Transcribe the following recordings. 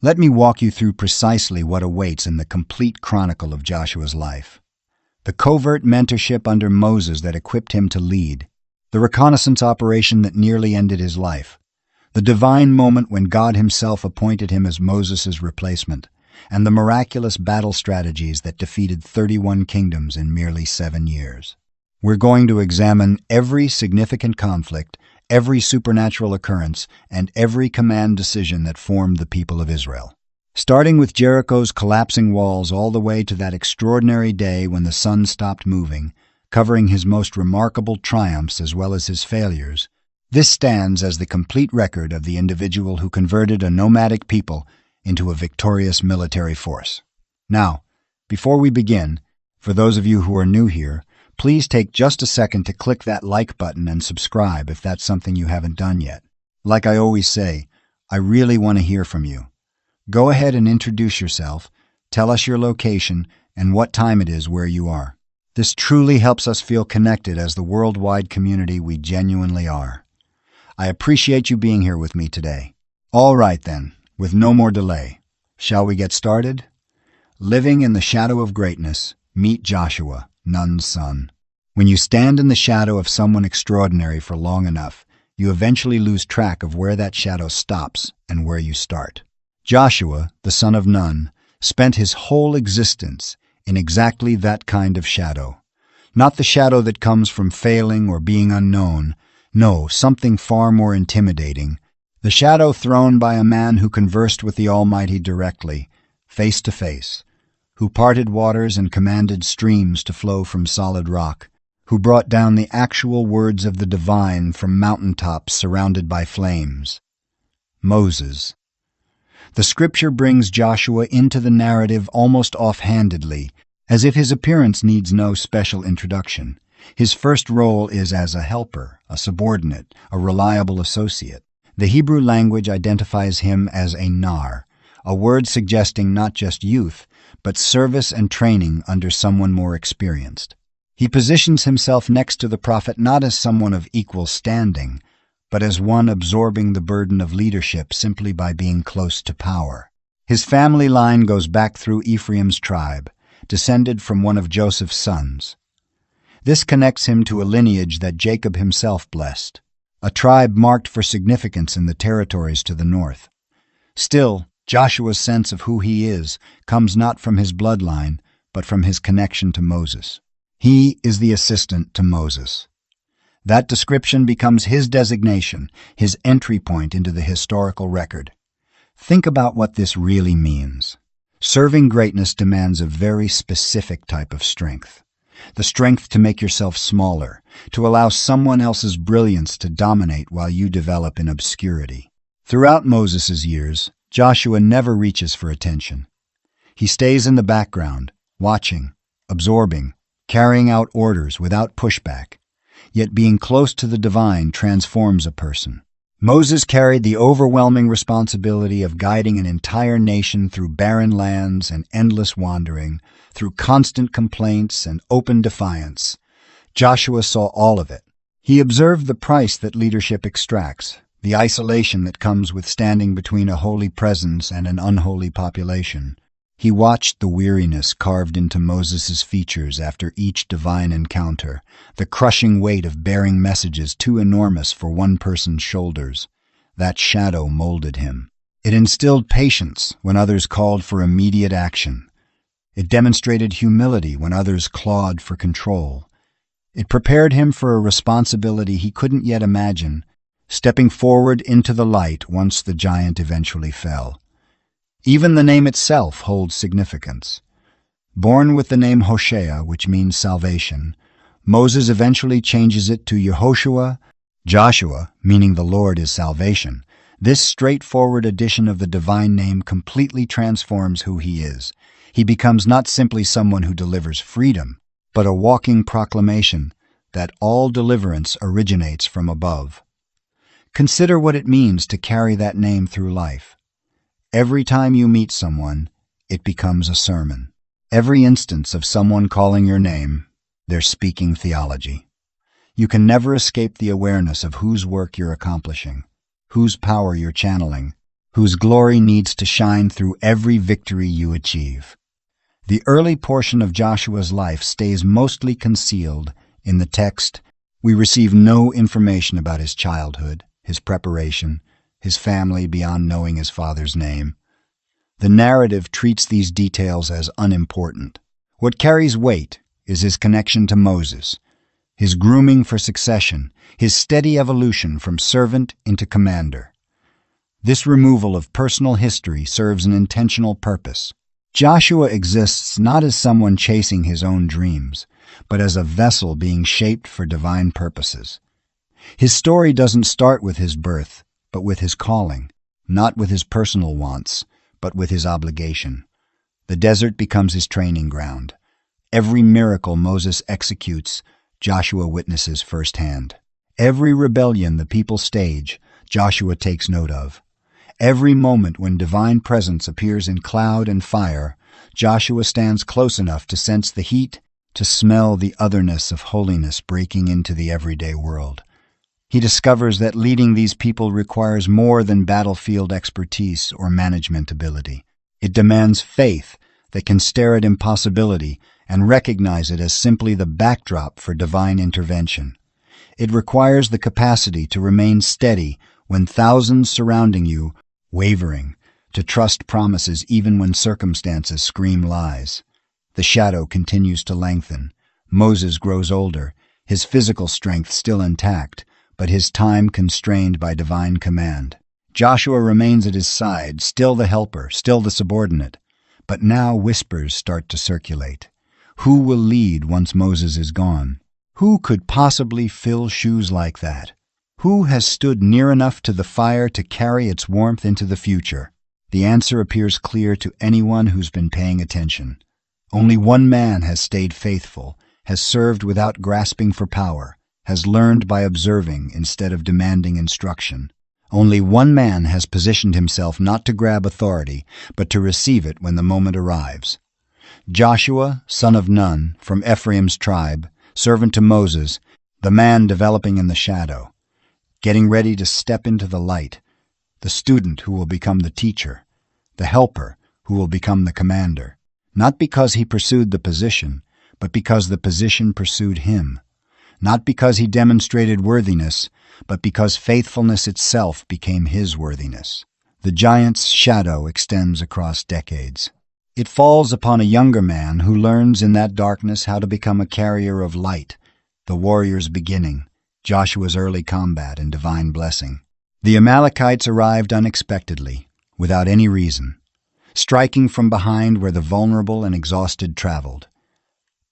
Let me walk you through precisely what awaits in the complete chronicle of Joshua's life. The covert mentorship under Moses that equipped him to lead, the reconnaissance operation that nearly ended his life, the divine moment when God himself appointed him as Moses' replacement, and the miraculous battle strategies that defeated 31 kingdoms in merely 7 years. We're going to examine every significant conflict, every supernatural occurrence, and every command decision that formed the people of Israel. Starting with Jericho's collapsing walls all the way to that extraordinary day when the sun stopped moving, covering his most remarkable triumphs as well as his failures, this stands as the complete record of the individual who converted a nomadic people into a victorious military force. Now, before we begin, for those of you who are new here, please take just a second to click that like button and subscribe if that's something you haven't done yet. Like I always say, I really want to hear from you. Go ahead and introduce yourself, tell us your location, and what time it is where you are. This truly helps us feel connected as the worldwide community we genuinely are. I appreciate you being here with me today. All right then, with no more delay, shall we get started? Living in the shadow of greatness, meet Joshua, Nun's son. When you stand in the shadow of someone extraordinary for long enough, you eventually lose track of where that shadow stops and where you start. Joshua, the son of Nun, spent his whole existence in exactly that kind of shadow. Not the shadow that comes from failing or being unknown. No, something far more intimidating. The shadow thrown by a man who conversed with the Almighty directly, face to face, who parted waters and commanded streams to flow from solid rock, who brought down the actual words of the divine from mountaintops surrounded by flames. Moses. The scripture brings Joshua into the narrative almost offhandedly, as if his appearance needs no special introduction. His first role is as a helper, a subordinate, a reliable associate. The Hebrew language identifies him as a nar, a word suggesting not just youth, but service and training under someone more experienced. He positions himself next to the prophet not as someone of equal standing, but as one absorbing the burden of leadership simply by being close to power. His family line goes back through Ephraim's tribe, descended from one of Joseph's sons. This connects him to a lineage that Jacob himself blessed, a tribe marked for significance in the territories to the north. Still, Joshua's sense of who he is comes not from his bloodline, but from his connection to Moses. He is the assistant to Moses. That description becomes his designation, his entry point into the historical record. Think about what this really means. Serving greatness demands a very specific type of strength. The strength to make yourself smaller, to allow someone else's brilliance to dominate while you develop in obscurity. Throughout Moses' years, Joshua never reaches for attention. He stays in the background, watching, absorbing, carrying out orders without pushback. Yet being close to the divine transforms a person. Moses carried the overwhelming responsibility of guiding an entire nation through barren lands and endless wandering, through constant complaints and open defiance. Joshua saw all of it. He observed the price that leadership extracts, the isolation that comes with standing between a holy presence and an unholy population. He watched the weariness carved into Moses' features after each divine encounter, the crushing weight of bearing messages too enormous for one person's shoulders. That shadow molded him. It instilled patience when others called for immediate action. It demonstrated humility when others clawed for control. It prepared him for a responsibility he couldn't yet imagine, stepping forward into the light once the giant eventually fell. Even the name itself holds significance. Born with the name Hoshea, which means salvation, Moses eventually changes it to Yehoshua, Joshua, meaning the Lord is salvation. This straightforward addition of the divine name completely transforms who he is. He becomes not simply someone who delivers freedom, but a walking proclamation that all deliverance originates from above. Consider what it means to carry that name through life. Every time you meet someone, it becomes a sermon. Every instance of someone calling your name, they're speaking theology. You can never escape the awareness of whose work you're accomplishing, whose power you're channeling, whose glory needs to shine through every victory you achieve. The early portion of Joshua's life stays mostly concealed. In the text, we receive no information about his childhood, his preparation, his family beyond knowing his father's name. The narrative treats these details as unimportant. What carries weight is his connection to Moses, his grooming for succession, his steady evolution from servant into commander. This removal of personal history serves an intentional purpose. Joshua exists not as someone chasing his own dreams, but as a vessel being shaped for divine purposes. His story doesn't start with his birth, but with his calling, not with his personal wants, but with his obligation. The desert becomes his training ground. Every miracle Moses executes, Joshua witnesses firsthand. Every rebellion the people stage, Joshua takes note of. Every moment when divine presence appears in cloud and fire, Joshua stands close enough to sense the heat, to smell the otherness of holiness breaking into the everyday world. He discovers that leading these people requires more than battlefield expertise or management ability. It demands faith that can stare at impossibility and recognize it as simply the backdrop for divine intervention. It requires the capacity to remain steady when thousands surrounding you, wavering, to trust promises even when circumstances scream lies. The shadow continues to lengthen. Moses grows older, his physical strength still intact, but his time constrained by divine command. Joshua remains at his side, still the helper, still the subordinate. But now whispers start to circulate. Who will lead once Moses is gone? Who could possibly fill shoes like that? Who has stood near enough to the fire to carry its warmth into the future? The answer appears clear to anyone who's been paying attention. Only one man has stayed faithful, has served without grasping for power, has learned by observing instead of demanding instruction. Only one man has positioned himself not to grab authority, but to receive it when the moment arrives. Joshua, son of Nun, from Ephraim's tribe, servant to Moses, the man developing in the shadow, getting ready to step into the light, the student who will become the teacher, the helper who will become the commander, not because he pursued the position, but because the position pursued him, not because he demonstrated worthiness, but because faithfulness itself became his worthiness. The giant's shadow extends across decades. It falls upon a younger man who learns in that darkness how to become a carrier of light, the warrior's beginning, Joshua's early combat and divine blessing. The Amalekites arrived unexpectedly, without any reason, striking from behind where the vulnerable and exhausted traveled.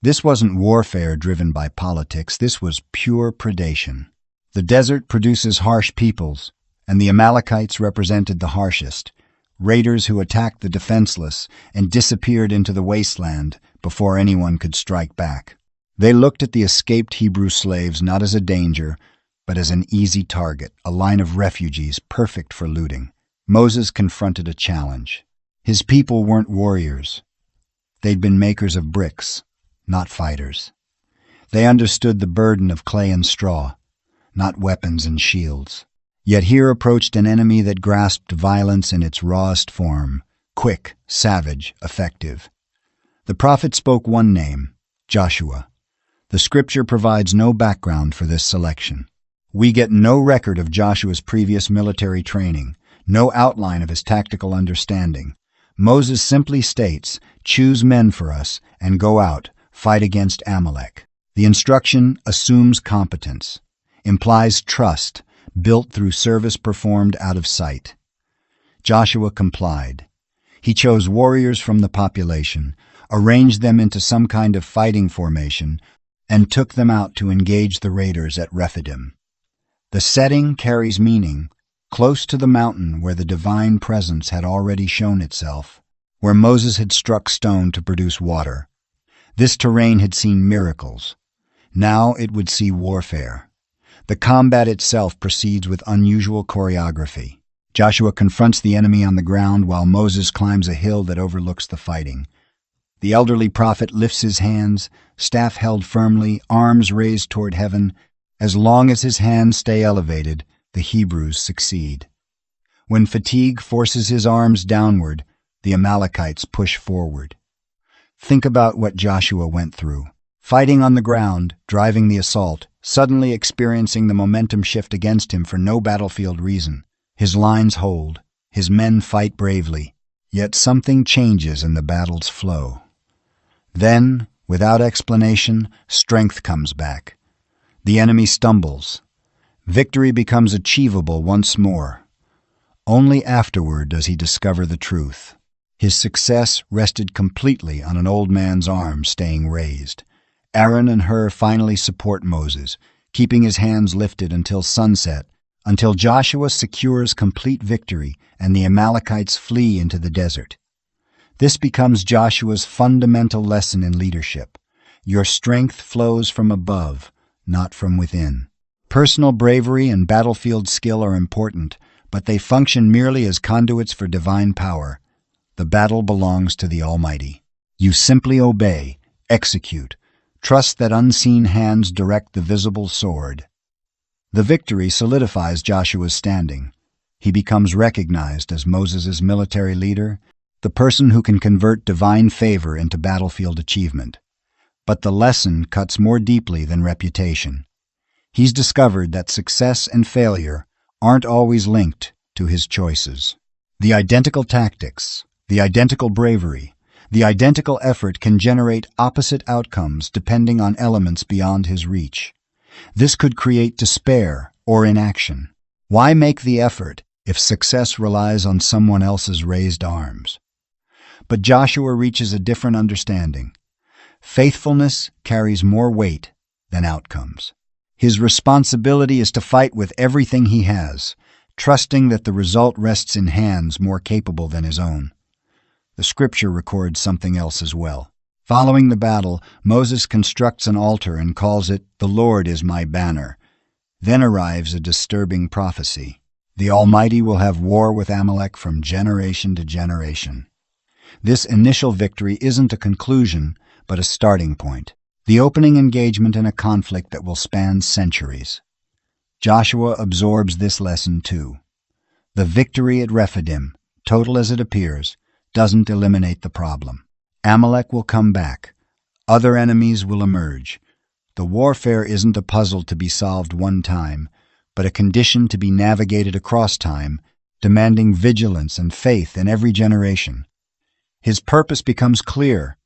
This wasn't warfare driven by politics, this was pure predation. The desert produces harsh peoples, and the Amalekites represented the harshest, raiders who attacked the defenseless and disappeared into the wasteland before anyone could strike back. They looked at the escaped Hebrew slaves not as a danger, but as an easy target, a line of refugees perfect for looting. Moses confronted a challenge. His people weren't warriors. They'd been makers of bricks, not fighters. They understood the burden of clay and straw, not weapons and shields. Yet here approached an enemy that grasped violence in its rawest form, quick, savage, effective. The prophet spoke one name, Joshua. The scripture provides no background for this selection. We get no record of Joshua's previous military training, no outline of his tactical understanding. Moses simply states, "Choose men for us and go out, fight against Amalek." The instruction assumes competence, implies trust, built through service performed out of sight. Joshua complied. He chose warriors from the population, arranged them into some kind of fighting formation, and took them out to engage the raiders at Rephidim. The setting carries meaning, close to the mountain where the divine presence had already shown itself, where Moses had struck stone to produce water. This terrain had seen miracles. Now it would see warfare. The combat itself proceeds with unusual choreography. Joshua confronts the enemy on the ground while Moses climbs a hill that overlooks the fighting. The elderly prophet lifts his hands, staff held firmly, arms raised toward heaven. As long as his hands stay elevated, the Hebrews succeed. When fatigue forces his arms downward, the Amalekites push forward. Think about what Joshua went through. Fighting on the ground, driving the assault, suddenly experiencing the momentum shift against him for no battlefield reason. His lines hold, his men fight bravely, yet something changes in the battle's flow. Then, without explanation, strength comes back. The enemy stumbles. Victory becomes achievable once more. Only afterward does he discover the truth. His success rested completely on an old man's arm staying raised. Aaron and Hur finally support Moses, keeping his hands lifted until sunset, until Joshua secures complete victory and the Amalekites flee into the desert. This becomes Joshua's fundamental lesson in leadership. Your strength flows from above, not from within. Personal bravery and battlefield skill are important, but they function merely as conduits for divine power. The battle belongs to the Almighty. You simply obey, execute, trust that unseen hands direct the visible sword. The victory solidifies Joshua's standing. He becomes recognized as Moses' military leader, the person who can convert divine favor into battlefield achievement. But the lesson cuts more deeply than reputation. He's discovered that success and failure aren't always linked to his choices. The identical tactics, the identical bravery, the identical effort can generate opposite outcomes depending on elements beyond his reach. This could create despair or inaction. Why make the effort if success relies on someone else's raised arms? But Joshua reaches a different understanding. Faithfulness carries more weight than outcomes. His responsibility is to fight with everything he has, trusting that the result rests in hands more capable than his own. The scripture records something else as well. Following the battle, Moses constructs an altar and calls it, "The Lord is my banner." Then arrives a disturbing prophecy. The Almighty will have war with Amalek from generation to generation. This initial victory isn't a conclusion, but a starting point. The opening engagement in a conflict that will span centuries. Joshua absorbs this lesson too. The victory at Rephidim, total as it appears, doesn't eliminate the problem. Amalek will come back. Other enemies will emerge. The warfare isn't a puzzle to be solved one time, but a condition to be navigated across time, demanding vigilance and faith in every generation. His purpose becomes clear.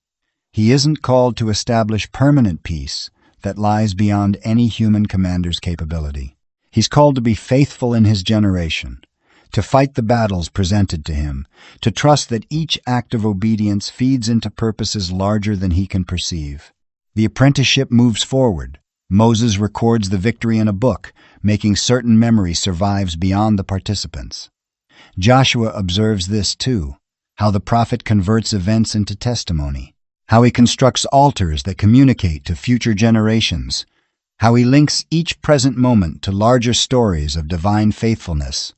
He isn't called to establish permanent peace that lies beyond any human commander's capability. He's called to be faithful in his generation, to fight the battles presented to him, to trust that each act of obedience feeds into purposes larger than he can perceive. The apprenticeship moves forward. Moses records the victory in a book, making certain memory survives beyond the participants. Joshua observes this too, how the prophet converts events into testimony, how he constructs altars that communicate to future generations, how he links each present moment to larger stories of divine faithfulness.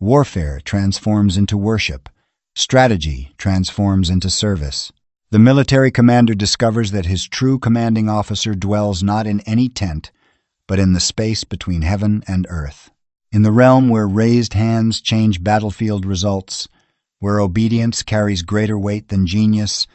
Warfare transforms into worship. Strategy transforms into service. The military commander discovers that his true commanding officer dwells not in any tent, but in the space between heaven and earth. In the realm where raised hands change battlefield results, where obedience carries greater weight than genius,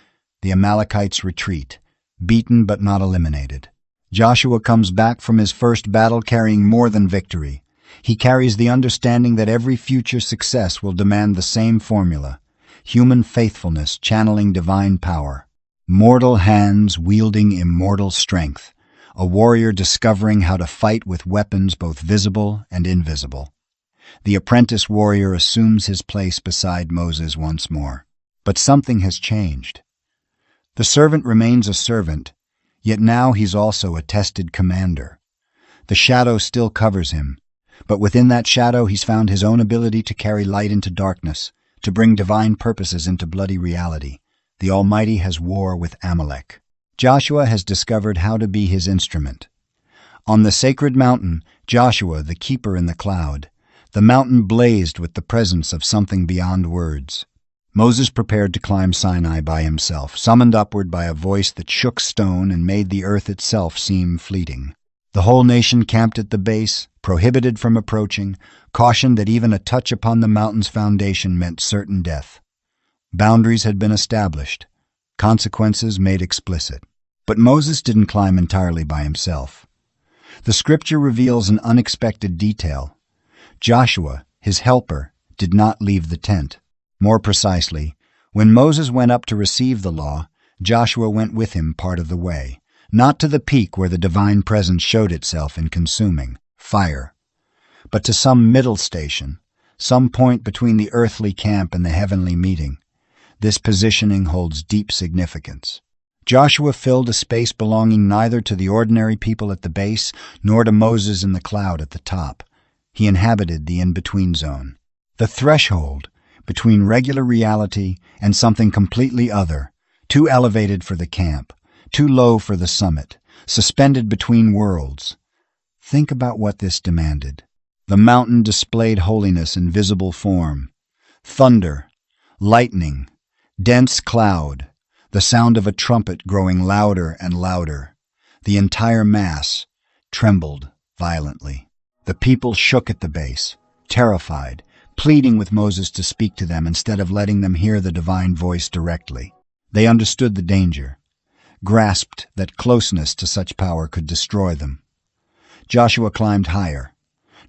the Amalekites retreat, beaten but not eliminated. Joshua comes back from his first battle carrying more than victory. He carries the understanding that every future success will demand the same formula: human faithfulness channeling divine power, mortal hands wielding immortal strength, a warrior discovering how to fight with weapons both visible and invisible. The apprentice warrior assumes his place beside Moses once more. But something has changed. The servant remains a servant, yet now he's also a tested commander. The shadow still covers him, but within that shadow he's found his own ability to carry light into darkness, to bring divine purposes into bloody reality. The Almighty has war with Amalek. Joshua has discovered how to be his instrument. On the sacred mountain, Joshua, the keeper in the cloud, the mountain blazed with the presence of something beyond words. Moses prepared to climb Sinai by himself, summoned upward by a voice that shook stone and made the earth itself seem fleeting. The whole nation camped at the base, prohibited from approaching, cautioned that even a touch upon the mountain's foundation meant certain death. Boundaries had been established, consequences made explicit. But Moses didn't climb entirely by himself. The scripture reveals an unexpected detail. Joshua, his helper, did not leave the tent. More precisely, when Moses went up to receive the law, Joshua went with him part of the way, not to the peak where the divine presence showed itself in consuming fire, but to some middle station, some point between the earthly camp and the heavenly meeting. This positioning holds deep significance. Joshua filled a space belonging neither to the ordinary people at the base nor to Moses in the cloud at the top. He inhabited the in-between zone, the threshold between regular reality and something completely other, too elevated for the camp, too low for the summit, suspended between worlds. Think about what this demanded. The mountain displayed holiness in visible form. Thunder, lightning, dense cloud, the sound of a trumpet growing louder and louder. The entire mass trembled violently. The people shook at the base, terrified, pleading with Moses to speak to them instead of letting them hear the divine voice directly. They understood the danger, grasped that closeness to such power could destroy them. Joshua climbed higher,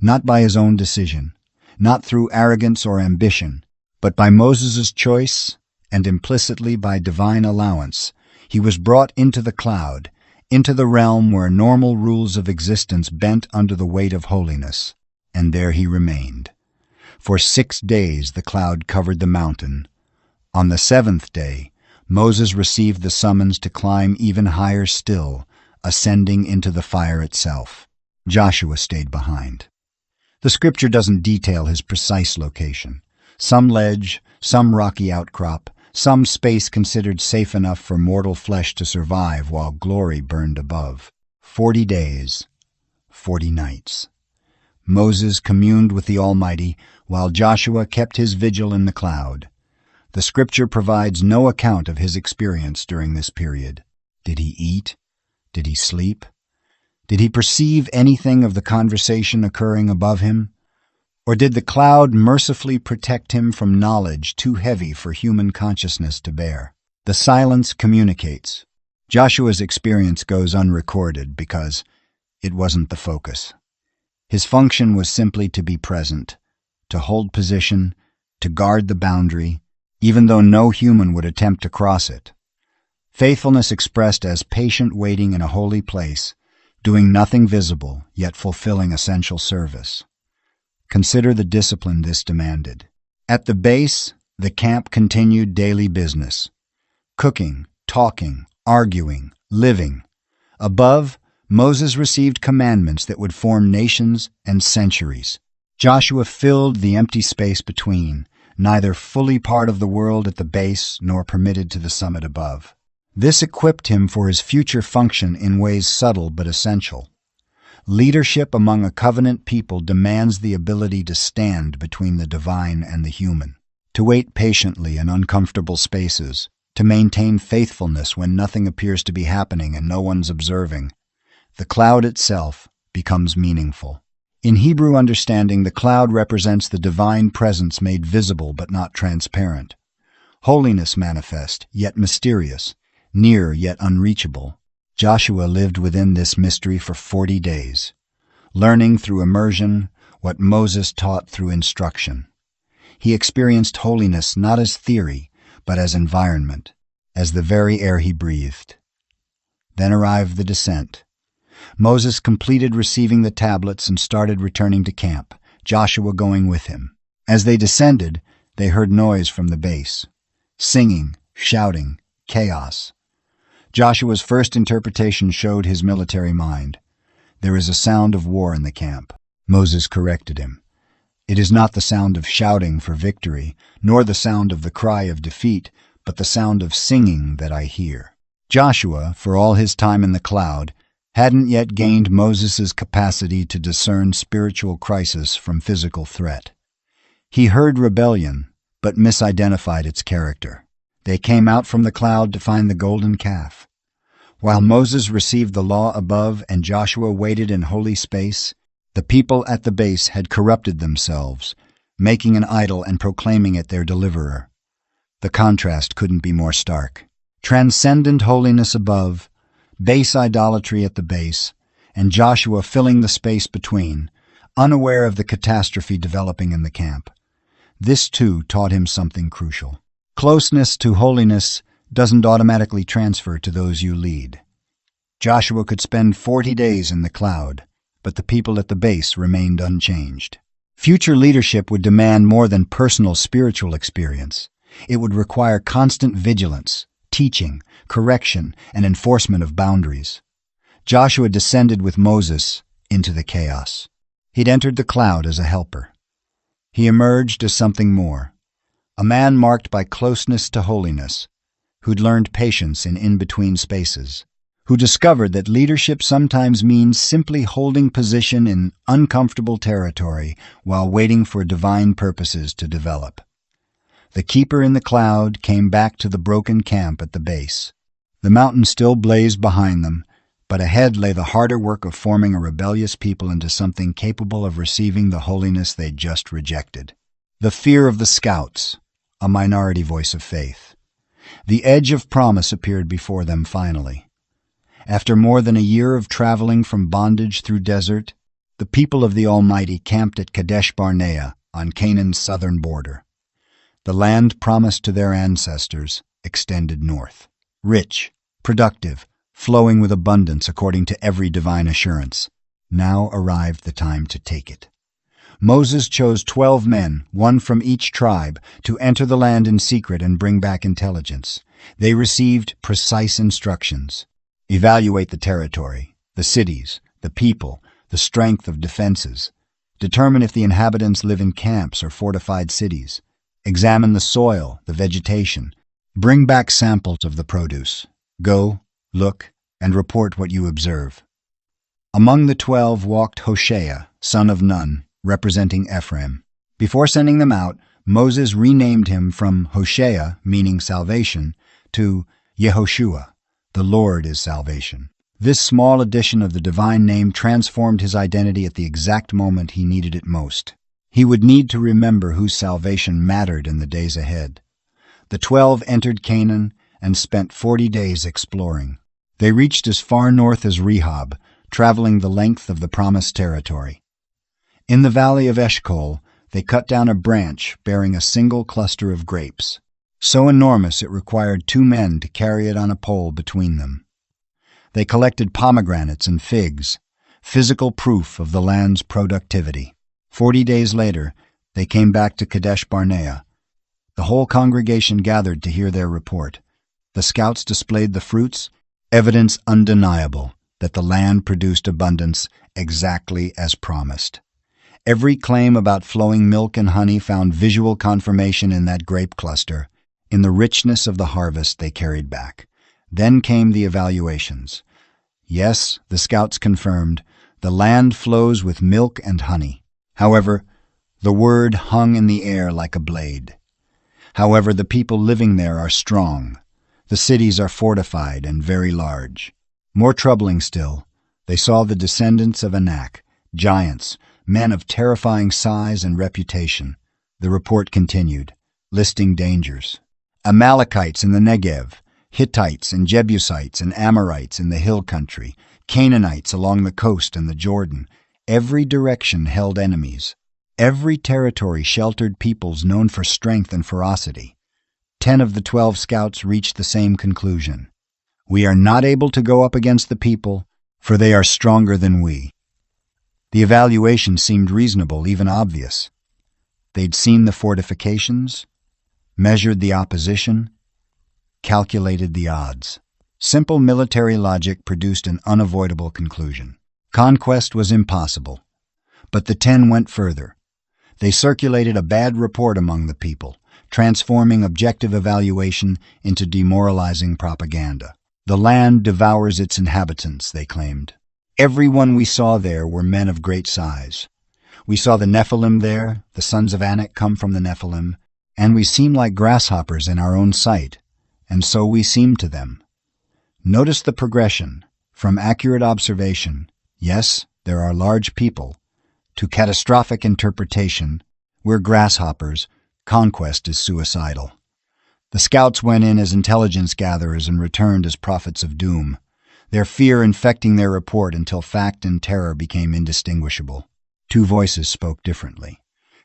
not by his own decision, not through arrogance or ambition, but by Moses' choice and implicitly by divine allowance. He was brought into the cloud, into the realm where normal rules of existence bent under the weight of holiness, and there he remained. For 6 days the cloud covered the mountain. On the 7th day, Moses received the summons to climb even higher still, ascending into the fire itself. Joshua stayed behind. The scripture doesn't detail his precise location. Some ledge, some rocky outcrop, some space considered safe enough for mortal flesh to survive while glory burned above. 40 days, 40 nights. Moses communed with the Almighty while Joshua kept his vigil in the cloud. The scripture provides no account of his experience during this period. Did he eat? Did he sleep? Did he perceive anything of the conversation occurring above him? Or did the cloud mercifully protect him from knowledge too heavy for human consciousness to bear? The silence communicates. Joshua's experience goes unrecorded because it wasn't the focus. His function was simply to be present, to hold position, to guard the boundary, even though no human would attempt to cross it. Faithfulness expressed as patient waiting in a holy place, doing nothing visible, yet fulfilling essential service. Consider the discipline this demanded. At the base, the camp continued daily business. Cooking, talking, arguing, living. Above, Moses received commandments that would form nations and centuries. Joshua filled the empty space between, neither fully part of the world at the base nor permitted to the summit above. This equipped him for his future function in ways subtle but essential. Leadership among a covenant people demands the ability to stand between the divine and the human, to wait patiently in uncomfortable spaces, to maintain faithfulness when nothing appears to be happening and no one's observing. The cloud itself becomes meaningful. In Hebrew understanding, the cloud represents the divine presence made visible but not transparent. Holiness manifest, yet mysterious, near yet unreachable. Joshua lived within this mystery for 40 days, learning through immersion what Moses taught through instruction. He experienced holiness not as theory, but as environment, as the very air he breathed. Then arrived the descent. Moses completed receiving the tablets and started returning to camp, Joshua going with him. As they descended, they heard noise from the base. Singing, shouting, chaos. Joshua's first interpretation showed his military mind. There is a sound of war in the camp. Moses corrected him. It is not the sound of shouting for victory, nor the sound of the cry of defeat, but the sound of singing that I hear. Joshua, for all his time in the cloud, hadn't yet gained Moses' capacity to discern spiritual crisis from physical threat. He heard rebellion, but misidentified its character. They came out from the cloud to find the golden calf. While Moses received the law above and Joshua waited in holy space, the people at the base had corrupted themselves, making an idol and proclaiming it their deliverer. The contrast couldn't be more stark. Transcendent holiness above, base idolatry at the base, and Joshua filling the space between, unaware of the catastrophe developing in the camp. This, too, taught him something crucial. Closeness to holiness doesn't automatically transfer to those you lead. Joshua could spend 40 days in the cloud, but the people at the base remained unchanged. Future leadership would demand more than personal spiritual experience. It would require constant vigilance, teaching, correction, and enforcement of boundaries. Joshua descended with Moses into the chaos. He'd entered the cloud as a helper. He emerged as something more, a man marked by closeness to holiness, who'd learned patience in in-between spaces, who discovered that leadership sometimes means simply holding position in uncomfortable territory while waiting for divine purposes to develop. The keeper in the cloud came back to the broken camp at the base. The mountain still blazed behind them, but ahead lay the harder work of forming a rebellious people into something capable of receiving the holiness they'd just rejected. The fear of the scouts, a minority voice of faith. The edge of promise appeared before them finally. After more than a year of traveling from bondage through desert, the people of the Almighty camped at Kadesh Barnea on Canaan's southern border. The land promised to their ancestors extended north. Rich, productive, flowing with abundance according to every divine assurance. Now arrived the time to take it. Moses chose 12 men, one from each tribe, to enter the land in secret and bring back intelligence. They received precise instructions. Evaluate the territory, the cities, the people, the strength of defenses. Determine if the inhabitants live in camps or fortified cities. Examine the soil, the vegetation. Bring back samples of the produce. Go, look, and report what you observe. Among the 12 walked Hoshea, son of Nun, representing Ephraim. Before sending them out, Moses renamed him from Hoshea, meaning salvation, to Yehoshua, the Lord is salvation. This small addition of the divine name transformed his identity at the exact moment he needed it most. He would need to remember whose salvation mattered in the days ahead. The 12 entered Canaan and spent 40 days exploring. They reached as far north as Rehob, traveling the length of the promised territory. In the valley of Eshcol, they cut down a branch bearing a single cluster of grapes, so enormous it required 2 men to carry it on a pole between them. They collected pomegranates and figs, physical proof of the land's productivity. 40 days later, they came back to Kadesh Barnea. The whole congregation gathered to hear their report. The scouts displayed the fruits, evidence undeniable that the land produced abundance exactly as promised. Every claim about flowing milk and honey found visual confirmation in that grape cluster, in the richness of the harvest they carried back. Then came the evaluations. Yes, the scouts confirmed, the land flows with milk and honey. However, the word hung in the air like a blade. However, the people living there are strong. The cities are fortified and very large. More troubling still, they saw the descendants of Anak, giants, men of terrifying size and reputation. The report continued, listing dangers. Amalekites in the Negev, Hittites and Jebusites and Amorites in the hill country, Canaanites along the coast and the Jordan. Every direction held enemies. Every territory sheltered peoples known for strength and ferocity. 10 of the 12 scouts reached the same conclusion. We are not able to go up against the people, for they are stronger than we. The evaluation seemed reasonable, even obvious. They'd seen the fortifications, measured the opposition, calculated the odds. Simple military logic produced an unavoidable conclusion. Conquest was impossible. But the 10 went further. They circulated a bad report among the people, transforming objective evaluation into demoralizing propaganda. The land devours its inhabitants, they claimed. Everyone we saw there were men of great size. We saw the Nephilim there, the sons of Anak come from the Nephilim, and we seem like grasshoppers in our own sight, and so we seemed to them. Notice the progression from accurate observation, yes, there are large people, to catastrophic interpretation, we're grasshoppers, conquest is suicidal. The scouts went in as intelligence gatherers and returned as prophets of doom, their fear infecting their report until fact and terror became indistinguishable. Two voices spoke differently.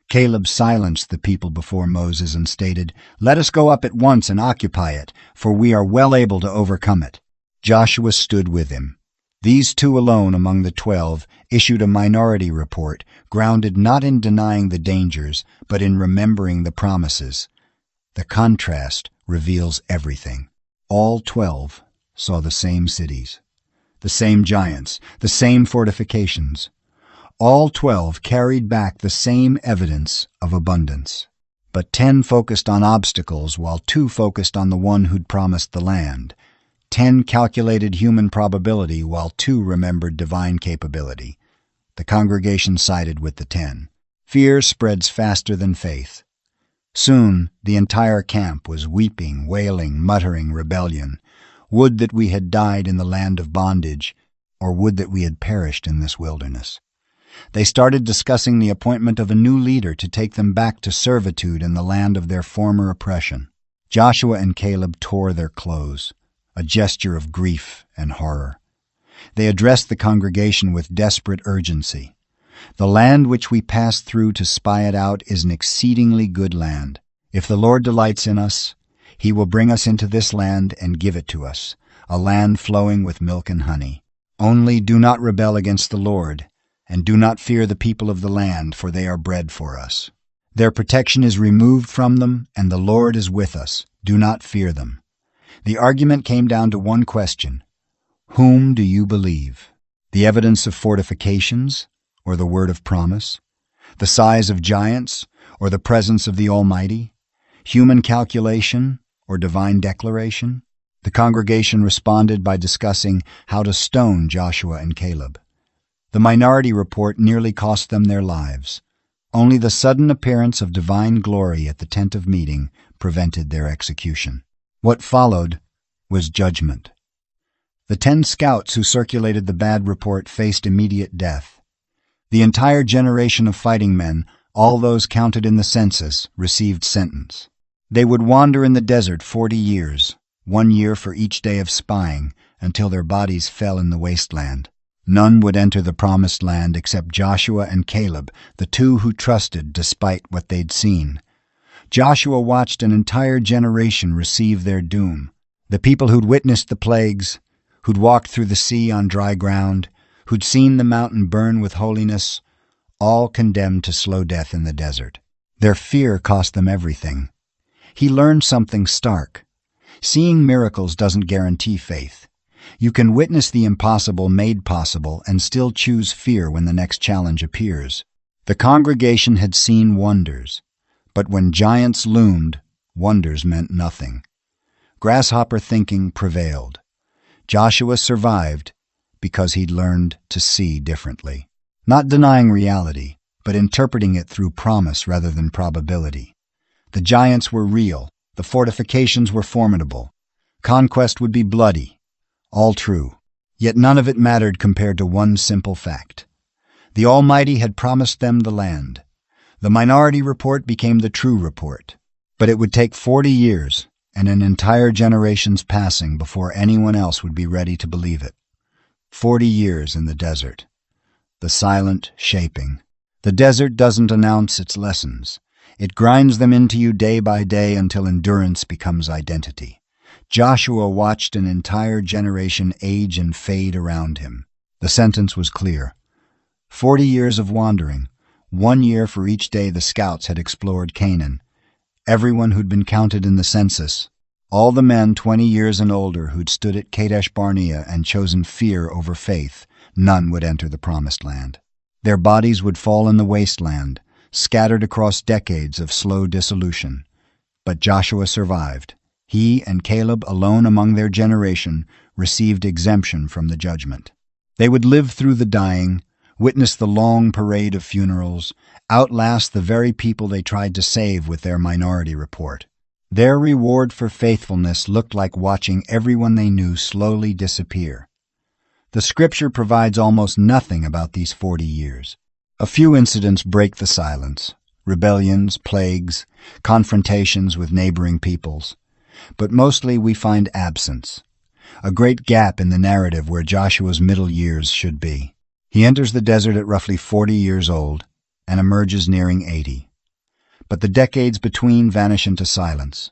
Caleb silenced the people before Moses and stated, "Let us go up at once and occupy it, for we are well able to overcome it." Joshua stood with him. These two alone among the 12 issued a minority report, grounded not in denying the dangers, but in remembering the promises. The contrast reveals everything. All 12 saw the same cities, the same giants, the same fortifications. All 12 carried back the same evidence of abundance. But 10 focused on obstacles, while 2 focused on the one who'd promised the land. 10 calculated human probability, while 2 remembered divine capability. The congregation sided with the 10. Fear spreads faster than faith. Soon the entire camp was weeping, wailing, muttering rebellion. Would that we had died in the land of bondage, or would that we had perished in this wilderness. They started discussing the appointment of a new leader to take them back to servitude in the land of their former oppression. Joshua and Caleb tore their clothes, a gesture of grief and horror. They addressed the congregation with desperate urgency. "The land which we passed through to spy it out is an exceedingly good land. If the Lord delights in us, He will bring us into this land and give it to us, a land flowing with milk and honey. Only do not rebel against the Lord, and do not fear the people of the land, for they are bread for us. Their protection is removed from them, and the Lord is with us. Do not fear them." The argument came down to one question: whom do you believe? The evidence of fortifications, or the word of promise? The size of giants, or the presence of the Almighty? Human calculation, or divine declaration? The congregation responded by discussing how to stone Joshua and Caleb. The minority report nearly cost them their lives. Only the sudden appearance of divine glory at the tent of meeting prevented their execution. What followed was judgment. The 10 scouts who circulated the bad report faced immediate death. The entire generation of fighting men, all those counted in the census, received sentence. They would wander in the desert 40 years, 1 year for each day of spying, until their bodies fell in the wasteland. None would enter the promised land except Joshua and Caleb, the 2 who trusted despite what they'd seen. Joshua watched an entire generation receive their doom. The people who'd witnessed the plagues, who'd walked through the sea on dry ground, who'd seen the mountain burn with holiness, all condemned to slow death in the desert. Their fear cost them everything. He learned something stark. Seeing miracles doesn't guarantee faith. You can witness the impossible made possible and still choose fear when the next challenge appears. The congregation had seen wonders, but when giants loomed, wonders meant nothing. Grasshopper thinking prevailed. Joshua survived because he'd learned to see differently. Not denying reality, but interpreting it through promise rather than probability. The giants were real. The fortifications were formidable. Conquest would be bloody. All true. Yet none of it mattered compared to one simple fact. The Almighty had promised them the land. The minority report became the true report. But it would take 40 years and an entire generation's passing before anyone else would be ready to believe it. 40 years in the desert. The silent shaping. The desert doesn't announce its lessons. It grinds them into you day by day until endurance becomes identity. Joshua watched an entire generation age and fade around him. The sentence was clear. 40 years of wandering, 1 year for each day the scouts had explored Canaan. Everyone who'd been counted in the census, all the men 20 years and older who'd stood at Kadesh Barnea and chosen fear over faith, none would enter the promised land. Their bodies would fall in the wasteland, scattered across decades of slow dissolution. But Joshua survived. He and Caleb, alone among their generation, received exemption from the judgment. They would live through the dying, witness the long parade of funerals, outlast the very people they tried to save with their minority report. Their reward for faithfulness looked like watching everyone they knew slowly disappear. The scripture provides almost nothing about these 40 years. A few incidents break the silence: rebellions, plagues, confrontations with neighboring peoples. But mostly we find absence, a great gap in the narrative where Joshua's middle years should be. He enters the desert at roughly 40 years old and emerges nearing 80. But the decades between vanish into silence.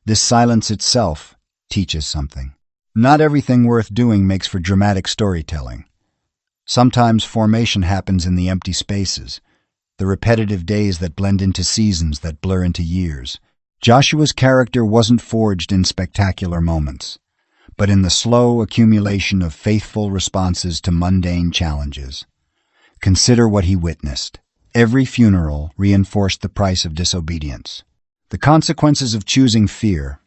This silence itself teaches something. Not everything worth doing makes for dramatic storytelling. Sometimes formation happens in the empty spaces, the repetitive days that blend into seasons that blur into years. Joshua's character wasn't forged in spectacular moments, but in the slow accumulation of faithful responses to mundane challenges. Consider what he witnessed. Every funeral reinforced the price of disobedience. The consequences of choosing fear.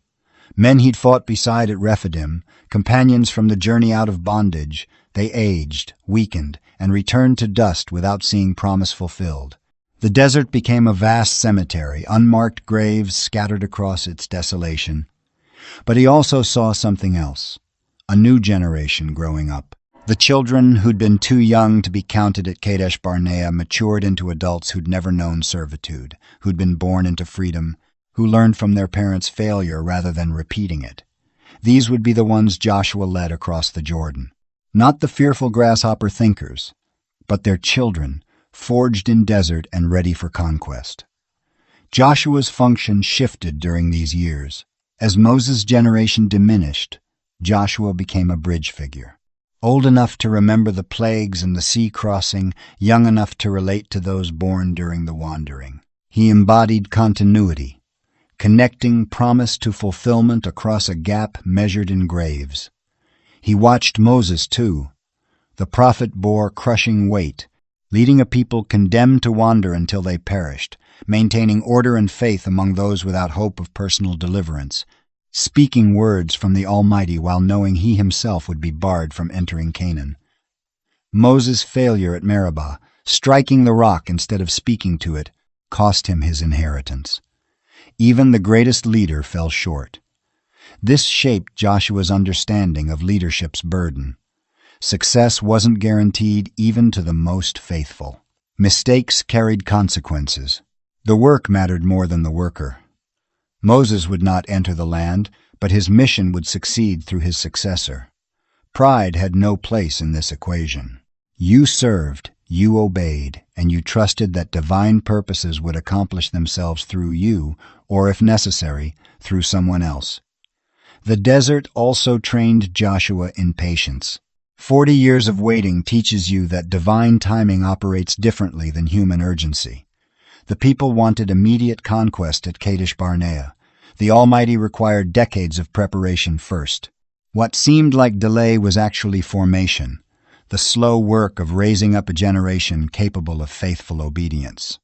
Men he'd fought beside at Rephidim, companions from the journey out of bondage, they aged, weakened, and returned to dust without seeing promise fulfilled. The desert became a vast cemetery, unmarked graves scattered across its desolation. But he also saw something else: a new generation growing up. The children who'd been too young to be counted at Kadesh Barnea matured into adults who'd never known servitude, who'd been born into freedom, who learned from their parents' failure rather than repeating it. These would be the ones Joshua led across the Jordan. Not the fearful grasshopper thinkers, but their children, forged in desert and ready for conquest. Joshua's function shifted during these years. As Moses' generation diminished, Joshua became a bridge figure. Old enough to remember the plagues and the sea crossing, young enough to relate to those born during the wandering. He embodied continuity, connecting promise to fulfillment across a gap measured in graves. He watched Moses, too. The prophet bore crushing weight, leading a people condemned to wander until they perished, maintaining order and faith among those without hope of personal deliverance, speaking words from the Almighty while knowing he himself would be barred from entering Canaan. Moses' failure at Meribah, striking the rock instead of speaking to it, cost him his inheritance. Even the greatest leader fell short. This shaped Joshua's understanding of leadership's burden. Success wasn't guaranteed even to the most faithful. Mistakes carried consequences. The work mattered more than the worker. Moses would not enter the land, but his mission would succeed through his successor. Pride had no place in this equation. You served, you obeyed, and you trusted that divine purposes would accomplish themselves through you, or if necessary, through someone else. The desert also trained Joshua in patience. 40 years of waiting teaches you that divine timing operates differently than human urgency. The people wanted immediate conquest at Kadesh Barnea. The Almighty required decades of preparation first. What seemed like delay was actually formation, the slow work of raising up a generation capable of faithful obedience.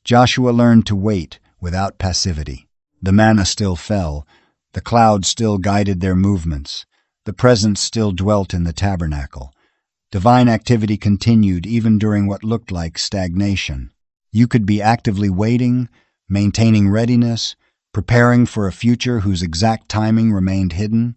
Joshua learned to wait without passivity. The manna still fell, the cloud still guided their movements, the presence still dwelt in the tabernacle. Divine activity continued even during what looked like stagnation. You could be actively waiting, maintaining readiness, preparing for a future whose exact timing remained hidden.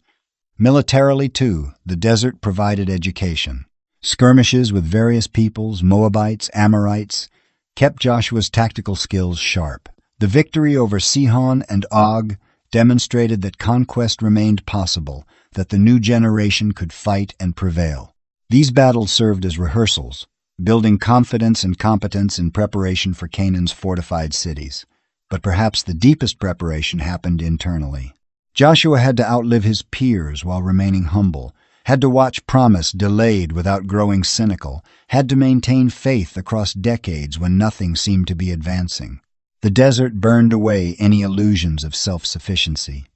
Militarily, too, the desert provided education. Skirmishes with various peoples, Moabites, Amorites, kept Joshua's tactical skills sharp. The victory over Sihon and Og demonstrated that conquest remained possible, that the new generation could fight and prevail. These battles served as rehearsals, building confidence and competence in preparation for Canaan's fortified cities. But perhaps the deepest preparation happened internally. Joshua had to outlive his peers while remaining humble, had to watch promise delayed without growing cynical, had to maintain faith across decades when nothing seemed to be advancing. The desert burned away any illusions of self-sufficiency.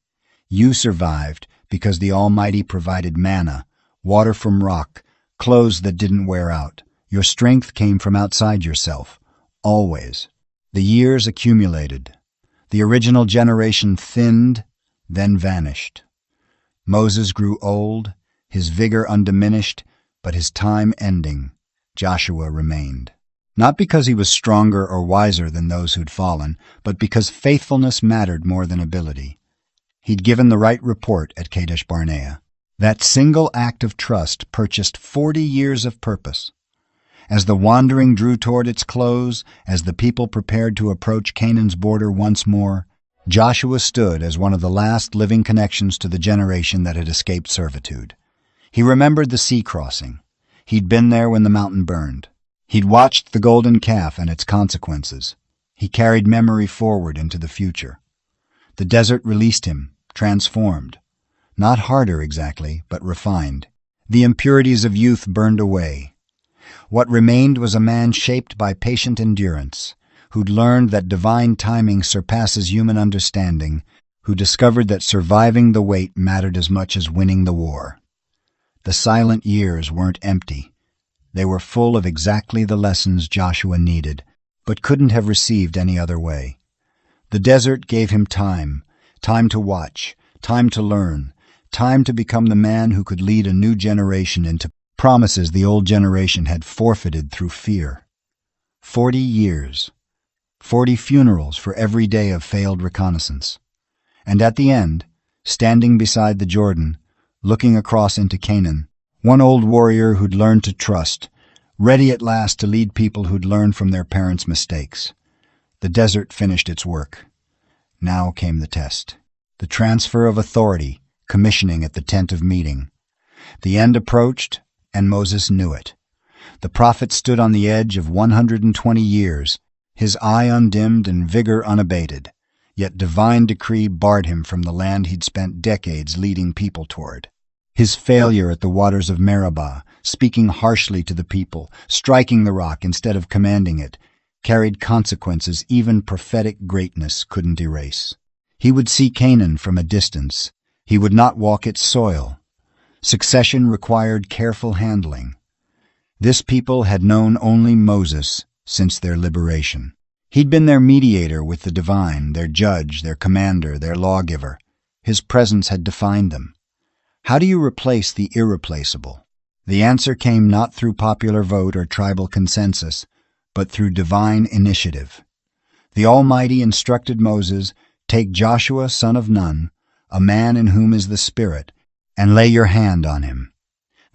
You survived because the Almighty provided manna, water from rock, clothes that didn't wear out. Your strength came from outside yourself, always. The years accumulated. The original generation thinned, then vanished. Moses grew old, his vigor undiminished, but his time ending, Joshua remained. not because he was stronger or wiser than those who'd fallen, but because faithfulness mattered more than ability. He'd given the right report at Kadesh Barnea. That single act of trust purchased 40 years of purpose. As the wandering drew toward its close, as the people prepared to approach Canaan's border once more, Joshua stood as one of the last living connections to the generation that had escaped servitude. He remembered the sea crossing. He'd been there when the mountain burned. He'd watched the golden calf and its consequences. He carried memory forward into the future. The desert released him, transformed. Not harder exactly, but refined. The impurities of youth burned away. What remained was a man shaped by patient endurance, who'd learned that divine timing surpasses human understanding, who discovered that surviving the wait mattered as much as winning the war. The silent years weren't empty. They were full of exactly the lessons Joshua needed, but couldn't have received any other way. The desert gave him time to watch, time to learn, time to become the man who could lead a new generation into promises the old generation had forfeited through fear. 40 years. 40 funerals for every day of failed reconnaissance. And at the end, standing beside the Jordan, looking across into Canaan, one old warrior who'd learned to trust, ready at last to lead people who'd learned from their parents' mistakes. The desert finished its work. Now came the test. The transfer of authority, commissioning at the tent of meeting. The end approached, and Moses knew it. The prophet stood on the edge of 120 years, his eye undimmed and vigor unabated, yet divine decree barred him from the land he'd spent decades leading people toward. His failure at the waters of Meribah, speaking harshly to the people, striking the rock instead of commanding it, carried consequences even prophetic greatness couldn't erase. He would see Canaan from a distance. He would not walk its soil. Succession required careful handling. This people had known only Moses since their liberation. He'd been their mediator with the divine, their judge, their commander, their lawgiver. His presence had defined them. How do you replace the irreplaceable? The answer came not through popular vote or tribal consensus, but through divine initiative. The Almighty instructed Moses, "Take Joshua, son of Nun, a man in whom is the Spirit, and lay your hand on him."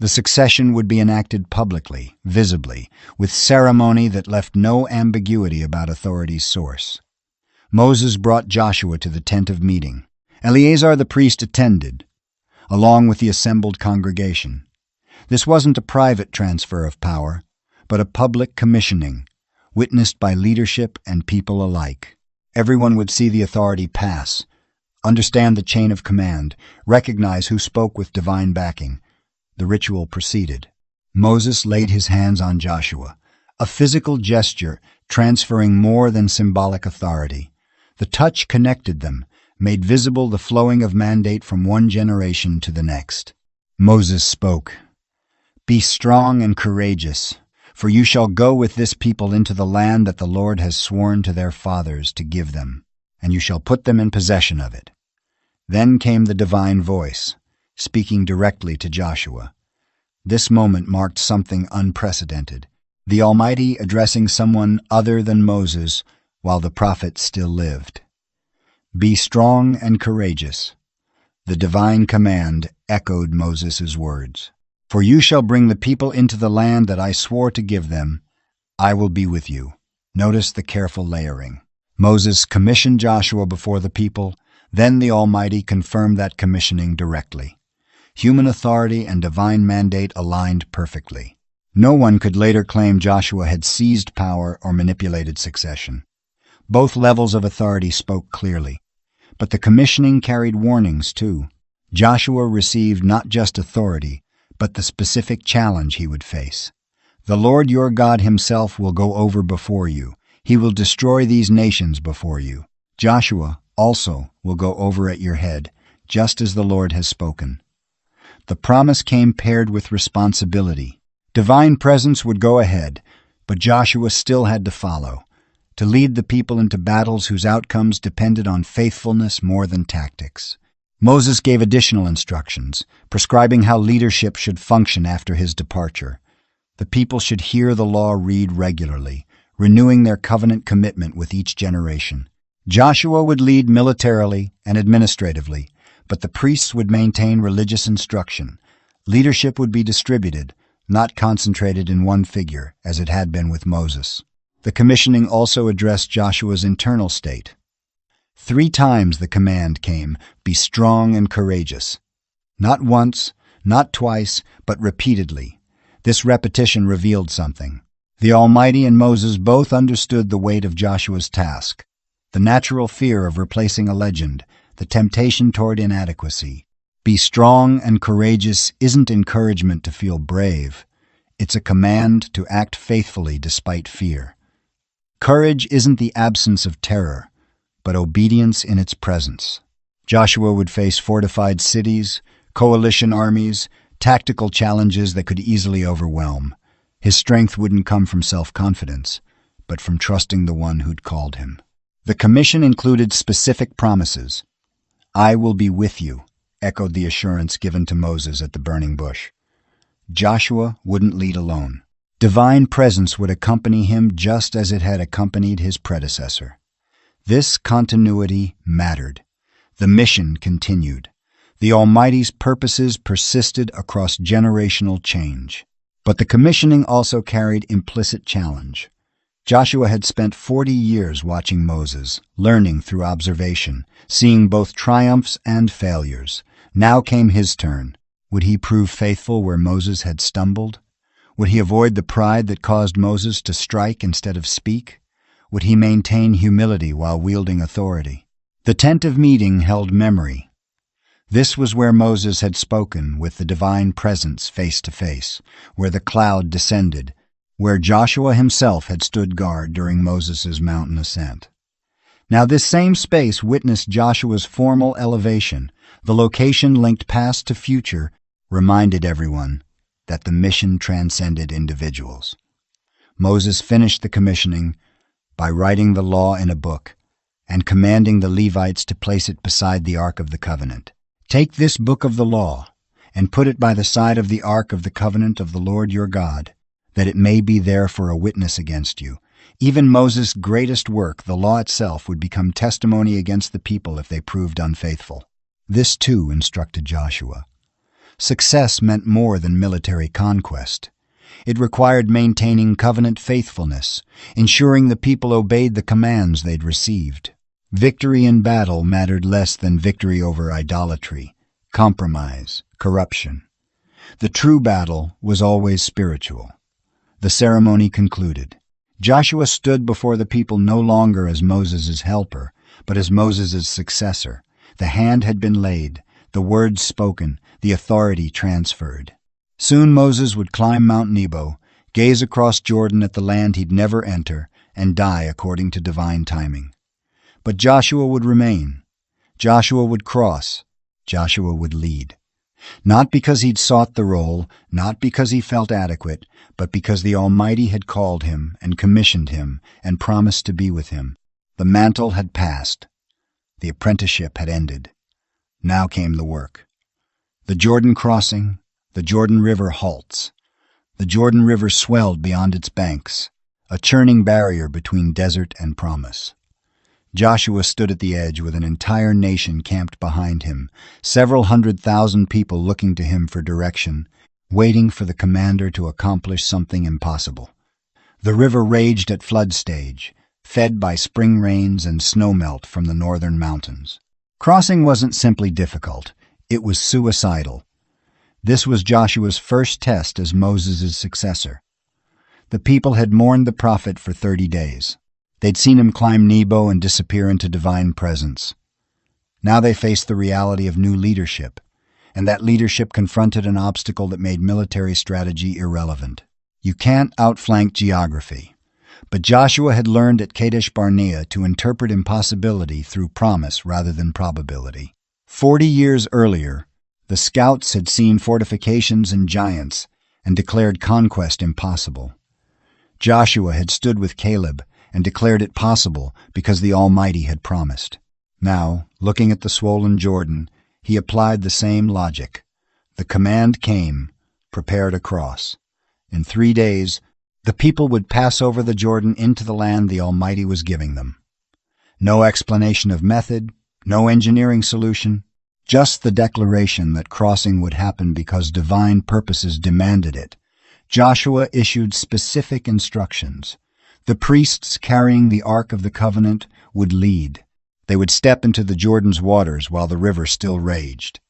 The succession would be enacted publicly, visibly, with ceremony that left no ambiguity about authority's source. Moses brought Joshua to the tent of meeting. Eleazar the priest attended, along with the assembled congregation. This wasn't a private transfer of power, but a public commissioning, witnessed by leadership and people alike. Everyone would see the authority pass, understand the chain of command, recognize who spoke with divine backing. The ritual proceeded. Moses laid his hands on Joshua, a physical gesture transferring more than symbolic authority. The touch connected them, made visible the flowing of mandate from one generation to the next. Moses spoke, "Be strong and courageous, for you shall go with this people into the land that the Lord has sworn to their fathers to give them, and you shall put them in possession of it." Then came the divine voice, speaking directly to Joshua. This moment marked something unprecedented, the Almighty addressing someone other than Moses while the prophet still lived. "Be strong and courageous." The divine command echoed Moses' words. "For you shall bring the people into the land that I swore to give them. I will be with you." Notice the careful layering. Moses commissioned Joshua before the people, then the Almighty confirmed that commissioning directly. Human authority and divine mandate aligned perfectly. No one could later claim Joshua had seized power or manipulated succession. Both levels of authority spoke clearly. But the commissioning carried warnings, too. Joshua received not just authority, but the specific challenge he would face. "The Lord your God himself will go over before you. He will destroy these nations before you. Joshua also will go over at your head, just as the Lord has spoken." The promise came paired with responsibility. Divine presence would go ahead, but Joshua still had to follow, to lead the people into battles whose outcomes depended on faithfulness more than tactics. Moses gave additional instructions, prescribing how leadership should function after his departure. The people should hear the law read regularly, renewing their covenant commitment with each generation. Joshua would lead militarily and administratively, but the priests would maintain religious instruction. Leadership would be distributed, not concentrated in one figure, as it had been with Moses. The commissioning also addressed Joshua's internal state. 3 times the command came, "Be strong and courageous." Not once, not twice, but repeatedly. This repetition revealed something. The Almighty and Moses both understood the weight of Joshua's task, the natural fear of replacing a legend, the temptation toward inadequacy. Be strong and courageous isn't encouragement to feel brave. It's a command to act faithfully despite fear. Courage isn't the absence of terror, but obedience in its presence. Joshua would face fortified cities, coalition armies, tactical challenges that could easily overwhelm. His strength wouldn't come from self-confidence, but from trusting the one who'd called him. The commission included specific promises. "I will be with you," echoed the assurance given to Moses at the burning bush. Joshua wouldn't lead alone. Divine presence would accompany him just as it had accompanied his predecessor. This continuity mattered. The mission continued. The Almighty's purposes persisted across generational change. But the commissioning also carried implicit challenge. Joshua had spent 40 years watching Moses, learning through observation, seeing both triumphs and failures. Now came his turn. Would he prove faithful where Moses had stumbled? Would he avoid the pride that caused Moses to strike instead of speak? Would he maintain humility while wielding authority? The tent of meeting held memory. This was where Moses had spoken with the divine presence face to face, where the cloud descended, where Joshua himself had stood guard during Moses' mountain ascent. Now this same space witnessed Joshua's formal elevation. The location linked past to future reminded everyone that the mission transcended individuals. Moses finished the commissioning by writing the law in a book and commanding the Levites to place it beside the Ark of the Covenant. "Take this book of the law and put it by the side of the Ark of the Covenant of the Lord your God, that it may be there for a witness against you." Even Moses' greatest work, the law itself, would become testimony against the people if they proved unfaithful. This, too, instructed Joshua. Success meant more than military conquest. It required maintaining covenant faithfulness, ensuring the people obeyed the commands they'd received. Victory in battle mattered less than victory over idolatry, compromise, corruption. The true battle was always spiritual. The ceremony concluded. Joshua stood before the people no longer as Moses' helper, but as Moses' successor. The hand had been laid, the words spoken, the authority transferred. Soon Moses would climb Mount Nebo, gaze across Jordan at the land he'd never enter, and die according to divine timing. But Joshua would remain. Joshua would cross. Joshua would lead. Not because he'd sought the role, not because he felt adequate, but because the Almighty had called him and commissioned him and promised to be with him. The mantle had passed. The apprenticeship had ended. Now came the work. The Jordan crossing, the Jordan River halts. The Jordan River swelled beyond its banks, a churning barrier between desert and promise. Joshua stood at the edge with an entire nation camped behind him, several 100,000 people looking to him for direction, waiting for the commander to accomplish something impossible. The river raged at flood stage, fed by spring rains and snowmelt from the northern mountains. Crossing wasn't simply difficult, it was suicidal. This was Joshua's first test as Moses' successor. The people had mourned the prophet for 30 days. They'd seen him climb Nebo and disappear into divine presence. Now they faced the reality of new leadership, and that leadership confronted an obstacle that made military strategy irrelevant. You can't outflank geography. But Joshua had learned at Kadesh Barnea to interpret impossibility through promise rather than probability. 40 years earlier, the scouts had seen fortifications and giants and declared conquest impossible. Joshua had stood with Caleb and declared it possible because the Almighty had promised. Now, looking at the swollen Jordan, he applied the same logic. The command came, prepare to cross. In 3 days, The people would pass over the Jordan into the land the Almighty was giving them. No explanation of method, no engineering solution, just the declaration that crossing would happen because divine purposes demanded it. Joshua issued specific instructions. The priests carrying the Ark of the Covenant would lead. They would step into the Jordan's waters while the river still raged.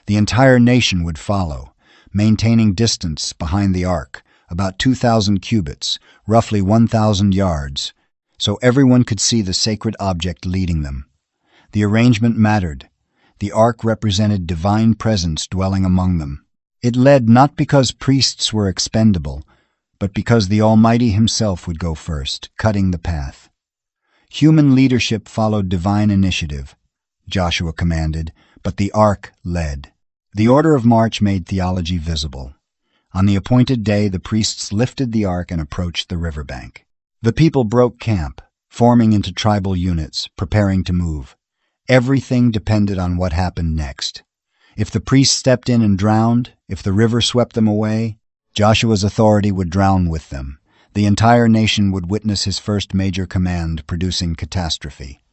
The entire nation would follow, maintaining distance behind the Ark, about 2,000 cubits, roughly 1,000 yards, so everyone could see the sacred object leading them. The arrangement mattered. The Ark represented divine presence dwelling among them. It led not because priests were expendable, but because the Almighty Himself would go first, cutting the path. Human leadership followed divine initiative, Joshua commanded, but the Ark led. The order of march made theology visible. On the appointed day, the priests lifted the Ark and approached the riverbank. The people broke camp, forming into tribal units, preparing to move. Everything depended on what happened next. If the priests stepped in and drowned, if the river swept them away, Joshua's authority would drown with them. The entire nation would witness his first major command, producing catastrophe.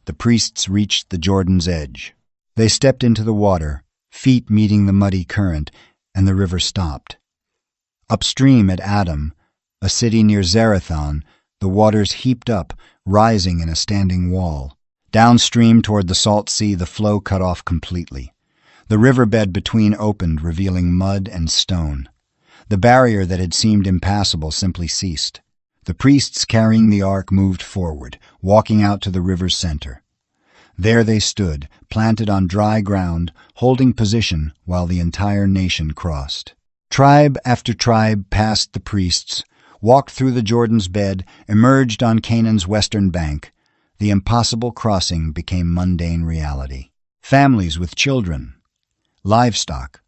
The priests reached the Jordan's edge. They stepped into the water, feet meeting the muddy current, and the river stopped. Upstream at Adam, a city near Zarethan, the waters heaped up, rising in a standing wall. Downstream toward the salt sea, the flow cut off completely. The riverbed between opened, revealing mud and stone. The barrier that had seemed impassable simply ceased. The priests carrying the Ark moved forward, walking out to the river's center. There they stood, planted on dry ground, holding position while the entire nation crossed. Tribe after tribe passed the priests, walked through the Jordan's bed, emerged on Canaan's western bank. The impossible crossing became mundane reality. Families with children, livestock,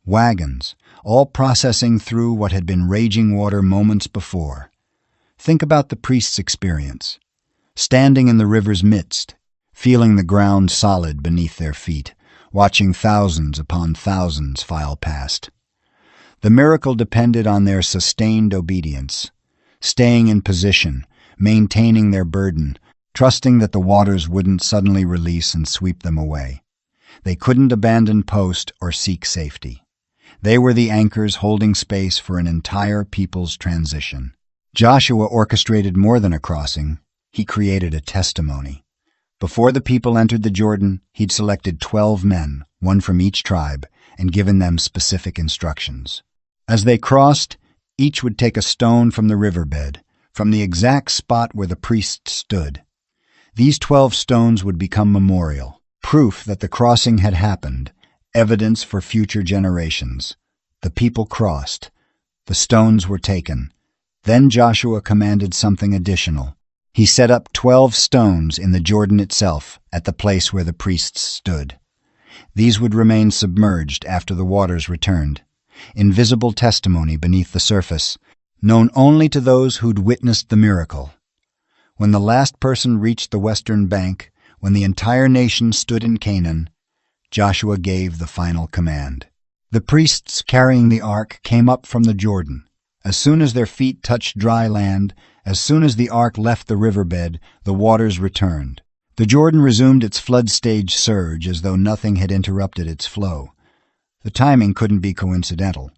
wagons, all processing through what had been raging water moments before. Think about the priest's experience. Standing in the river's midst, feeling the ground solid beneath their feet, watching thousands upon thousands file past. The miracle depended on their sustained obedience, staying in position, maintaining their burden, trusting that the waters wouldn't suddenly release and sweep them away. They couldn't abandon post or seek safety. They were the anchors holding space for an entire people's transition. Joshua orchestrated more than a crossing. He created a testimony. Before the people entered the Jordan, he'd selected 12 men, one from each tribe, and given them specific instructions. As they crossed, each would take a stone from the riverbed, from the exact spot where the priests stood. These 12 stones would become memorial, proof that the crossing had happened, evidence for future generations. The people crossed. The stones were taken. Then Joshua commanded something additional. He set up 12 stones in the Jordan itself, at the place where the priests stood. These would remain submerged after the waters returned. Invisible testimony beneath the surface, known only to those who'd witnessed the miracle. When the last person reached the western bank, when the entire nation stood in Canaan, Joshua gave the final command. The priests carrying the Ark came up from the Jordan. As soon as their feet touched dry land, as soon as the Ark left the riverbed, the waters returned. The Jordan resumed its flood stage surge as though nothing had interrupted its flow. The timing couldn't be coincidental.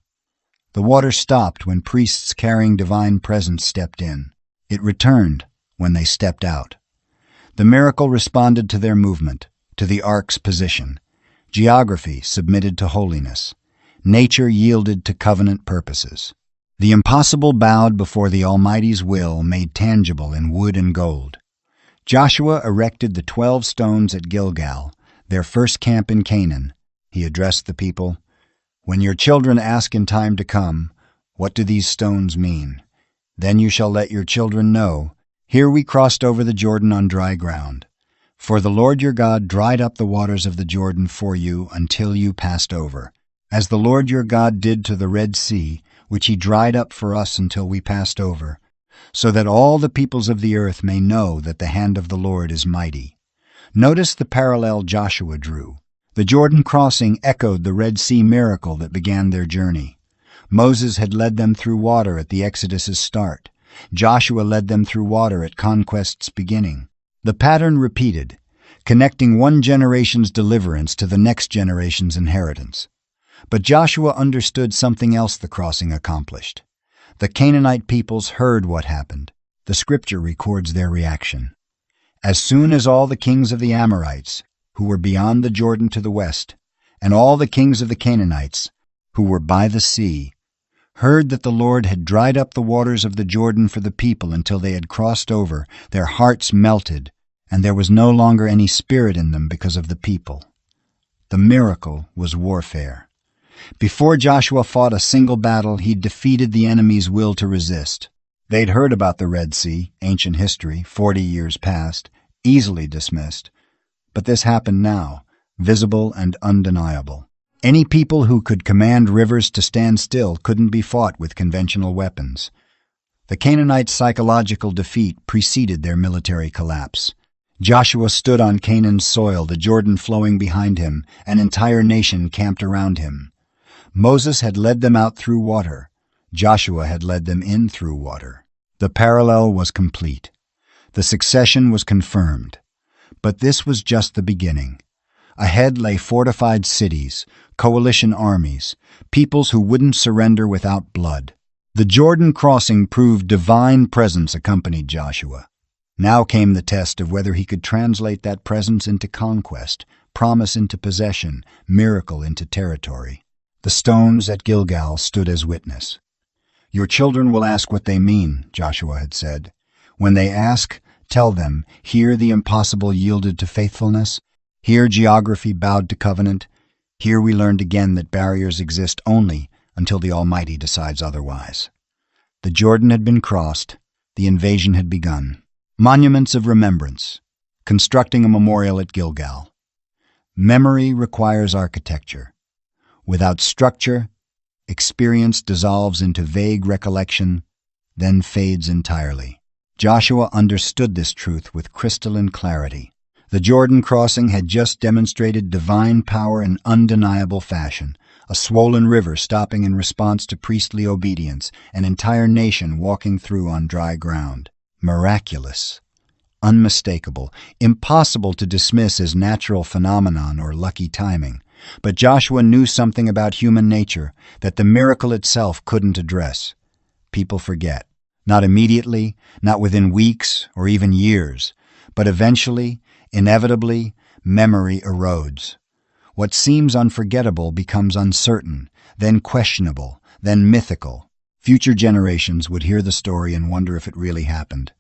The water stopped when priests carrying divine presence stepped in. It returned when they stepped out. The miracle responded to their movement, to the Ark's position. Geography submitted to holiness. Nature yielded to covenant purposes. The impossible bowed before the Almighty's will made tangible in wood and gold. Joshua erected the 12 stones at Gilgal, their first camp in Canaan. He addressed the people, "When your children ask in time to come, 'What do these stones mean?' Then you shall let your children know, 'Here we crossed over the Jordan on dry ground. For the Lord your God dried up the waters of the Jordan for you until you passed over, as the Lord your God did to the Red Sea, which he dried up for us until we passed over, so that all the peoples of the earth may know that the hand of the Lord is mighty." Notice the parallel Joshua drew. The Jordan crossing echoed the Red Sea miracle that began their journey. Moses had led them through water at the Exodus's start. Joshua led them through water at conquest's beginning. The pattern repeated, connecting one generation's deliverance to the next generation's inheritance. But Joshua understood something else the crossing accomplished. The Canaanite peoples heard what happened. The scripture records their reaction. As soon as all the kings of the Amorites, who were beyond the Jordan to the west, and all the kings of the Canaanites, who were by the sea, heard that the Lord had dried up the waters of the Jordan for the people until they had crossed over, their hearts melted, and there was no longer any spirit in them because of the people. The miracle was warfare. Before Joshua fought a single battle, he'd defeated the enemy's will to resist. They'd heard about the Red Sea, ancient history, 40 years past, easily dismissed. But this happened now, visible and undeniable. Any people who could command rivers to stand still couldn't be fought with conventional weapons. The Canaanites' psychological defeat preceded their military collapse. Joshua stood on Canaan's soil, the Jordan flowing behind him, an entire nation camped around him. Moses had led them out through water. Joshua had led them in through water. The parallel was complete. The succession was confirmed. But this was just the beginning. Ahead lay fortified cities, coalition armies, peoples who wouldn't surrender without blood. The Jordan crossing proved divine presence accompanied Joshua. Now came the test of whether he could translate that presence into conquest, promise into possession, miracle into territory. The stones at Gilgal stood as witness. "Your children will ask what they mean," Joshua had said. "When they ask, tell them, here the impossible yielded to faithfulness, here geography bowed to covenant, here we learned again that barriers exist only until the Almighty decides otherwise." The Jordan had been crossed, the invasion had begun. Monuments of remembrance, constructing a memorial at Gilgal. Memory requires architecture. Without structure, experience dissolves into vague recollection, then fades entirely. Joshua understood this truth with crystalline clarity. The Jordan crossing had just demonstrated divine power in undeniable fashion, a swollen river stopping in response to priestly obedience, an entire nation walking through on dry ground. Miraculous, unmistakable, impossible to dismiss as natural phenomenon or lucky timing. But Joshua knew something about human nature that the miracle itself couldn't address. People forget. Not immediately, not within weeks or even years, but eventually, inevitably, memory erodes. What seems unforgettable becomes uncertain, then questionable, then mythical. Future generations would hear the story and wonder if it really happened,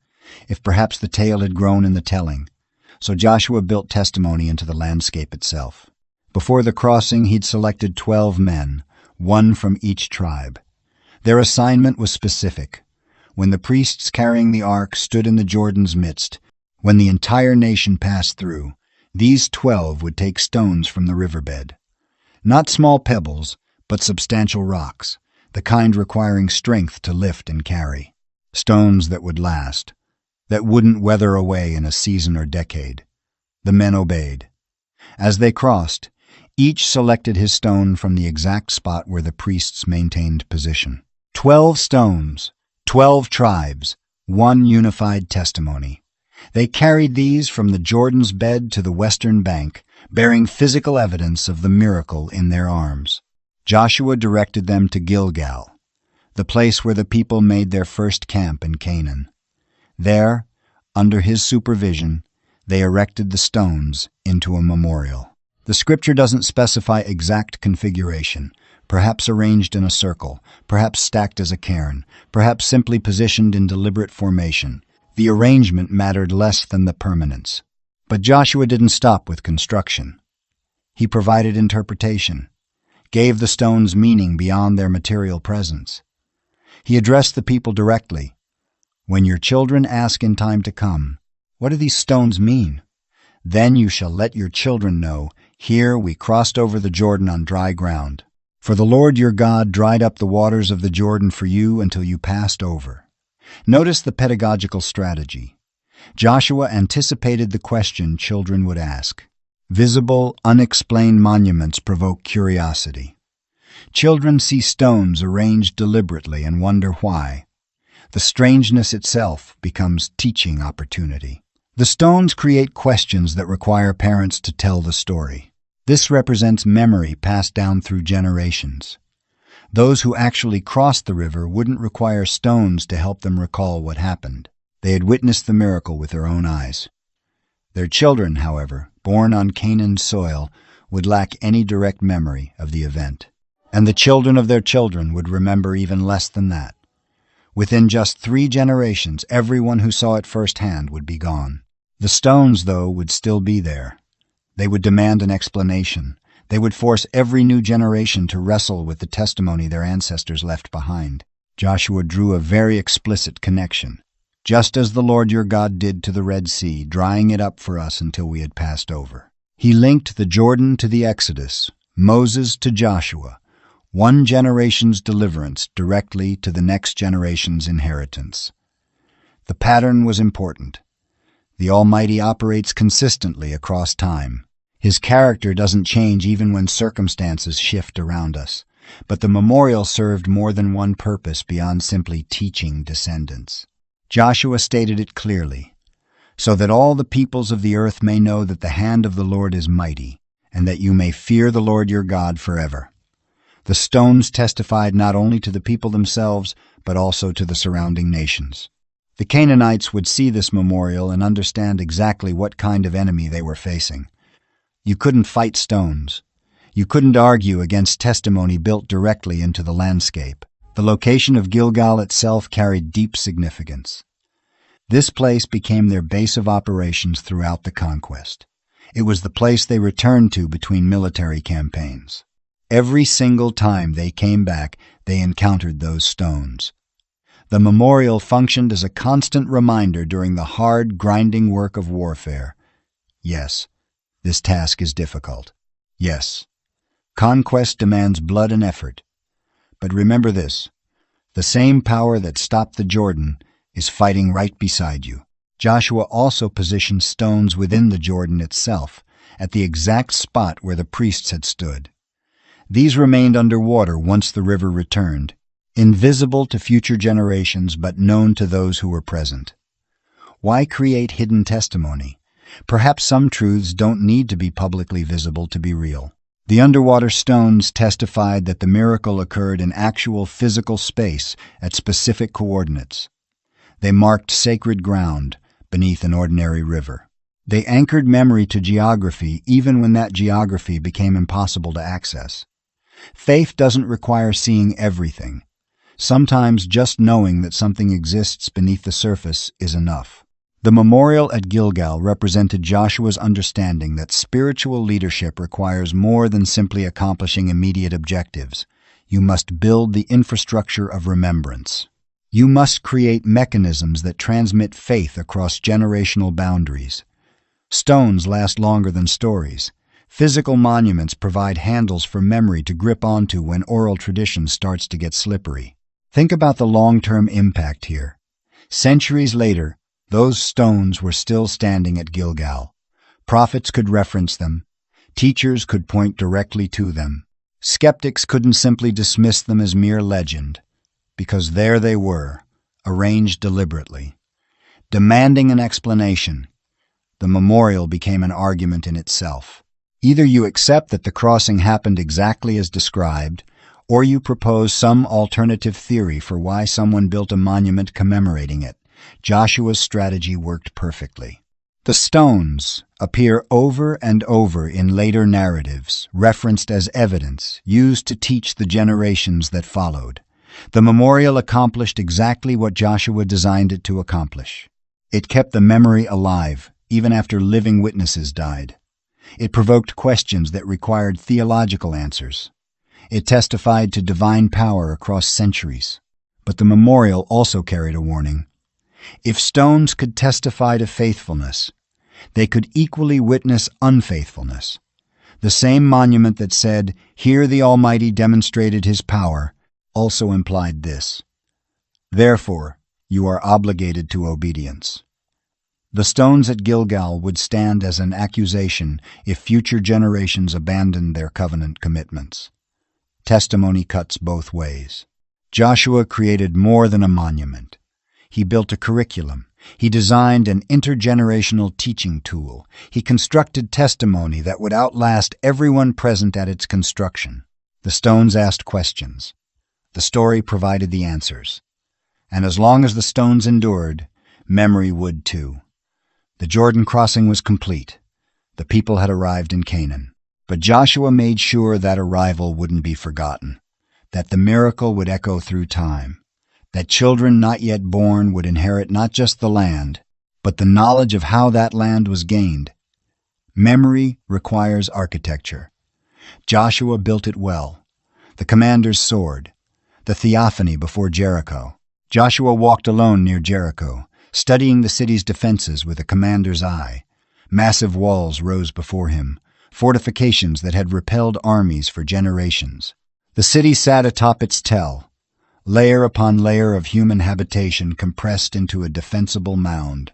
if perhaps the tale had grown in the telling. So Joshua built testimony into the landscape itself. Before the crossing, he'd selected 12 men, one from each tribe. Their assignment was specific. When the priests carrying the ark stood in the Jordan's midst, when the entire nation passed through, these 12 would take stones from the riverbed. Not small pebbles, but substantial rocks, the kind requiring strength to lift and carry. Stones that would last, that wouldn't weather away in a season or decade. The men obeyed. As they crossed, each selected his stone from the exact spot where the priests maintained position. 12 stones, 12 tribes, one unified testimony. They carried these from the Jordan's bed to the western bank, bearing physical evidence of the miracle in their arms. Joshua directed them to Gilgal, the place where the people made their first camp in Canaan. There, under his supervision, they erected the stones into a memorial. The scripture doesn't specify exact configuration, perhaps arranged in a circle, perhaps stacked as a cairn, perhaps simply positioned in deliberate formation. The arrangement mattered less than the permanence. But Joshua didn't stop with construction. He provided interpretation, gave the stones meaning beyond their material presence. He addressed the people directly. "When your children ask in time to come, 'What do these stones mean?' then you shall let your children know, 'Here we crossed over the Jordan on dry ground. For the Lord your God dried up the waters of the Jordan for you until you passed over.'" Notice the pedagogical strategy. Joshua anticipated the question children would ask. Visible, unexplained monuments provoke curiosity. Children see stones arranged deliberately and wonder why. The strangeness itself becomes teaching opportunity. The stones create questions that require parents to tell the story. This represents memory passed down through generations. Those who actually crossed the river wouldn't require stones to help them recall what happened. They had witnessed the miracle with their own eyes. Their children, however, born on Canaan's soil, would lack any direct memory of the event. And the children of their children would remember even less than that. Within just 3 generations, everyone who saw it firsthand would be gone. The stones, though, would still be there. They would demand an explanation. They would force every new generation to wrestle with the testimony their ancestors left behind. Joshua drew a very explicit connection. Just as the Lord your God did to the Red Sea, drying it up for us until we had passed over. He linked the Jordan to the Exodus, Moses to Joshua, one generation's deliverance directly to the next generation's inheritance. The pattern was important. The Almighty operates consistently across time. His character doesn't change even when circumstances shift around us. But the memorial served more than one purpose beyond simply teaching descendants. Joshua stated it clearly, so that all the peoples of the earth may know that the hand of the Lord is mighty, and that you may fear the Lord your God forever. The stones testified not only to the people themselves, but also to the surrounding nations. The Canaanites would see this memorial and understand exactly what kind of enemy they were facing. You couldn't fight stones. You couldn't argue against testimony built directly into the landscape. The location of Gilgal itself carried deep significance. This place became their base of operations throughout the conquest. It was the place they returned to between military campaigns. Every single time they came back, they encountered those stones. The memorial functioned as a constant reminder during the hard, grinding work of warfare. Yes, this task is difficult. Yes, conquest demands blood and effort. But remember this, the same power that stopped the Jordan is fighting right beside you. Joshua also positioned stones within the Jordan itself, at the exact spot where the priests had stood. These remained underwater once the river returned, invisible to future generations but known to those who were present. Why create hidden testimony? Perhaps some truths don't need to be publicly visible to be real. The underwater stones testified that the miracle occurred in actual physical space at specific coordinates. They marked sacred ground beneath an ordinary river. They anchored memory to geography even when that geography became impossible to access. Faith doesn't require seeing everything. Sometimes just knowing that something exists beneath the surface is enough. The memorial at Gilgal represented Joshua's understanding that spiritual leadership requires more than simply accomplishing immediate objectives. You must build the infrastructure of remembrance. You must create mechanisms that transmit faith across generational boundaries. Stones last longer than stories. Physical monuments provide handles for memory to grip onto when oral tradition starts to get slippery. Think about the long-term impact here. Centuries later, those stones were still standing at Gilgal. Prophets could reference them. Teachers could point directly to them. Skeptics couldn't simply dismiss them as mere legend, because there they were, arranged deliberately. Demanding an explanation, the memorial became an argument in itself. Either you accept that the crossing happened exactly as described, or you propose some alternative theory for why someone built a monument commemorating it. Joshua's strategy worked perfectly. The stones appear over and over in later narratives, referenced as evidence, used to teach the generations that followed. The memorial accomplished exactly what Joshua designed it to accomplish. It kept the memory alive, even after living witnesses died. It provoked questions that required theological answers. It testified to divine power across centuries. But the memorial also carried a warning. If stones could testify to faithfulness, they could equally witness unfaithfulness. The same monument that said, "Here the Almighty demonstrated His power," also implied this. Therefore, you are obligated to obedience. The stones at Gilgal would stand as an accusation if future generations abandoned their covenant commitments. Testimony cuts both ways. Joshua created more than a monument. He built a curriculum. He designed an intergenerational teaching tool. He constructed testimony that would outlast everyone present at its construction. The stones asked questions. The story provided the answers. And as long as the stones endured, memory would too. The Jordan crossing was complete. The people had arrived in Canaan. But Joshua made sure that arrival wouldn't be forgotten, that the miracle would echo through time, that children not yet born would inherit not just the land, but the knowledge of how that land was gained. Memory requires architecture. Joshua built it well. The commander's sword, the theophany before Jericho. Joshua walked alone near Jericho, studying the city's defenses with a commander's eye. Massive walls rose before him, fortifications that had repelled armies for generations. The city sat atop its tell, layer upon layer of human habitation compressed into a defensible mound,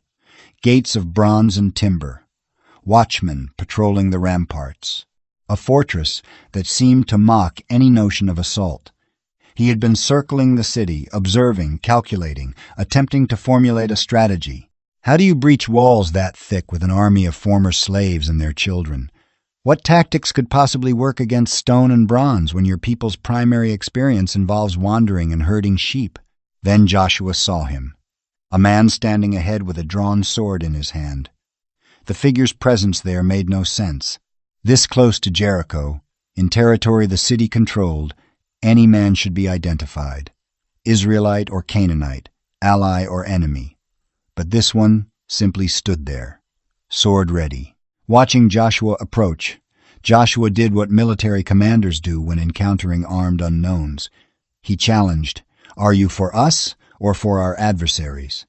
gates of bronze and timber, watchmen patrolling the ramparts, a fortress that seemed to mock any notion of assault. He had been circling the city, observing, calculating, attempting to formulate a strategy. How do you breach walls that thick with an army of former slaves and their children? What tactics could possibly work against stone and bronze when your people's primary experience involves wandering and herding sheep? Then Joshua saw him, a man standing ahead with a drawn sword in his hand. The figure's presence there made no sense. This close to Jericho, in territory the city controlled, any man should be identified, Israelite or Canaanite, ally or enemy. But this one simply stood there, sword ready. Watching Joshua approach, Joshua did what military commanders do when encountering armed unknowns. He challenged, "Are you for us or for our adversaries?"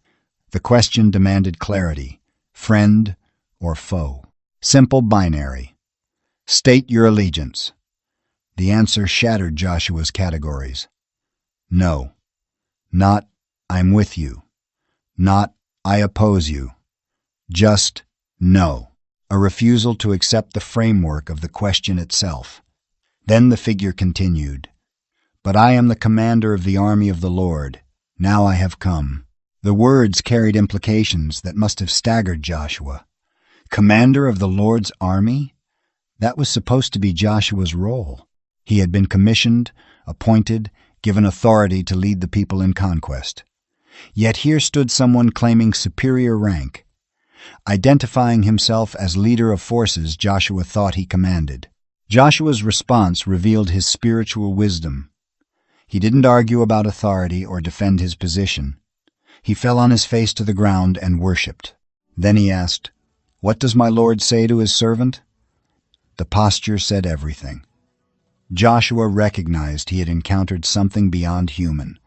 The question demanded clarity, friend or foe. Simple binary. State your allegiance. The answer shattered Joshua's categories. No. Not, I'm with you. Not, I oppose you. Just, no. A refusal to accept the framework of the question itself. Then the figure continued, "But I am the commander of the army of the Lord. Now I have come." The words carried implications that must have staggered Joshua. Commander of the Lord's army? That was supposed to be Joshua's role. He had been commissioned, appointed, given authority to lead the people in conquest. Yet here stood someone claiming superior rank, identifying himself as leader of forces Joshua thought he commanded. Joshua's response revealed his spiritual wisdom. He didn't argue about authority or defend his position. He fell on his face to the ground and worshipped. Then he asked, "What does my Lord say to his servant?" The posture said everything. Joshua recognized he had encountered something beyond human,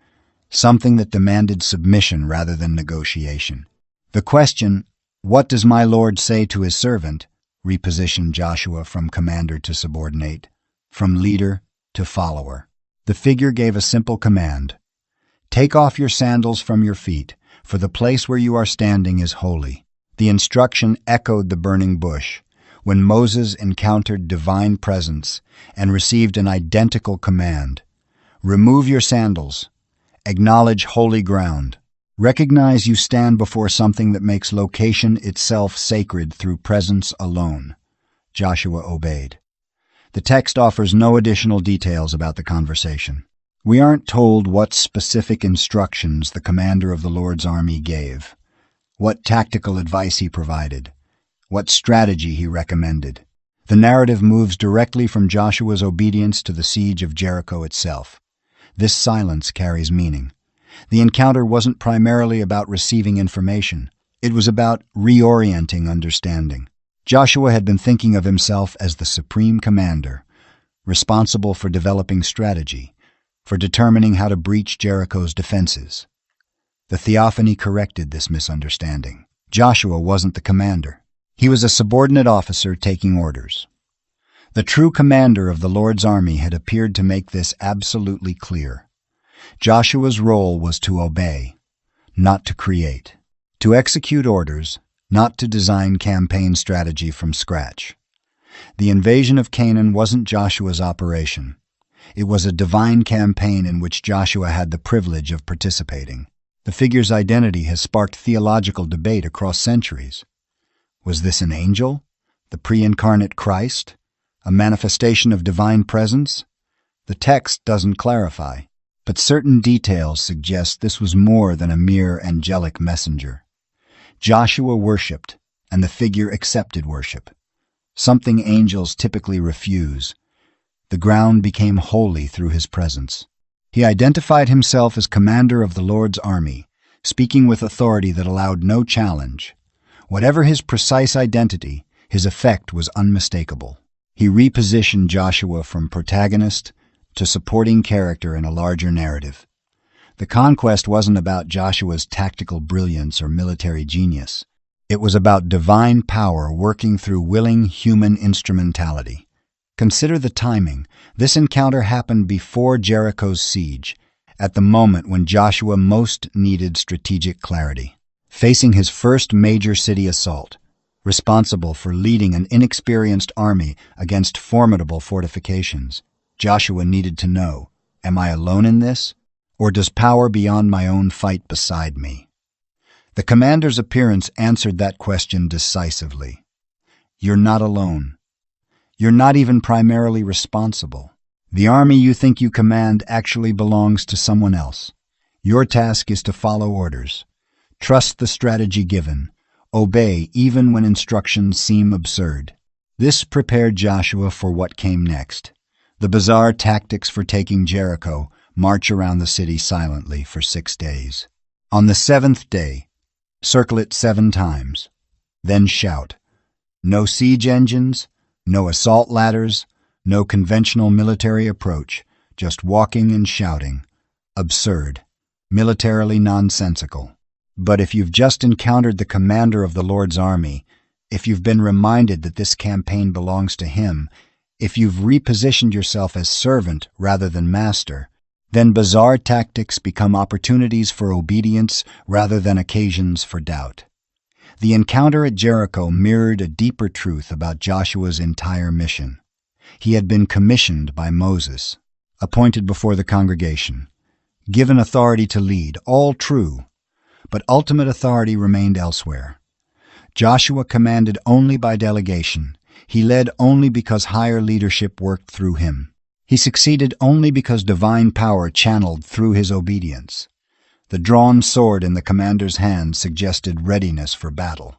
something that demanded submission rather than negotiation. The question, "What does my Lord say to his servant?" repositioned Joshua from commander to subordinate, from leader to follower. The figure gave a simple command. "Take off your sandals from your feet, for the place where you are standing is holy." The instruction echoed the burning bush, when Moses encountered divine presence and received an identical command. Remove your sandals. Acknowledge holy ground. Recognize you stand before something that makes location itself sacred through presence alone. Joshua obeyed. The text offers no additional details about the conversation. We aren't told what specific instructions the commander of the Lord's army gave, what tactical advice he provided, what strategy he recommended. The narrative moves directly from Joshua's obedience to the siege of Jericho itself. This silence carries meaning. The encounter wasn't primarily about receiving information. It was about reorienting understanding. Joshua had been thinking of himself as the supreme commander, responsible for developing strategy, for determining how to breach Jericho's defenses. The theophany corrected this misunderstanding. Joshua wasn't the commander. He was a subordinate officer taking orders. The true commander of the Lord's army had appeared to make this absolutely clear. Joshua's role was to obey, not to create, to execute orders, not to design campaign strategy from scratch. The invasion of Canaan wasn't Joshua's operation. It was a divine campaign in which Joshua had the privilege of participating. The figure's identity has sparked theological debate across centuries. Was this an angel? The pre-incarnate Christ? A manifestation of divine presence? The text doesn't clarify, but certain details suggest this was more than a mere angelic messenger. Joshua worshipped, and the figure accepted worship, something angels typically refuse. The ground became holy through his presence. He identified himself as commander of the Lord's army, speaking with authority that allowed no challenge. Whatever his precise identity, his effect was unmistakable. He repositioned Joshua from protagonist to supporting character in a larger narrative. The conquest wasn't about Joshua's tactical brilliance or military genius. It was about divine power working through willing human instrumentality. Consider the timing. This encounter happened before Jericho's siege, at the moment when Joshua most needed strategic clarity. Facing his first major city assault, responsible for leading an inexperienced army against formidable fortifications, Joshua needed to know, am I alone in this? Or does power beyond my own fight beside me? The commander's appearance answered that question decisively. You're not alone. You're not even primarily responsible. The army you think you command actually belongs to someone else. Your task is to follow orders. Trust the strategy given. Obey even when instructions seem absurd. This prepared Joshua for what came next. The bizarre tactics for taking Jericho: march around the city silently for 6 days. On the 7th day, circle it 7 times. Then shout. No siege engines, no assault ladders, no conventional military approach, just walking and shouting. Absurd. Militarily nonsensical. But if you've just encountered the commander of the Lord's army, if you've been reminded that this campaign belongs to him, if you've repositioned yourself as servant rather than master, then bizarre tactics become opportunities for obedience rather than occasions for doubt. The encounter at Jericho mirrored a deeper truth about Joshua's entire mission. He had been commissioned by Moses, appointed before the congregation, given authority to lead, all true, but ultimate authority remained elsewhere. Joshua commanded only by delegation. He led only because higher leadership worked through him. He succeeded only because divine power channeled through his obedience. The drawn sword in the commander's hand suggested readiness for battle.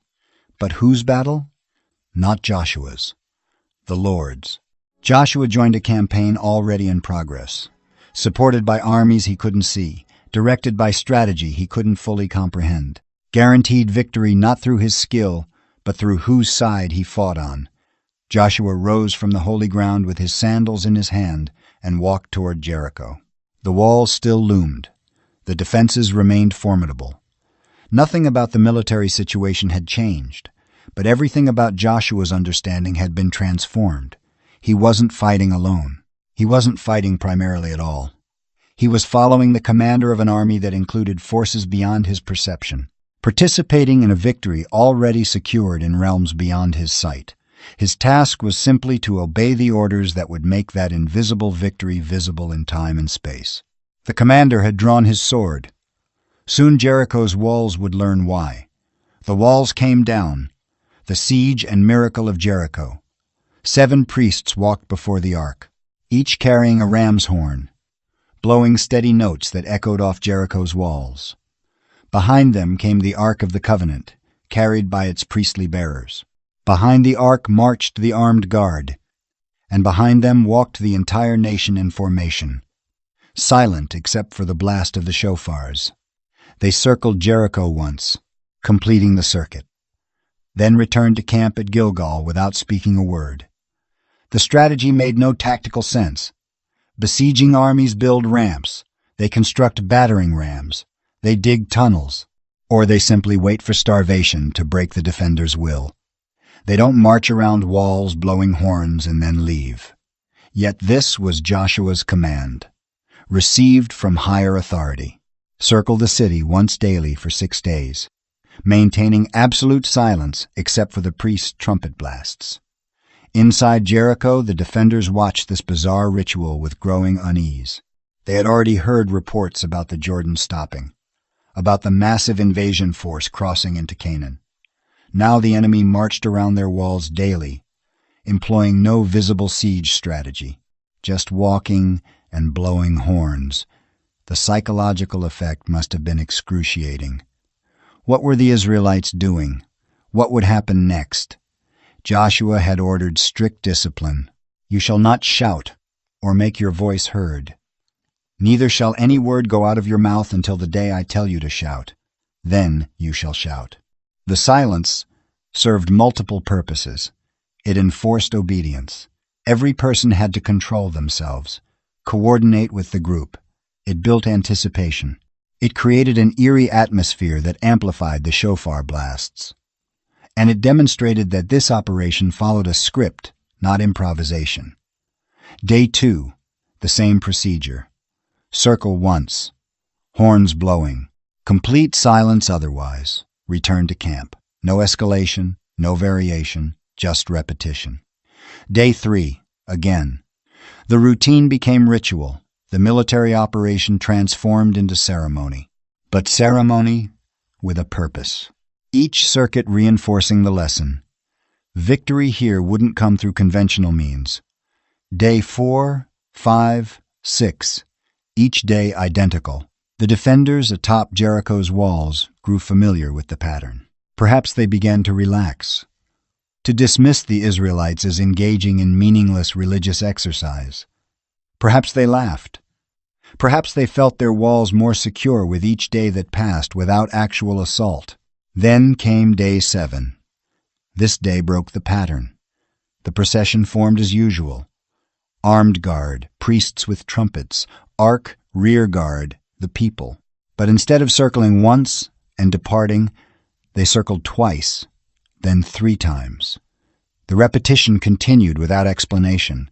But whose battle? Not Joshua's. The Lord's. Joshua joined a campaign already in progress, supported by armies he couldn't see, directed by strategy he couldn't fully comprehend, guaranteed victory not through his skill, but through whose side he fought on. Joshua rose from the holy ground with his sandals in his hand and walked toward Jericho. The walls still loomed. The defenses remained formidable. Nothing about the military situation had changed, but everything about Joshua's understanding had been transformed. He wasn't fighting alone. He wasn't fighting primarily at all. He was following the commander of an army that included forces beyond his perception, participating in a victory already secured in realms beyond his sight. His task was simply to obey the orders that would make that invisible victory visible in time and space. The commander had drawn his sword. Soon Jericho's walls would learn why. The walls came down. The siege and miracle of Jericho. 7 priests walked before the ark, each carrying a ram's horn, blowing steady notes that echoed off Jericho's walls. Behind them came the Ark of the Covenant, carried by its priestly bearers. Behind the ark marched the armed guard, and behind them walked the entire nation in formation, silent except for the blast of the shofars. They circled Jericho once, completing the circuit, then returned to camp at Gilgal without speaking a word. The strategy made no tactical sense. Besieging armies build ramps, they construct battering rams, they dig tunnels, or they simply wait for starvation to break the defender's will. They don't march around walls blowing horns and then leave. Yet this was Joshua's command, received from higher authority. Circle the city once daily for 6 days, maintaining absolute silence except for the priest's trumpet blasts. Inside Jericho, the defenders watched this bizarre ritual with growing unease. They had already heard reports about the Jordan stopping, about the massive invasion force crossing into Canaan. Now the enemy marched around their walls daily, employing no visible siege strategy, just walking and blowing horns. The psychological effect must have been excruciating. What were the Israelites doing? What would happen next? Joshua had ordered strict discipline. You shall not shout or make your voice heard. Neither shall any word go out of your mouth until the day I tell you to shout. Then you shall shout. The silence served multiple purposes. It enforced obedience. Every person had to control themselves, coordinate with the group. It built anticipation. It created an eerie atmosphere that amplified the shofar blasts. And it demonstrated that this operation followed a script, not improvisation. Day 2, the same procedure. Circle once. Horns blowing. Complete silence otherwise. Return to camp. No escalation, no variation, just repetition. Day 3, again. The routine became ritual. The military operation transformed into ceremony. But ceremony with a purpose. Each circuit reinforcing the lesson. Victory here wouldn't come through conventional means. Day 4, 5, 6. Each day identical. The defenders atop Jericho's walls grew familiar with the pattern. Perhaps they began to relax, to dismiss the Israelites as engaging in meaningless religious exercise. Perhaps they laughed. Perhaps they felt their walls more secure with each day that passed without actual assault. Then came day 7. This day broke the pattern. The procession formed as usual. Armed guard, priests with trumpets, ark, rear guard, the people. But instead of circling once and departing, they circled twice, then 3 times. The repetition continued without explanation.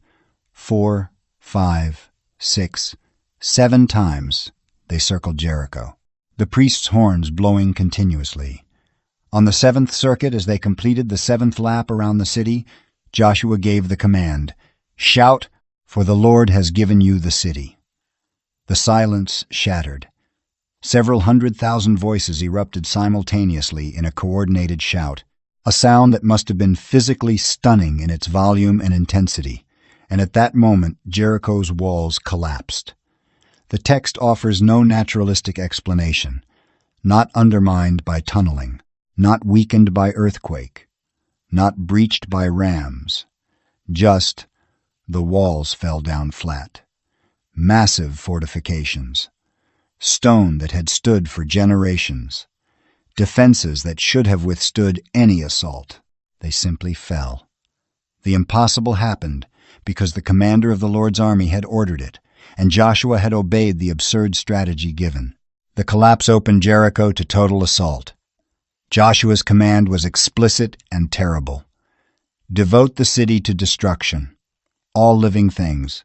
4, 5, 6, 7 times they circled Jericho, the priests' horns blowing continuously. On the 7th circuit, as they completed the 7th lap around the city, Joshua gave the command, "Shout, for the Lord has given you the city." The silence shattered. Several 100,000 voices erupted simultaneously in a coordinated shout, a sound that must have been physically stunning in its volume and intensity, and at that moment Jericho's walls collapsed. The text offers no naturalistic explanation, not undermined by tunneling, not weakened by earthquake, not breached by rams, just the walls fell down flat. Massive fortifications, stone that had stood for generations, defenses that should have withstood any assault. They simply fell. The impossible happened because the commander of the Lord's army had ordered it, and Joshua had obeyed the absurd strategy given. The collapse opened Jericho to total assault. Joshua's command was explicit and terrible. Devote the city to destruction. All living things,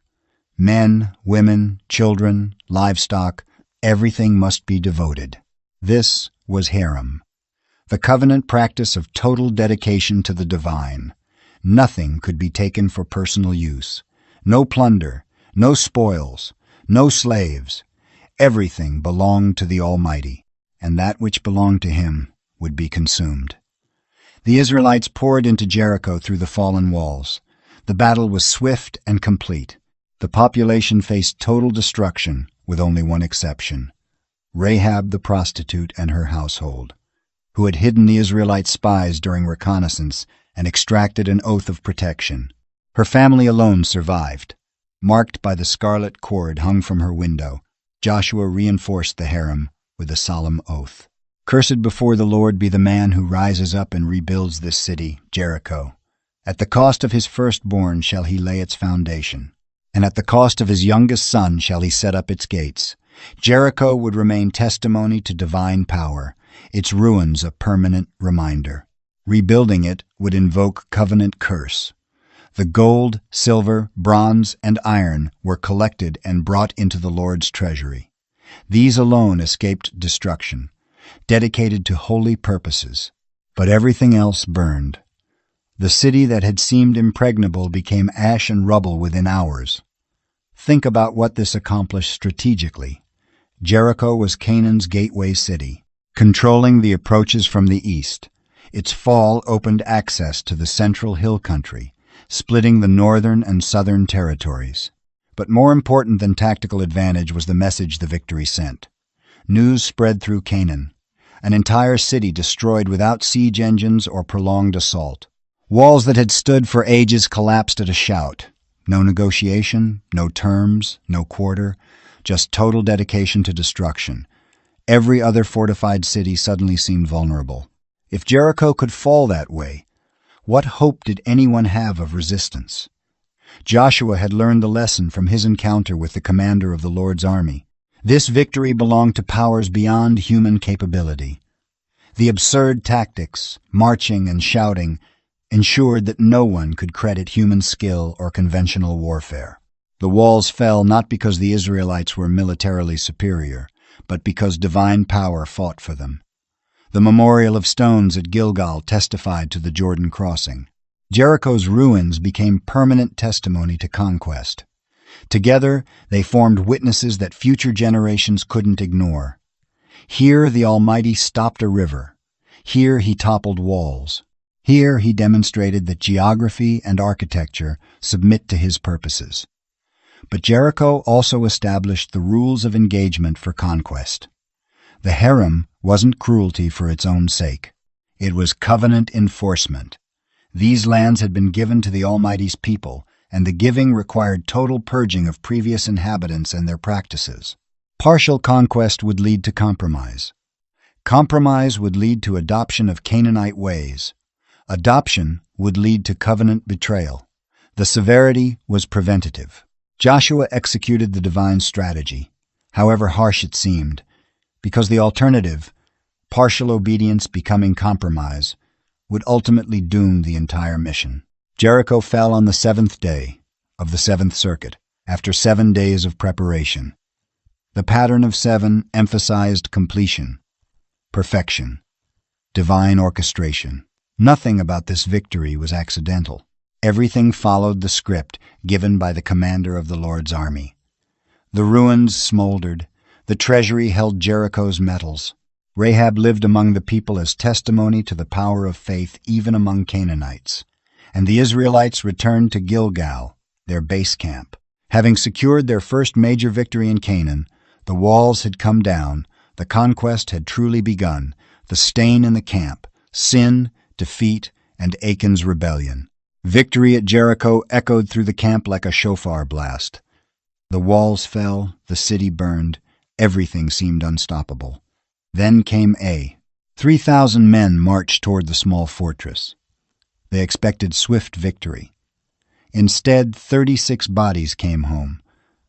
men, women, children, livestock, everything must be devoted. This was Herem, the covenant practice of total dedication to the divine. Nothing could be taken for personal use. No plunder, no spoils, no slaves. Everything belonged to the Almighty, and that which belonged to Him would be consumed. The Israelites poured into Jericho through the fallen walls. The battle was swift and complete. The population faced total destruction, with only one exception: Rahab the prostitute and her household, who had hidden the Israelite spies during reconnaissance and extracted an oath of protection. Her family alone survived. Marked by the scarlet cord hung from her window, Joshua reinforced the harem with a solemn oath. "Cursed before the Lord be the man who rises up and rebuilds this city, Jericho. At the cost of his firstborn shall he lay its foundation, and at the cost of his youngest son shall he set up its gates. Jericho would remain testimony to divine power, its ruins a permanent reminder. Rebuilding it would invoke covenant curse. The gold, silver, bronze, and iron were collected and brought into the Lord's treasury. These alone escaped destruction, dedicated to holy purposes. But everything else burned. The city that had seemed impregnable became ash and rubble within hours. Think about what this accomplished strategically. Jericho was Canaan's gateway city, controlling the approaches from the east. Its fall opened access to the central hill country, splitting the northern and southern territories. But more important than tactical advantage was the message the victory sent. News spread through Canaan. An entire city destroyed without siege engines or prolonged assault. Walls that had stood for ages collapsed at a shout. No negotiation, no terms, no quarter, just total dedication to destruction. Every other fortified city suddenly seemed vulnerable. If Jericho could fall that way, what hope did anyone have of resistance? Joshua had learned the lesson from his encounter with the commander of the Lord's army. This victory belonged to powers beyond human capability. The absurd tactics, marching and shouting, ensured that no one could credit human skill or conventional warfare. The walls fell not because the Israelites were militarily superior, but because divine power fought for them. The memorial of stones at Gilgal testified to the Jordan crossing. Jericho's ruins became permanent testimony to conquest. Together, they formed witnesses that future generations couldn't ignore. Here the Almighty stopped a river. Here he toppled walls. Here he demonstrated that geography and architecture submit to his purposes. But Jericho also established the rules of engagement for conquest. The herem wasn't cruelty for its own sake. It was covenant enforcement. These lands had been given to the Almighty's people, and the giving required total purging of previous inhabitants and their practices. Partial conquest would lead to compromise. Compromise would lead to adoption of Canaanite ways. Adoption would lead to covenant betrayal. The severity was preventative. Joshua executed the divine strategy, however harsh it seemed, because the alternative, partial obedience becoming compromise, would ultimately doom the entire mission. Jericho fell on the 7th day of the 7th Circuit, after 7 days of preparation. The pattern of 7 emphasized completion, perfection, divine orchestration. Nothing about this victory was accidental. Everything followed the script given by the commander of the Lord's army. The ruins smoldered. The treasury held Jericho's metals. Rahab lived among the people as testimony to the power of faith even among Canaanites. And the Israelites returned to Gilgal, their base camp. Having secured their first major victory in Canaan, the walls had come down, the conquest had truly begun, the stain in the camp, sin, defeat, and Achan's rebellion. Victory at Jericho echoed through the camp like a shofar blast. The walls fell, the city burned, everything seemed unstoppable. Then came 3,000 men marched toward the small fortress. They expected swift victory. Instead, 36 bodies came home.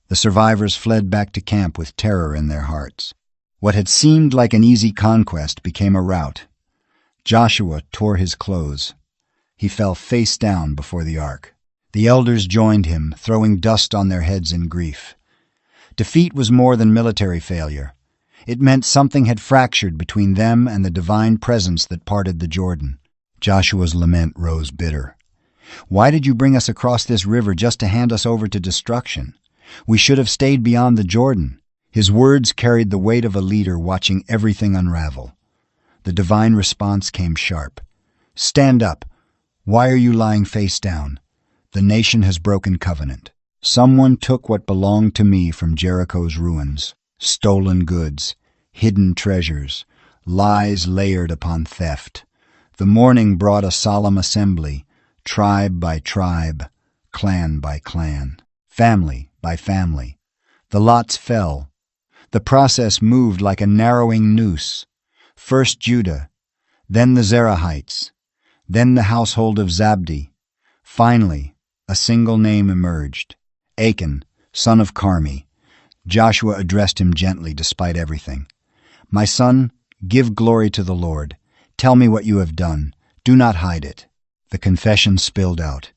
The survivors fled back to camp with terror in their hearts. What had seemed like an easy conquest became a rout. Joshua tore his clothes. He fell face down before the ark. The elders joined him, throwing dust on their heads in grief. Defeat was more than military failure. It meant something had fractured between them and the divine presence that parted the Jordan. Joshua's lament rose bitter. Why did you bring us across this river just to hand us over to destruction? We should have stayed beyond the Jordan. His words carried the weight of a leader watching everything unravel. The divine response came sharp. Stand up. Why are you lying face down? The nation has broken covenant. Someone took what belonged to me from Jericho's ruins. Stolen goods, hidden treasures, lies layered upon theft. The morning brought a solemn assembly, tribe by tribe, clan by clan, family by family. The lots fell. The process moved like a narrowing noose. First Judah, then the Zerahites, then the household of Zabdi. Finally, a single name emerged, Achan, son of Carmi. Joshua addressed him gently despite everything. My son, give glory to the Lord. Tell me what you have done. Do not hide it. The confession spilled out.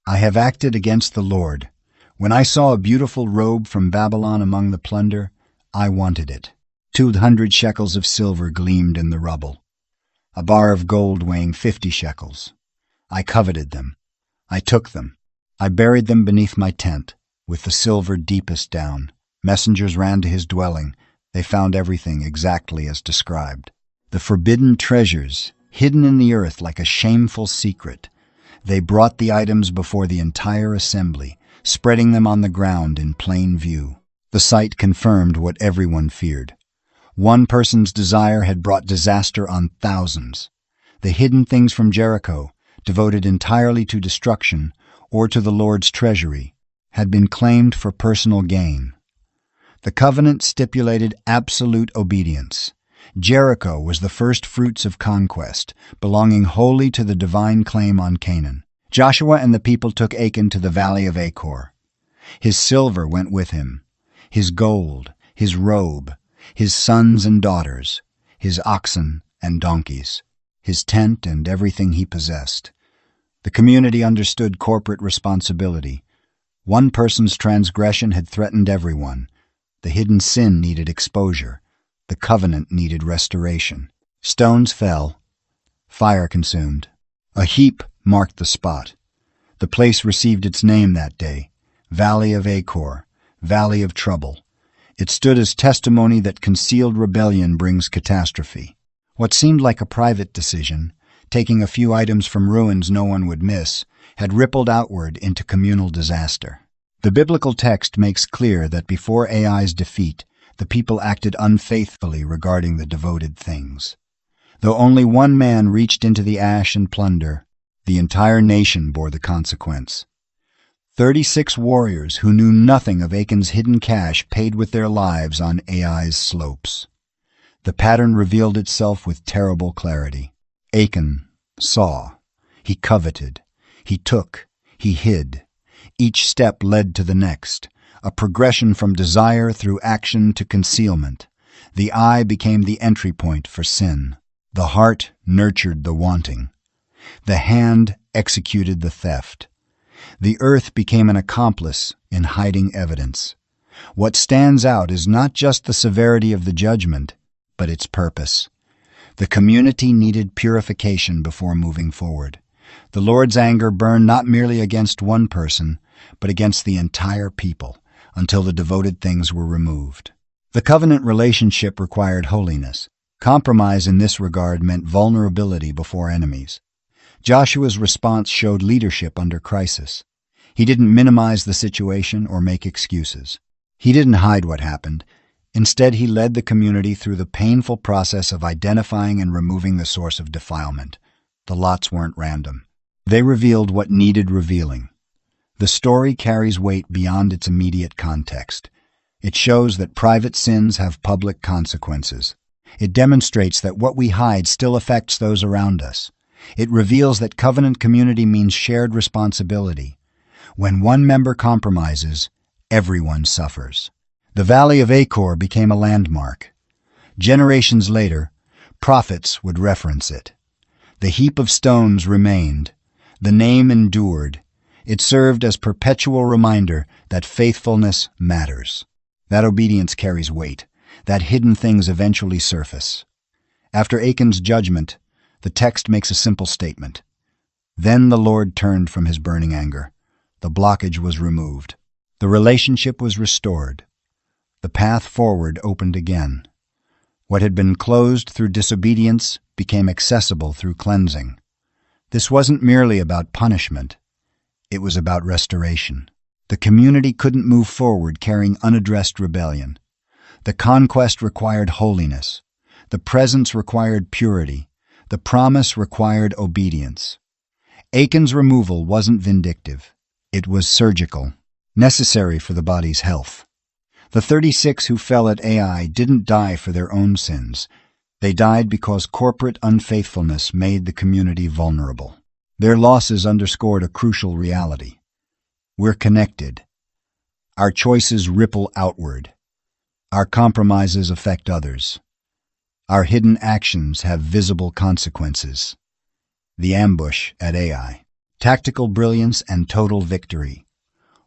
I have acted against the Lord. When I saw a beautiful robe from Babylon among the plunder, I wanted it. 200 shekels of silver gleamed in the rubble. A bar of gold weighing 50 shekels. I coveted them. I took them. I buried them beneath my tent, with the silver deepest down. Messengers ran to his dwelling. They found everything exactly as described. The forbidden treasures, hidden in the earth like a shameful secret. They brought the items before the entire assembly, spreading them on the ground in plain view. The sight confirmed what everyone feared. One person's desire had brought disaster on thousands. The hidden things from Jericho, devoted entirely to destruction or to the Lord's treasury, had been claimed for personal gain. The covenant stipulated absolute obedience. Jericho was the first fruits of conquest, belonging wholly to the divine claim on Canaan. Joshua and the people took Achan to the valley of Achor. His silver went with him, his gold, his robe, his sons and daughters, his oxen and donkeys, his tent and everything he possessed. The community understood corporate responsibility. One person's transgression had threatened everyone. The hidden sin needed exposure. The covenant needed restoration. Stones fell. Fire consumed. A heap marked the spot. The place received its name that day, Valley of Achor, Valley of Trouble. It stood as testimony that concealed rebellion brings catastrophe. What seemed like a private decision, taking a few items from ruins no one would miss, had rippled outward into communal disaster. The biblical text makes clear that before Ai's defeat, the people acted unfaithfully regarding the devoted things. Though only one man reached into the ash and plunder, the entire nation bore the consequence. 36 warriors who knew nothing of Achan's hidden cache paid with their lives on Ai's slopes. The pattern revealed itself with terrible clarity. Achan saw. He coveted. He took. He hid. Each step led to the next, a progression from desire through action to concealment. The eye became the entry point for sin. The heart nurtured the wanting. The hand executed the theft. The earth became an accomplice in hiding evidence. What stands out is not just the severity of the judgment, but its purpose. The community needed purification before moving forward. The Lord's anger burned not merely against one person, but against the entire people, until the devoted things were removed. The covenant relationship required holiness. Compromise in this regard meant vulnerability before enemies. Joshua's response showed leadership under crisis. He didn't minimize the situation or make excuses. He didn't hide what happened. Instead, he led the community through the painful process of identifying and removing the source of defilement. The lots weren't random. They revealed what needed revealing. The story carries weight beyond its immediate context. It shows that private sins have public consequences. It demonstrates that what we hide still affects those around us. It reveals that covenant community means shared responsibility. When one member compromises, everyone suffers. The Valley of Achor became a landmark. Generations later, prophets would reference it. The heap of stones remained. The name endured. It served as perpetual reminder that faithfulness matters. That obedience carries weight. That hidden things eventually surface. After Achan's judgment, the text makes a simple statement. Then the Lord turned from his burning anger. The blockage was removed. The relationship was restored. The path forward opened again. What had been closed through disobedience became accessible through cleansing. This wasn't merely about punishment. It was about restoration. The community couldn't move forward carrying unaddressed rebellion. The conquest required holiness. The presence required purity. The promise required obedience. Achan's removal wasn't vindictive. It was surgical, necessary for the body's health. The 36 who fell at Ai didn't die for their own sins. They died because corporate unfaithfulness made the community vulnerable. Their losses underscored a crucial reality. We're connected. Our choices ripple outward. Our compromises affect others. Our hidden actions have visible consequences. The ambush at Ai. Tactical brilliance and total victory.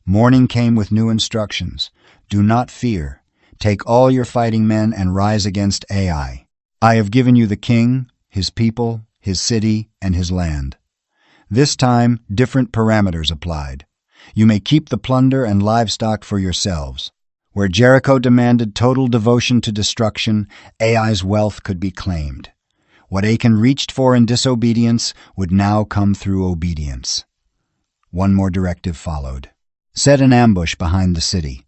Morning came with new instructions. Do not fear. Take all your fighting men and rise against Ai. I have given you the king, his people, his city, and his land. This time, different parameters applied. You may keep the plunder and livestock for yourselves. Where Jericho demanded total devotion to destruction, Ai's wealth could be claimed. What Achan reached for in disobedience would now come through obedience. One more directive followed. Set an ambush behind the city.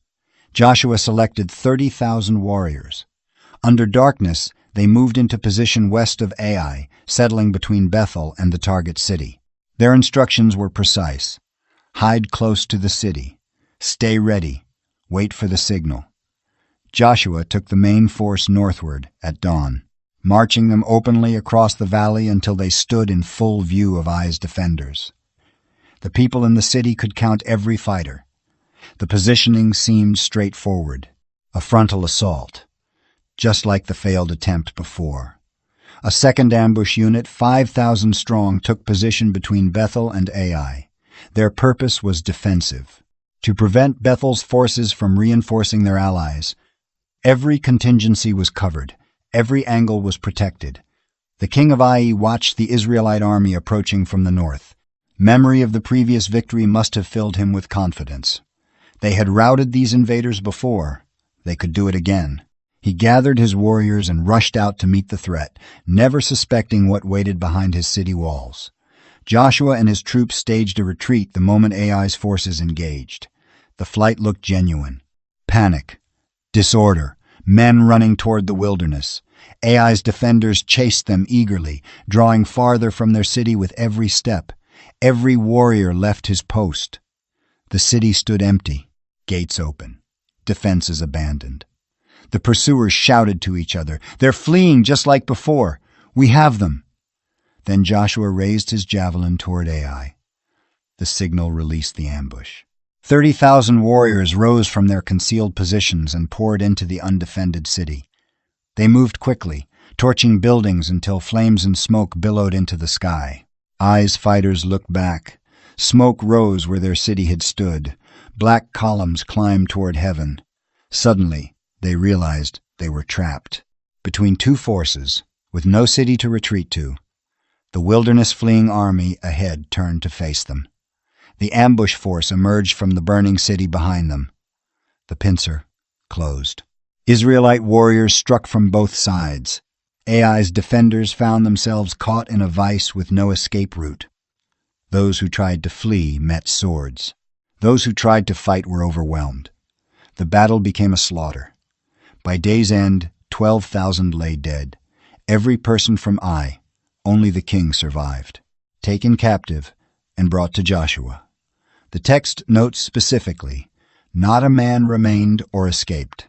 Joshua selected 30,000 warriors. Under darkness, they moved into position west of Ai, settling between Bethel and the target city. Their instructions were precise. Hide close to the city. Stay ready. Wait for the signal. Joshua took the main force northward at dawn, marching them openly across the valley until they stood in full view of Ai's defenders. The people in the city could count every fighter. The positioning seemed straightforward, a frontal assault, just like the failed attempt before. A second ambush unit, 5,000 strong, took position between Bethel and Ai. Their purpose was defensive, to prevent Bethel's forces from reinforcing their allies. Every contingency was covered. Every angle was protected. The king of Ai watched the Israelite army approaching from the north. Memory of the previous victory must have filled him with confidence. They had routed these invaders before. They could do it again. He gathered his warriors and rushed out to meet the threat, never suspecting what waited behind his city walls. Joshua and his troops staged a retreat the moment Ai's forces engaged. The flight looked genuine. Panic, disorder, men running toward the wilderness. Ai's defenders chased them eagerly, drawing farther from their city with every step. Every warrior left his post. The city stood empty, gates open, defenses abandoned. The pursuers shouted to each other, "They're fleeing just like before. We have them." Then Joshua raised his javelin toward Ai. The signal released the ambush. 30,000 warriors rose from their concealed positions and poured into the undefended city. They moved quickly, torching buildings until flames and smoke billowed into the sky. Ai's fighters looked back. Smoke rose where their city had stood. Black columns climbed toward heaven. Suddenly, they realized they were trapped between two forces, with no city to retreat to. The wilderness-fleeing army ahead turned to face them. The ambush force emerged from the burning city behind them. The pincer closed. Israelite warriors struck from both sides. Ai's defenders found themselves caught in a vice with no escape route. Those who tried to flee met swords. Those who tried to fight were overwhelmed. The battle became a slaughter. By day's end, 12,000 lay dead. Every person from Ai. Only the king survived, taken captive and brought to Joshua. The text notes specifically, "Not a man remained or escaped."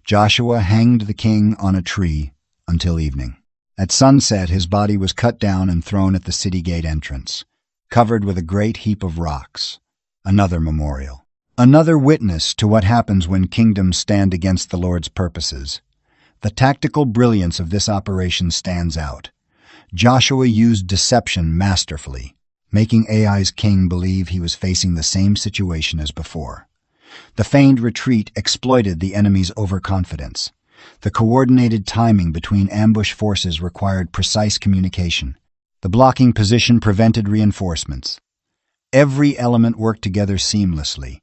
Joshua hanged the king on a tree until evening. At sunset, his body was cut down and thrown at the city gate entrance, covered with a great heap of rocks. Another memorial. Another witness to what happens when kingdoms stand against the Lord's purposes. The tactical brilliance of this operation stands out. Joshua used deception masterfully, making Ai's king believe he was facing the same situation as before. The feigned retreat exploited the enemy's overconfidence. The coordinated timing between ambush forces required precise communication. The blocking position prevented reinforcements. Every element worked together seamlessly.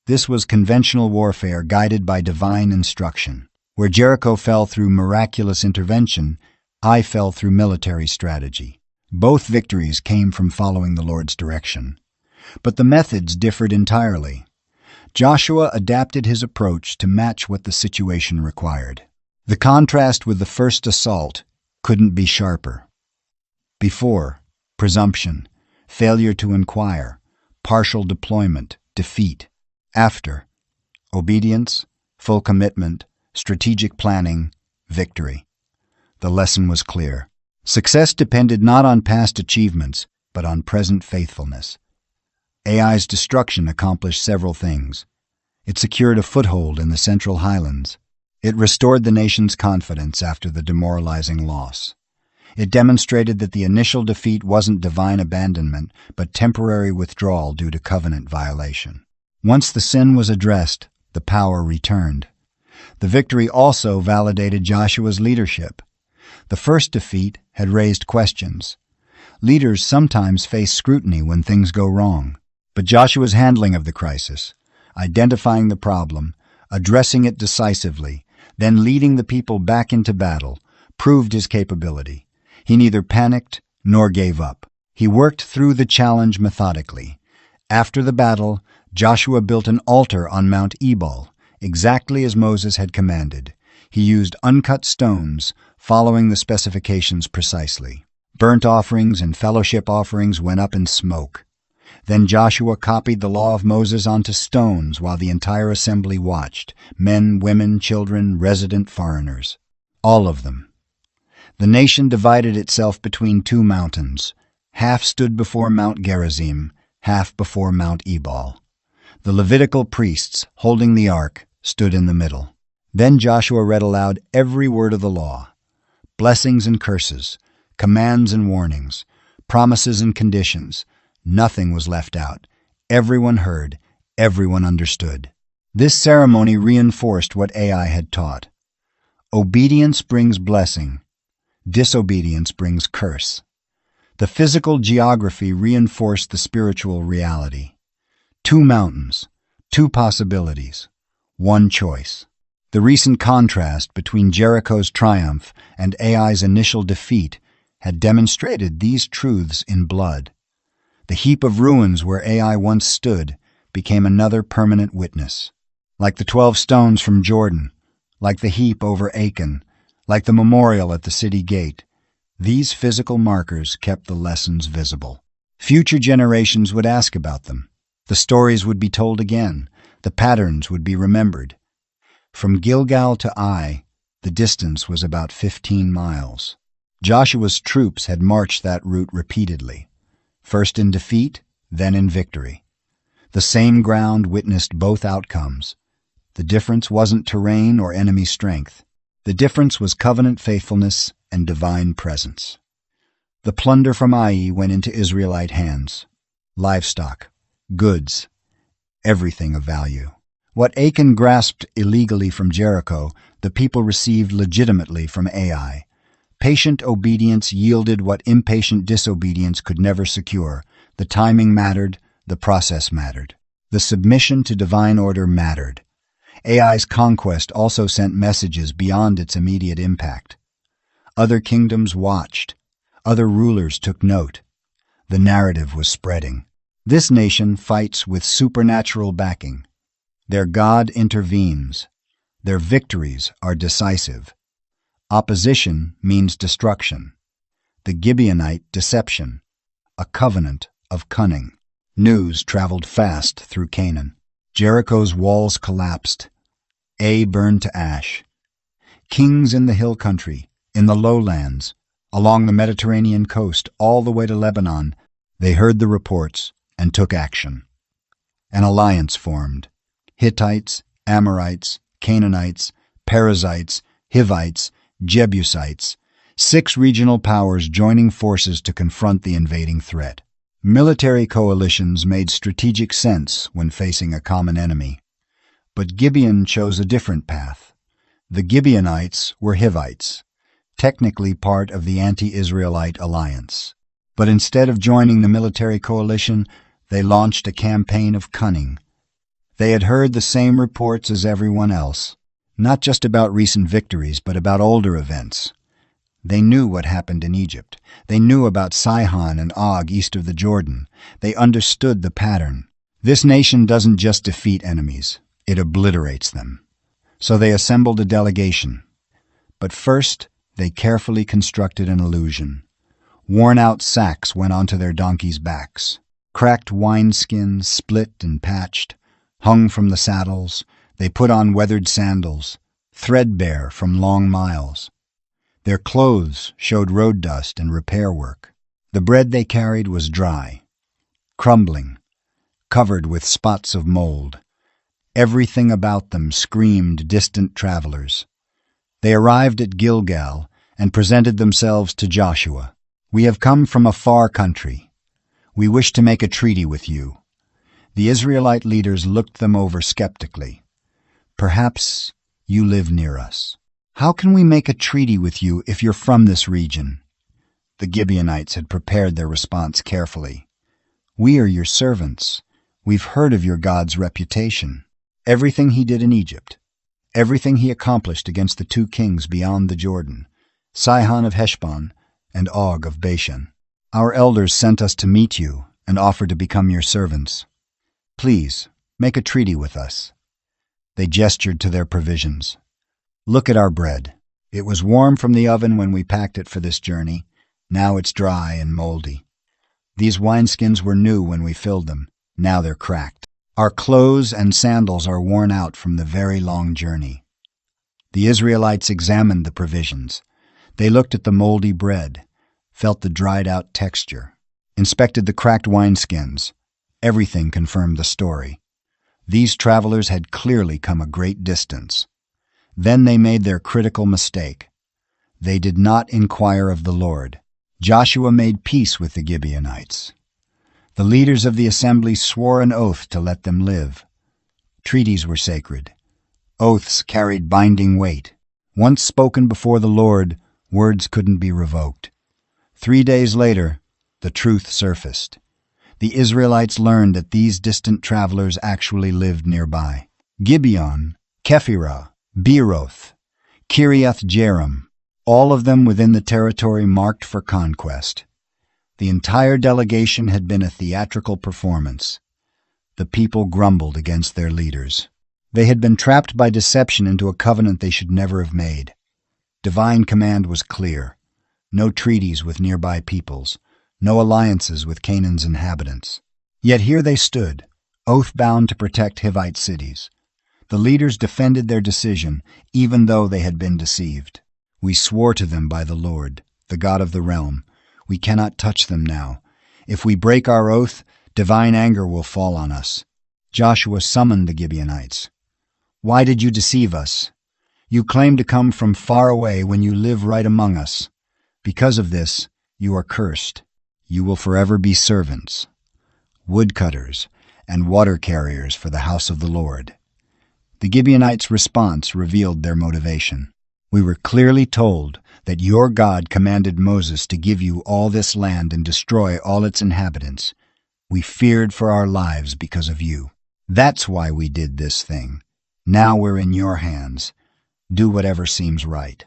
This was conventional warfare guided by divine instruction. Where Jericho fell through miraculous intervention, Ai fell through military strategy. Both victories came from following the Lord's direction. But the methods differed entirely. Joshua adapted his approach to match what the situation required. The contrast with the first assault couldn't be sharper. Before, presumption, failure to inquire, partial deployment, defeat. After, obedience, full commitment, strategic planning, victory. The lesson was clear. Success depended not on past achievements, but on present faithfulness. Ai's destruction accomplished several things. It secured a foothold in the Central Highlands. It restored the nation's confidence after the demoralizing loss. It demonstrated that the initial defeat wasn't divine abandonment, but temporary withdrawal due to covenant violation. Once the sin was addressed, the power returned. The victory also validated Joshua's leadership. The first defeat had raised questions. Leaders sometimes face scrutiny when things go wrong. But Joshua's handling of the crisis, identifying the problem, addressing it decisively, then leading the people back into battle, proved his capability. He neither panicked nor gave up. He worked through the challenge methodically. After the battle, Joshua built an altar on Mount Ebal, exactly as Moses had commanded. He used uncut stones, following the specifications precisely. Burnt offerings and fellowship offerings went up in smoke. Then Joshua copied the law of Moses onto stones while the entire assembly watched, men, women, children, resident foreigners. All of them. The nation divided itself between two mountains. Half stood before Mount Gerizim, half before Mount Ebal. The Levitical priests, holding the ark, stood in the middle. Then Joshua read aloud every word of the law. Blessings and curses, commands and warnings, promises and conditions. Nothing was left out. Everyone heard, everyone understood. This ceremony reinforced what Ai had taught. Obedience brings blessing. Disobedience brings curse. The physical geography reinforced the spiritual reality. Two mountains, two possibilities, one choice. The recent contrast between Jericho's triumph and Ai's initial defeat had demonstrated these truths in blood. The heap of ruins where Ai once stood became another permanent witness. Like the 12 stones from Jordan, like the heap over Achan, like the memorial at the city gate, these physical markers kept the lessons visible. Future generations would ask about them. The stories would be told again. The patterns would be remembered. From Gilgal to Ai, the distance was about 15 miles. Joshua's troops had marched that route repeatedly, first in defeat, then in victory. The same ground witnessed both outcomes. The difference wasn't terrain or enemy strength. The difference was covenant faithfulness and divine presence. The plunder from Ai went into Israelite hands. Livestock, goods, everything of value. What Achan grasped illegally from Jericho, the people received legitimately from Ai. Patient obedience yielded what impatient disobedience could never secure. The timing mattered, the process mattered. The submission to divine order mattered. Ai's conquest also sent messages beyond its immediate impact. Other kingdoms watched. Other rulers took note. The narrative was spreading. This nation fights with supernatural backing. Their God intervenes. Their victories are decisive. Opposition means destruction. The Gibeonite deception, a covenant of cunning. News traveled fast through Canaan. Jericho's walls collapsed. Ai burned to ash. Kings in the hill country, in the lowlands, along the Mediterranean coast, all the way to Lebanon, they heard the reports and took action. An alliance formed. Hittites, Amorites, Canaanites, Perizzites, Hivites, Jebusites, 6 regional powers joining forces to confront the invading threat. Military coalitions made strategic sense when facing a common enemy. But Gibeon chose a different path. The Gibeonites were Hivites, technically part of the anti-Israelite alliance. But instead of joining the military coalition, they launched a campaign of cunning. They had heard the same reports as everyone else, not just about recent victories, but about older events. They knew what happened in Egypt. They knew about Sihon and Og east of the Jordan. They understood the pattern. This nation doesn't just defeat enemies, it obliterates them. So they assembled a delegation. But first, they carefully constructed an illusion. Worn-out sacks went onto their donkeys' backs. Cracked wineskins, split and patched, hung from the saddles. They put on weathered sandals, threadbare from long miles. Their clothes showed road dust and repair work. The bread they carried was dry, crumbling, covered with spots of mold. Everything about them screamed distant travelers. They arrived at Gilgal and presented themselves to Joshua. "We have come from a far country. We wish to make a treaty with you." The Israelite leaders looked them over skeptically. "Perhaps you live near us. How can we make a treaty with you if you're from this region?" The Gibeonites had prepared their response carefully. "We are your servants. We've heard of your God's reputation. Everything he did in Egypt, everything he accomplished against the two kings beyond the Jordan, Sihon of Heshbon and Og of Bashan. Our elders sent us to meet you and offer to become your servants. Please, make a treaty with us." They gestured to their provisions. "Look at our bread. It was warm from the oven when we packed it for this journey. Now it's dry and moldy. These wineskins were new when we filled them. Now they're cracked. Our clothes and sandals are worn out from the very long journey." The Israelites examined the provisions. They looked at the moldy bread, felt the dried-out texture, inspected the cracked wineskins. Everything confirmed the story. These travelers had clearly come a great distance. Then they made their critical mistake. They did not inquire of the Lord. Joshua made peace with the Gibeonites. The leaders of the assembly swore an oath to let them live. Treaties were sacred. Oaths carried binding weight. Once spoken before the Lord, words couldn't be revoked. 3 days later, the truth surfaced. The Israelites learned that these distant travelers actually lived nearby. Gibeon, Kephirah, Beeroth, Kiriath Jearim, all of them within the territory marked for conquest. The entire delegation had been a theatrical performance. The people grumbled against their leaders. They had been trapped by deception into a covenant they should never have made. Divine command was clear. No treaties with nearby peoples. No alliances with Canaan's inhabitants. Yet here they stood, oath-bound to protect Hivite cities. The leaders defended their decision, even though they had been deceived. "We swore to them by the Lord, the God of the realm. We cannot touch them now. If we break our oath, divine anger will fall on us." Joshua summoned the Gibeonites. "Why did you deceive us? You claim to come from far away when you live right among us. Because of this, you are cursed. You will forever be servants, woodcutters, and water carriers for the house of the Lord." The Gibeonites' response revealed their motivation. "We were clearly told that your God commanded Moses to give you all this land and destroy all its inhabitants. We feared for our lives because of you. That's why we did this thing. Now we're in your hands. Do whatever seems right."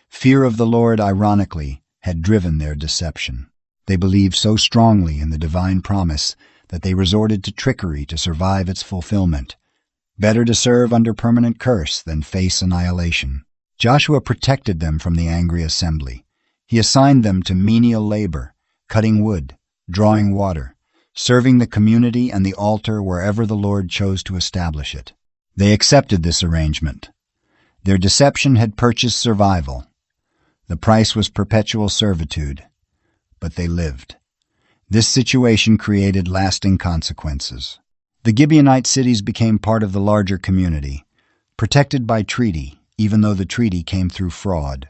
Fear of the Lord, ironically, had driven their deception. They believed so strongly in the divine promise that they resorted to trickery to survive its fulfillment. Better to serve under permanent curse than face annihilation. Joshua protected them from the angry assembly. He assigned them to menial labor, cutting wood, drawing water, serving the community and the altar wherever the Lord chose to establish it. They accepted this arrangement. Their deception had purchased survival. The price was perpetual servitude. But they lived. This situation created lasting consequences. The Gibeonite cities became part of the larger community, protected by treaty, even though the treaty came through fraud.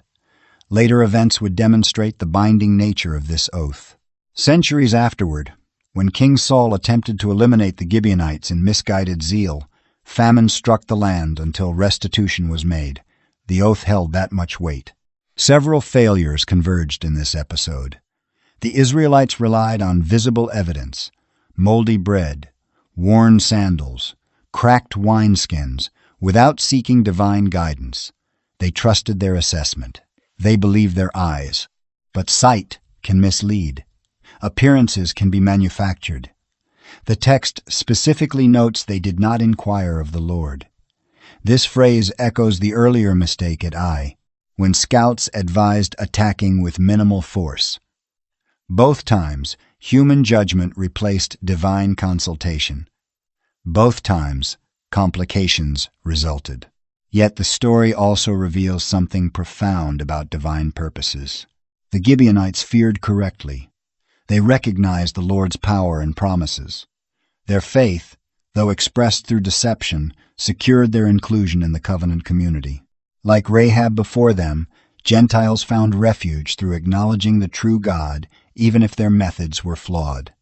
Later events would demonstrate the binding nature of this oath. Centuries afterward, when King Saul attempted to eliminate the Gibeonites in misguided zeal, famine struck the land until restitution was made. The oath held that much weight. Several failures converged in this episode. The Israelites relied on visible evidence: moldy bread, worn sandals, cracked wineskins, without seeking divine guidance. They trusted their assessment. They believed their eyes. But sight can mislead. Appearances can be manufactured. The text specifically notes they did not inquire of the Lord. This phrase echoes the earlier mistake at Ai, when scouts advised attacking with minimal force. Both times, human judgment replaced divine consultation. Both times, complications resulted. Yet the story also reveals something profound about divine purposes. The Gibeonites feared correctly. They recognized the Lord's power and promises. Their faith, though expressed through deception, secured their inclusion in the covenant community. Like Rahab before them, Gentiles found refuge through acknowledging the true God, even if their methods were flawed.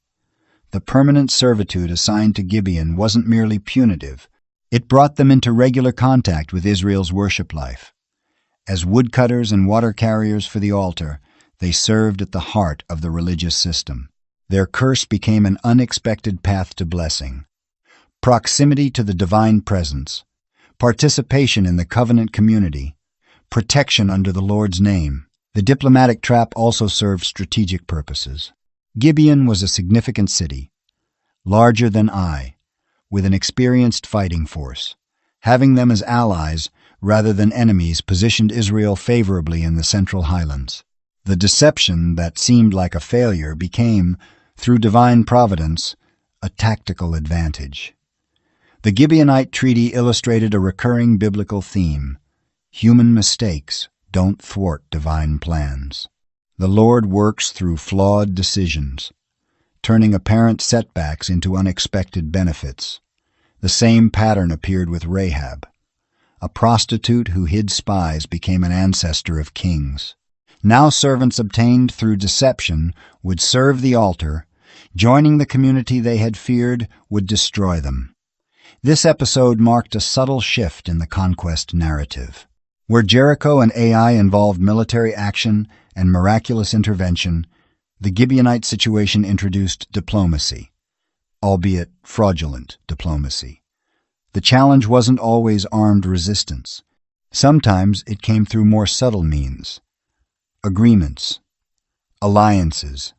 The permanent servitude assigned to Gibeon wasn't merely punitive. It brought them into regular contact with Israel's worship life. As woodcutters and water carriers for the altar, They served at the heart of the religious system. Their curse became an unexpected path to blessing. Proximity to the divine presence, participation in the covenant community, protection under the Lord's name. The diplomatic trap also served strategic purposes. Gibeon was a significant city, larger than Ai, with an experienced fighting force. Having them as allies rather than enemies positioned Israel favorably in the Central Highlands. The deception that seemed like a failure became, through divine providence, a tactical advantage. The Gibeonite Treaty illustrated a recurring biblical theme: human mistakes don't thwart divine plans. The Lord works through flawed decisions, turning apparent setbacks into unexpected benefits. The same pattern appeared with Rahab. A prostitute who hid spies became an ancestor of kings. Now servants obtained through deception would serve the altar. Joining the community they had feared would destroy them. This episode marked a subtle shift in the conquest narrative. Where Jericho and Ai involved military action and miraculous intervention, the Gibeonite situation introduced diplomacy, albeit fraudulent diplomacy. The challenge wasn't always armed resistance. Sometimes it came through more subtle means: agreements, alliances,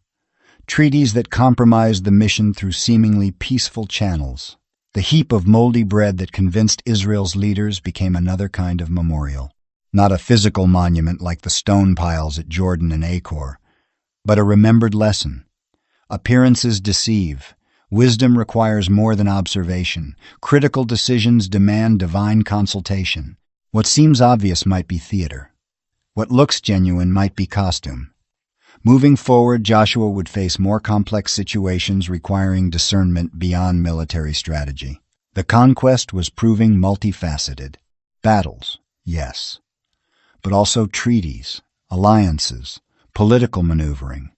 treaties that compromised the mission through seemingly peaceful channels. The heap of moldy bread that convinced Israel's leaders became another kind of memorial. Not a physical monument like the stone piles at Jordan and Achor, but a remembered lesson. Appearances deceive. Wisdom requires more than observation. Critical decisions demand divine consultation. What seems obvious might be theater. What looks genuine might be costume. Moving forward, Joshua would face more complex situations requiring discernment beyond military strategy. The conquest was proving multifaceted. Battles, yes, but also treaties, alliances, political maneuvering.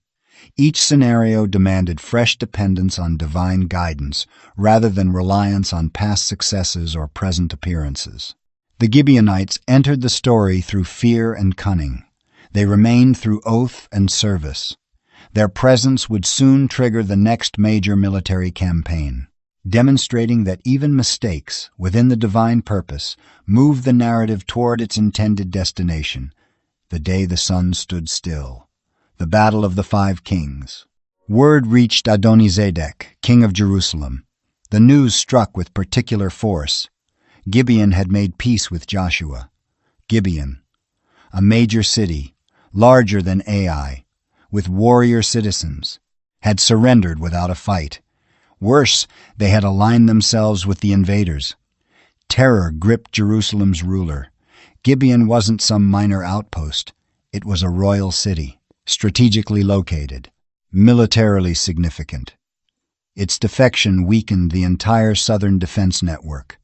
Each scenario demanded fresh dependence on divine guidance rather than reliance on past successes or present appearances. The Gibeonites entered the story through fear and cunning. They remained through oath and service. Their presence would soon trigger the next major military campaign, demonstrating that even mistakes within the divine purpose move the narrative toward its intended destination. The day the sun stood still. The Battle of the Five Kings. Word reached Adonizedek, king of Jerusalem. The news struck with particular force. Gibeon had made peace with Joshua. Gibeon, a major city, larger than Ai, with warrior citizens, had surrendered without a fight. Worse, they had aligned themselves with the invaders. Terror gripped Jerusalem's ruler. Gibeon wasn't some minor outpost. It was a royal city, strategically located, militarily significant. Its defection weakened the entire southern defense network.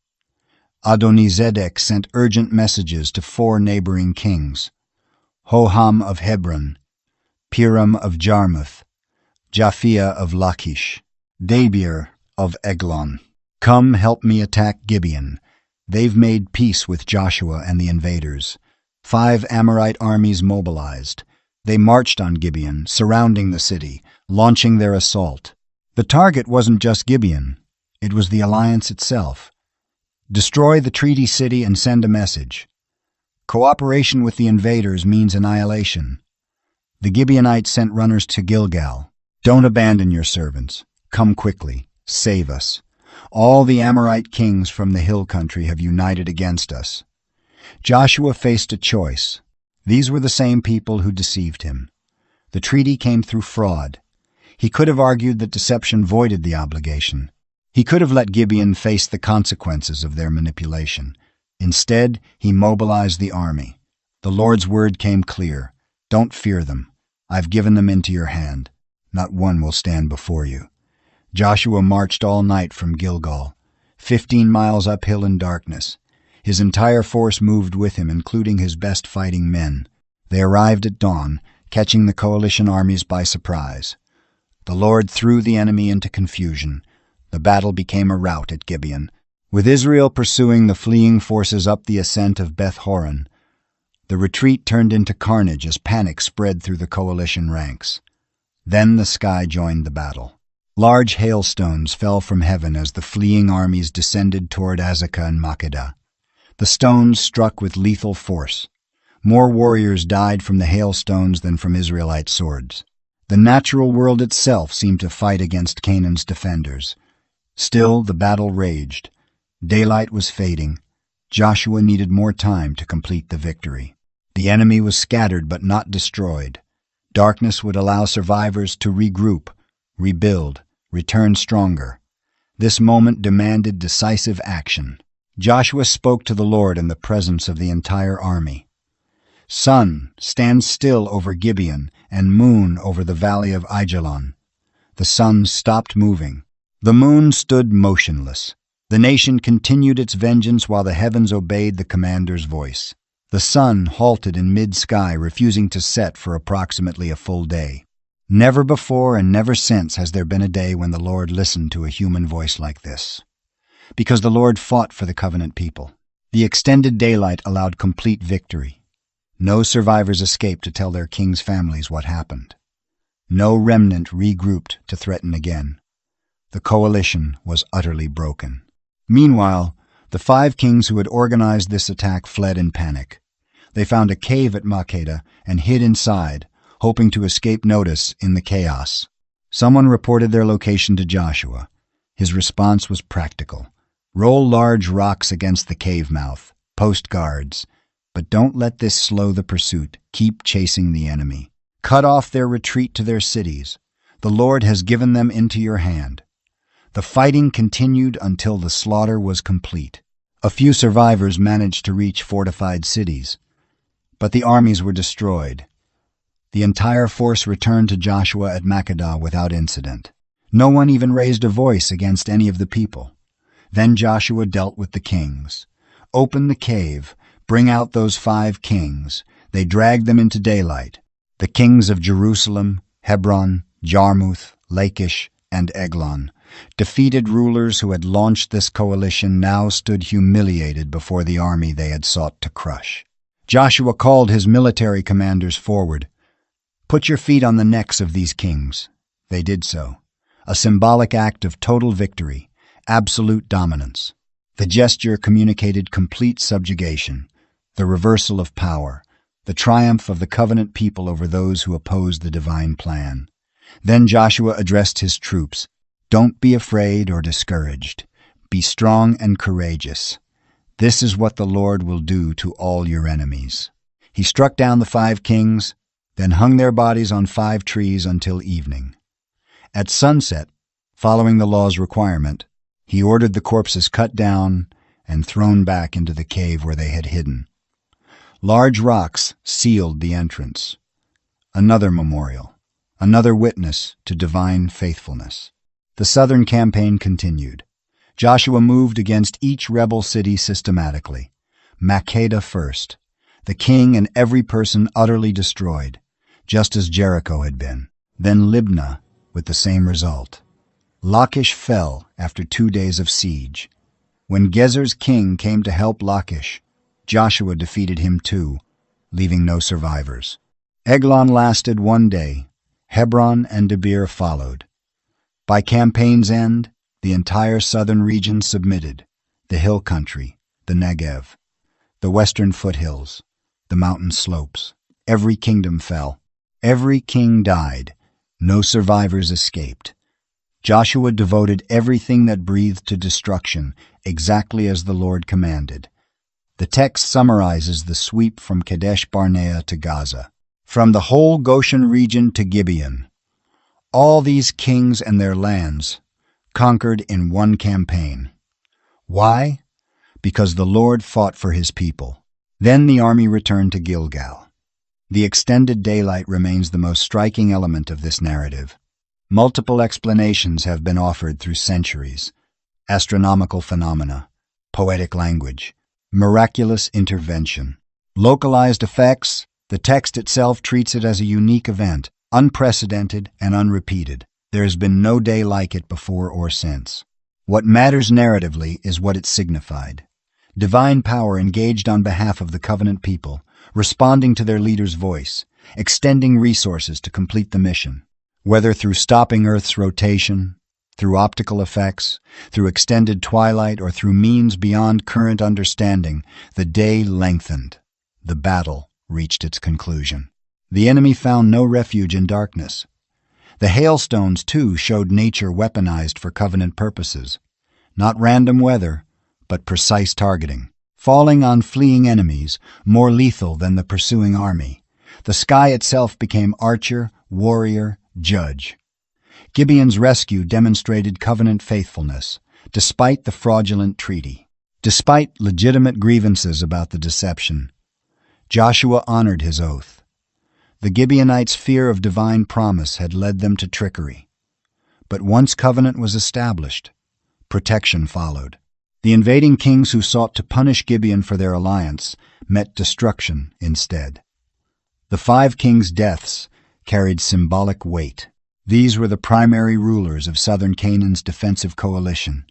Adonizedek sent urgent messages to 4 neighboring kings: Hoham of Hebron, Piram of Jarmuth, Japhia of Lachish, Debir of Eglon. Come help me attack Gibeon. They've made peace with Joshua and the invaders. 5 Amorite armies mobilized. They marched on Gibeon, surrounding the city, launching their assault. The target wasn't just Gibeon. It was the alliance itself. Destroy the treaty city and send a message. Cooperation with the invaders means annihilation. The Gibeonites sent runners to Gilgal. Don't abandon your servants. Come quickly. Save us. All the Amorite kings from the hill country have united against us. Joshua faced a choice. These were the same people who deceived him. The treaty came through fraud. He could have argued that deception voided the obligation. He could have let Gibeon face the consequences of their manipulation. Instead, he mobilized the army. The Lord's word came clear: don't fear them. I've given them into your hand. Not one will stand before you. Joshua marched all night from Gilgal, 15 miles uphill in darkness. His entire force moved with him, including his best fighting men. They arrived at dawn, catching the coalition armies by surprise. The Lord threw the enemy into confusion. The battle became a rout at Gibeon, with Israel pursuing the fleeing forces up the ascent of Beth Horon. The retreat turned into carnage as panic spread through the coalition ranks. Then the sky joined the battle. Large hailstones fell from heaven as the fleeing armies descended toward Azekah and Makkedah. The stones struck with lethal force. More warriors died from the hailstones than from Israelite swords. The natural world itself seemed to fight against Canaan's defenders. Still, the battle raged. Daylight was fading. Joshua needed more time to complete the victory. The enemy was scattered but not destroyed. Darkness would allow survivors to regroup, rebuild, return stronger. This moment demanded decisive action. Joshua spoke to the Lord in the presence of the entire army. Sun, stand still over Gibeon, and moon over the valley of Aijalon. The sun stopped moving. The moon stood motionless. The nation continued its vengeance while the heavens obeyed the commander's voice. The sun halted in mid-sky, refusing to set for approximately a full day. Never before and never since has there been a day when the Lord listened to a human voice like this. Because the Lord fought for the covenant people. The extended daylight allowed complete victory. No survivors escaped to tell their kings' families what happened. No remnant regrouped to threaten again. The coalition was utterly broken. Meanwhile, the 5 kings who had organized this attack fled in panic. They found a cave at Makkedah and hid inside, hoping to escape notice in the chaos. Someone reported their location to Joshua. His response was practical. Roll large rocks against the cave mouth, post guards, but don't let this slow the pursuit. Keep chasing the enemy. Cut off their retreat to their cities. The Lord has given them into your hand. The fighting continued until the slaughter was complete. A few survivors managed to reach fortified cities, but the armies were destroyed. The entire force returned to Joshua at Makkedah without incident. No one even raised a voice against any of the people. Then Joshua dealt with the kings. Open the cave, bring out those 5 kings. They dragged them into daylight. The kings of Jerusalem, Hebron, Jarmuth, Lachish, and Eglon. Defeated rulers who had launched this coalition now stood humiliated before the army they had sought to crush. Joshua called his military commanders forward. Put your feet on the necks of these kings. They did so. A symbolic act of total victory, absolute dominance. The gesture communicated complete subjugation, the reversal of power, the triumph of the covenant people over those who opposed the divine plan. Then Joshua addressed his troops. Don't be afraid or discouraged. Be strong and courageous. This is what the Lord will do to all your enemies. He struck down the 5 kings, then hung their bodies on 5 trees until evening. At sunset, following the law's requirement, he ordered the corpses cut down and thrown back into the cave where they had hidden. Large rocks sealed the entrance. Another memorial, another witness to divine faithfulness. The southern campaign continued. Joshua moved against each rebel city systematically. Makkedah first, the king and every person utterly destroyed, just as Jericho had been. Then Libnah, with the same result. Lachish fell after 2 days of siege. When Gezer's king came to help Lachish, Joshua defeated him too, leaving no survivors. Eglon lasted 1 day. Hebron and Debir followed. By campaign's end, the entire southern region submitted, the hill country, the Negev, the western foothills, the mountain slopes. Every kingdom fell. Every king died. No survivors escaped. Joshua devoted everything that breathed to destruction, exactly as the Lord commanded. The text summarizes the sweep from Kadesh Barnea to Gaza, from the whole Goshen region to Gibeon. All these kings and their lands conquered in one campaign. Why? Because the Lord fought for his people. Then the army returned to Gilgal. The extended daylight remains the most striking element of this narrative. Multiple explanations have been offered through centuries. Astronomical phenomena, poetic language, miraculous intervention, localized effects. The text itself treats it as a unique event, unprecedented and unrepeated. There has been no day like it before or since. What matters narratively is what it signified. Divine power engaged on behalf of the covenant people, responding to their leader's voice, extending resources to complete the mission. Whether through stopping Earth's rotation, through optical effects, through extended twilight, or through means beyond current understanding, the day lengthened. The battle reached its conclusion. The enemy found no refuge in darkness. The hailstones, too, showed nature weaponized for covenant purposes. Not random weather, but precise targeting. Falling on fleeing enemies, more lethal than the pursuing army. The sky itself became archer, warrior, judge. Gibeon's rescue demonstrated covenant faithfulness, despite the fraudulent treaty. Despite legitimate grievances about the deception, Joshua honored his oath. The Gibeonites' fear of divine promise had led them to trickery. But once covenant was established, protection followed. The invading kings who sought to punish Gibeon for their alliance met destruction instead. The 5 kings' deaths carried symbolic weight. These were the primary rulers of southern Canaan's defensive coalition.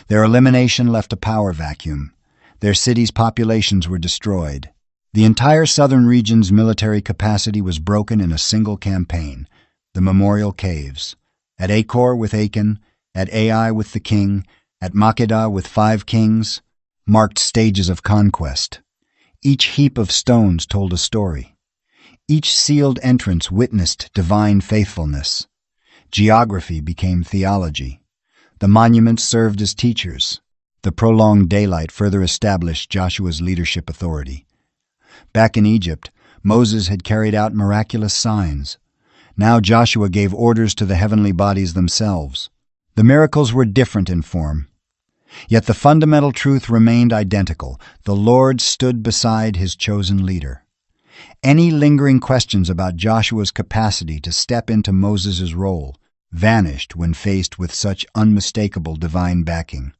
Their elimination left a power vacuum. Their cities' populations were destroyed. The entire southern region's military capacity was broken in a single campaign, the Memorial Caves. At Achor with Achan, at Ai with the king, at Makkedah with 5 kings, marked stages of conquest. Each heap of stones told a story. Each sealed entrance witnessed divine faithfulness. Geography became theology. The monuments served as teachers. The prolonged daylight further established Joshua's leadership authority. Back in Egypt, Moses had carried out miraculous signs. Now Joshua gave orders to the heavenly bodies themselves. The miracles were different in form. Yet the fundamental truth remained identical. The Lord stood beside his chosen leader. Any lingering questions about Joshua's capacity to step into Moses' role vanished when faced with such unmistakable divine backing.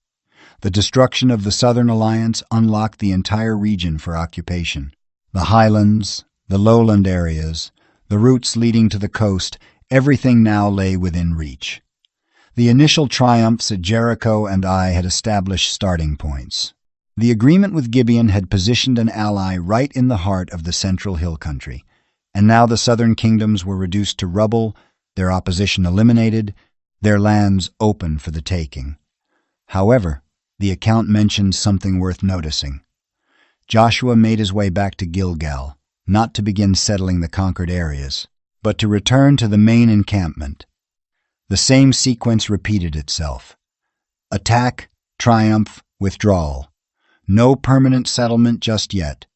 The destruction of the Southern Alliance unlocked the entire region for occupation. The highlands, the lowland areas, the routes leading to the coast, everything now lay within reach. The initial triumphs at Jericho and Ai had established starting points. The agreement with Gibeon had positioned an ally right in the heart of the central hill country, and now the southern kingdoms were reduced to rubble, their opposition eliminated, their lands open for the taking. However, the account mentioned something worth noticing. Joshua made his way back to Gilgal, not to begin settling the conquered areas, but to return to the main encampment. The same sequence repeated itself. Attack, triumph, withdrawal. No permanent settlement just yet.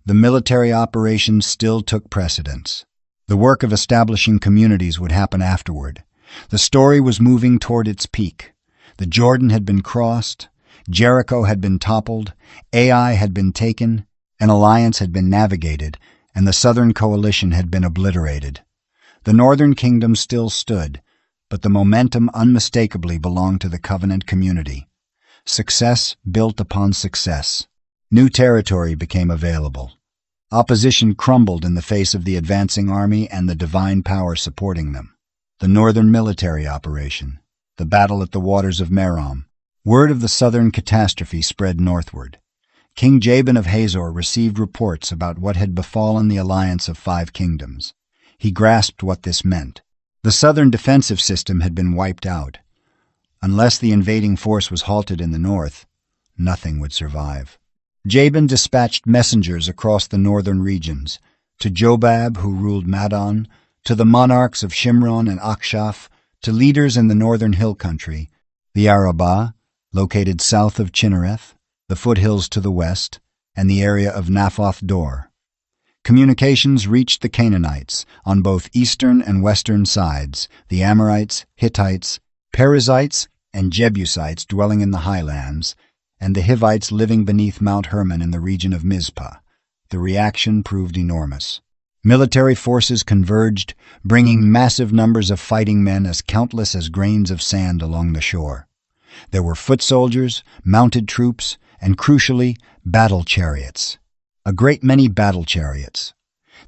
The military operations still took precedence. The work of establishing communities would happen afterward. The story was moving toward its peak. The Jordan had been crossed, Jericho had been toppled, Ai had been taken, an alliance had been navigated, and the southern coalition had been obliterated. The northern kingdom still stood, but the momentum unmistakably belonged to the covenant community. Success built upon success. New territory became available. Opposition crumbled in the face of the advancing army and the divine power supporting them. The northern military operation, the battle at the waters of Merom. Word of the southern catastrophe spread northward. King Jabin of Hazor received reports about what had befallen the alliance of 5 kingdoms. He grasped what this meant. The southern defensive system had been wiped out. Unless the invading force was halted in the north, nothing would survive. Jabin dispatched messengers across the northern regions, to Jobab, who ruled Madon, to the monarchs of Shimron and Akshaph, to leaders in the northern hill country, the Arabah, located south of Chinnereth, the foothills to the west, and the area of Naphoth Dor. Communications reached the Canaanites on both eastern and western sides, the Amorites, Hittites, Perizzites, and Jebusites dwelling in the highlands, and the Hivites living beneath Mount Hermon in the region of Mizpah. The reaction proved enormous. Military forces converged, bringing massive numbers of fighting men as countless as grains of sand along the shore. There were foot soldiers, mounted troops, and crucially, battle chariots. A great many battle chariots.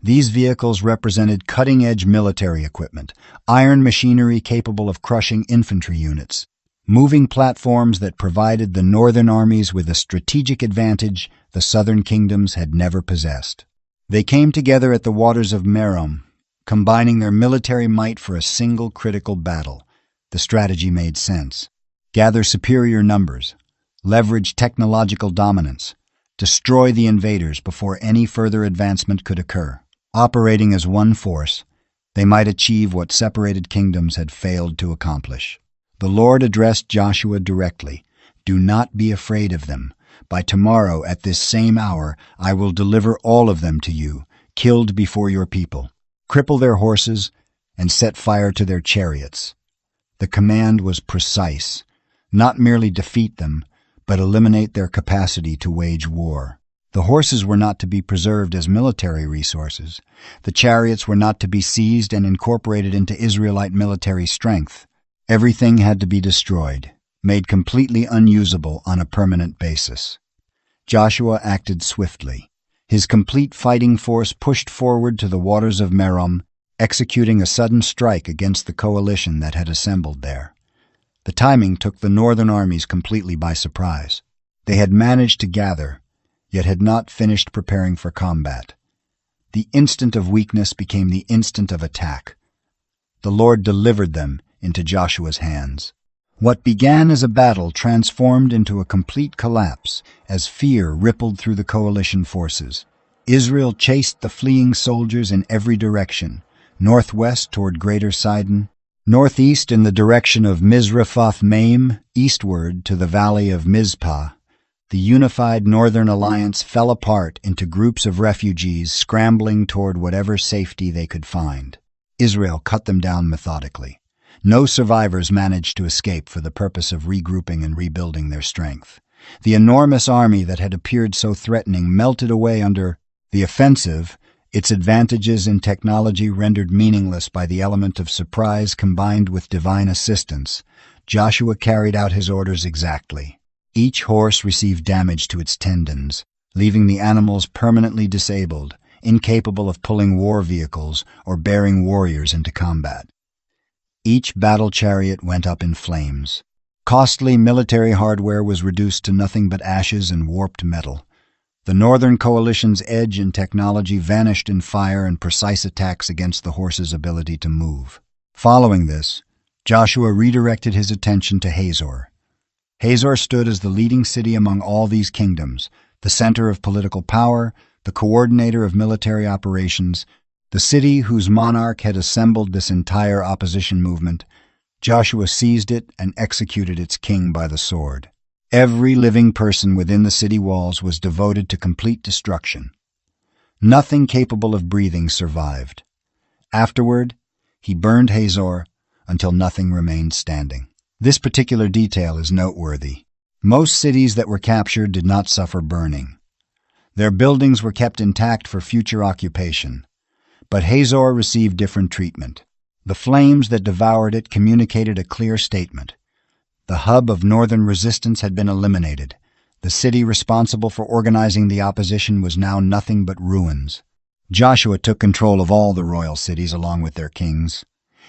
These vehicles represented cutting-edge military equipment, iron machinery capable of crushing infantry units. moving platforms that provided the northern armies with a strategic advantage the southern kingdoms had never possessed. They came together at the waters of Merom, combining their military might for a single critical battle. The strategy made sense. Gather superior numbers, leverage technological dominance, destroy the invaders before any further advancement could occur. Operating as one force, they might achieve what separated kingdoms had failed to accomplish. The Lord addressed Joshua directly. "Do not be afraid of them. By tomorrow at this same hour I will deliver all of them to you, killed before your people. Cripple their horses and set fire to their chariots." The command was precise. Not merely defeat them, but eliminate their capacity to wage war. The horses were not to be preserved as military resources. The chariots were not to be seized and incorporated into Israelite military strength. Everything had to be destroyed, made completely unusable on a permanent basis. Joshua acted swiftly. His complete fighting force pushed forward to the waters of Merom, executing a sudden strike against the coalition that had assembled there. The timing took the northern armies completely by surprise. They had managed to gather, yet had not finished preparing for combat. The instant of weakness became the instant of attack. The Lord delivered them into Joshua's hands. What began as a battle transformed into a complete collapse as fear rippled through the coalition forces. Israel chased the fleeing soldiers in every direction, northwest toward Greater Sidon, northeast in the direction of Mizrephoth-Maim, eastward to the valley of Mizpah. The unified Northern Alliance fell apart into groups of refugees scrambling toward whatever safety they could find. Israel cut them down methodically. No survivors managed to escape for the purpose of regrouping and rebuilding their strength. The enormous army that had appeared so threatening melted away under the offensive, its advantages in technology rendered meaningless by the element of surprise combined with divine assistance. Joshua carried out his orders exactly. Each horse received damage to its tendons, leaving the animals permanently disabled, incapable of pulling war vehicles or bearing warriors into combat. Each battle chariot went up in flames. Costly military hardware was reduced to nothing but ashes and warped metal. The Northern Coalition's edge and technology vanished in fire and precise attacks against the horses' ability to move. Following this, Joshua redirected his attention to Hazor. Hazor stood as the leading city among all these kingdoms, the center of political power, the coordinator of military operations, the city whose monarch had assembled this entire opposition movement. Joshua seized it and executed its king by the sword. Every living person within the city walls was devoted to complete destruction. Nothing capable of breathing survived. Afterward, he burned Hazor until nothing remained standing. This particular detail is noteworthy. Most cities that were captured did not suffer burning. Their buildings were kept intact for future occupation. But Hazor received different treatment. The flames that devoured it communicated a clear statement. The hub of northern resistance had been eliminated. The city responsible for organizing the opposition was now nothing but ruins. Joshua took control of all the royal cities along with their kings.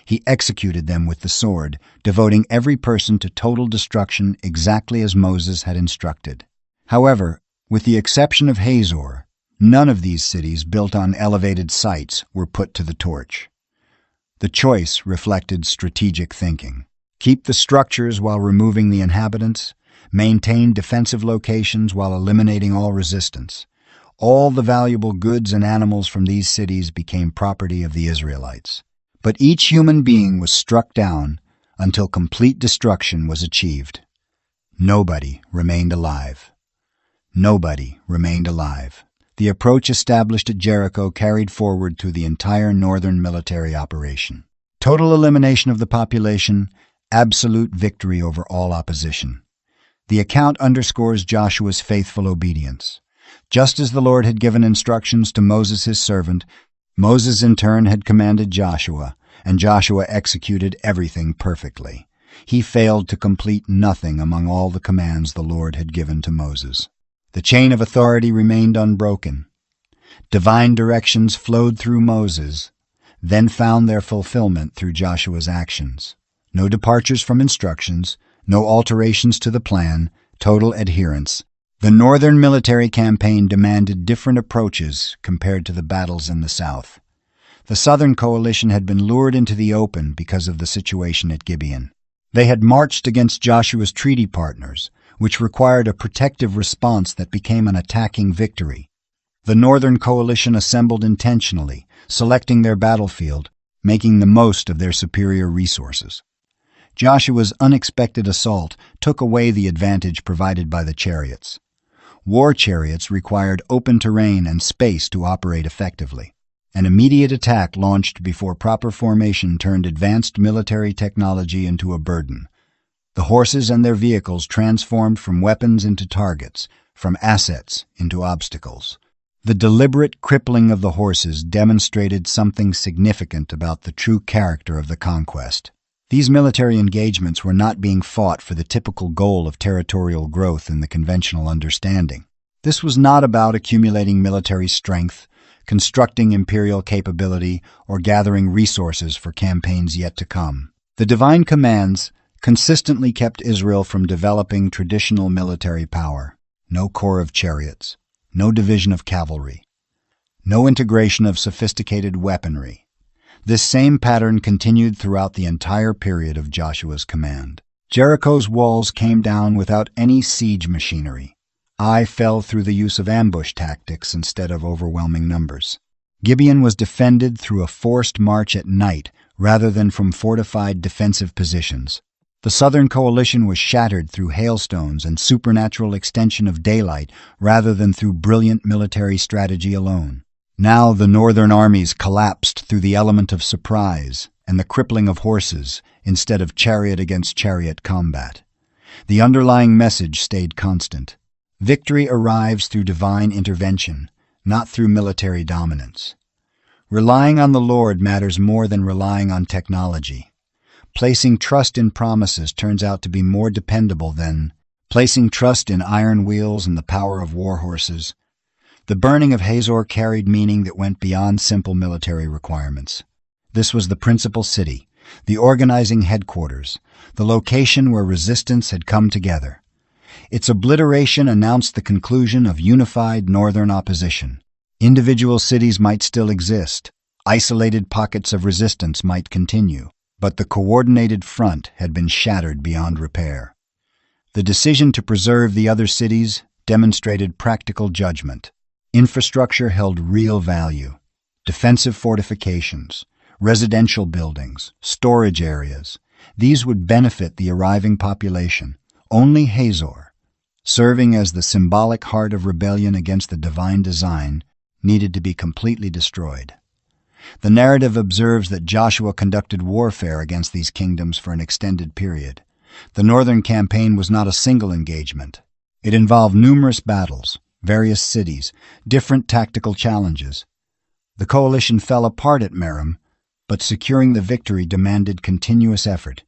He executed them with the sword, devoting every person to total destruction exactly as Moses had instructed. However, with the exception of Hazor, none of these cities built on elevated sites were put to the torch. The choice reflected strategic thinking. Keep the structures while removing the inhabitants, maintain defensive locations while eliminating all resistance. All the valuable goods and animals from these cities became property of the Israelites. But each human being was struck down until complete destruction was achieved. Nobody remained alive. Nobody remained alive. The approach established at Jericho carried forward through the entire northern military operation. Total elimination of the population, absolute victory over all opposition. The account underscores Joshua's faithful obedience. Just as the Lord had given instructions to Moses his servant, Moses in turn had commanded Joshua, and Joshua executed everything perfectly. He failed to complete nothing among all the commands the Lord had given to Moses. The chain of authority remained unbroken. Divine directions flowed through Moses, then found their fulfillment through Joshua's actions. No departures from instructions, No alterations to the plan, total adherence. The northern military campaign demanded different approaches compared to the battles in the south. The southern coalition had been lured into the open because of the situation at Gibeon. They had marched against Joshua's treaty partners, which required a protective response that became an attacking victory. The northern coalition assembled intentionally, selecting their battlefield, making the most of their superior resources. Joshua's unexpected assault took away the advantage provided by the chariots. War chariots required open terrain and space to operate effectively. An immediate attack launched before proper formation turned advanced military technology into a burden. The horses and their vehicles transformed from weapons into targets, from assets into obstacles. The deliberate crippling of the horses demonstrated something significant about the true character of the conquest. These military engagements were not being fought for the typical goal of territorial growth in the conventional understanding. This was not about accumulating military strength, constructing imperial capability, or gathering resources for campaigns yet to come. The divine commands consistently kept Israel from developing traditional military power. No corps of chariots, no division of cavalry, no integration of sophisticated weaponry. This same pattern continued throughout the entire period of Joshua's command. Jericho's walls came down without any siege machinery. Ai fell through the use of ambush tactics instead of overwhelming numbers. Gibeon was defended through a forced march at night rather than from fortified defensive positions. The Southern coalition was shattered through hailstones and supernatural extension of daylight rather than through brilliant military strategy alone. Now the northern armies collapsed through the element of surprise and the crippling of horses instead of chariot against chariot combat. The underlying message stayed constant. Victory arrives through divine intervention, not through military dominance. Relying on the Lord matters more than relying on technology. Placing trust in promises turns out to be more dependable than placing trust in iron wheels and the power of war horses. The burning of Hazor carried meaning that went beyond simple military requirements. This was the principal city, the organizing headquarters, the location where resistance had come together. Its obliteration announced the conclusion of unified northern opposition. Individual cities might still exist, isolated pockets of resistance might continue, but the coordinated front had been shattered beyond repair. The decision to preserve the other cities demonstrated practical judgment. Infrastructure held real value. Defensive fortifications, residential buildings, storage areas. These would benefit the arriving population. Only Hazor, serving as the symbolic heart of rebellion against the divine design, needed to be completely destroyed. The narrative observes that Joshua conducted warfare against these kingdoms for an extended period. The northern campaign was not a single engagement. It involved numerous battles, various cities, different tactical challenges. The coalition fell apart at Merom, but securing the victory demanded continuous effort.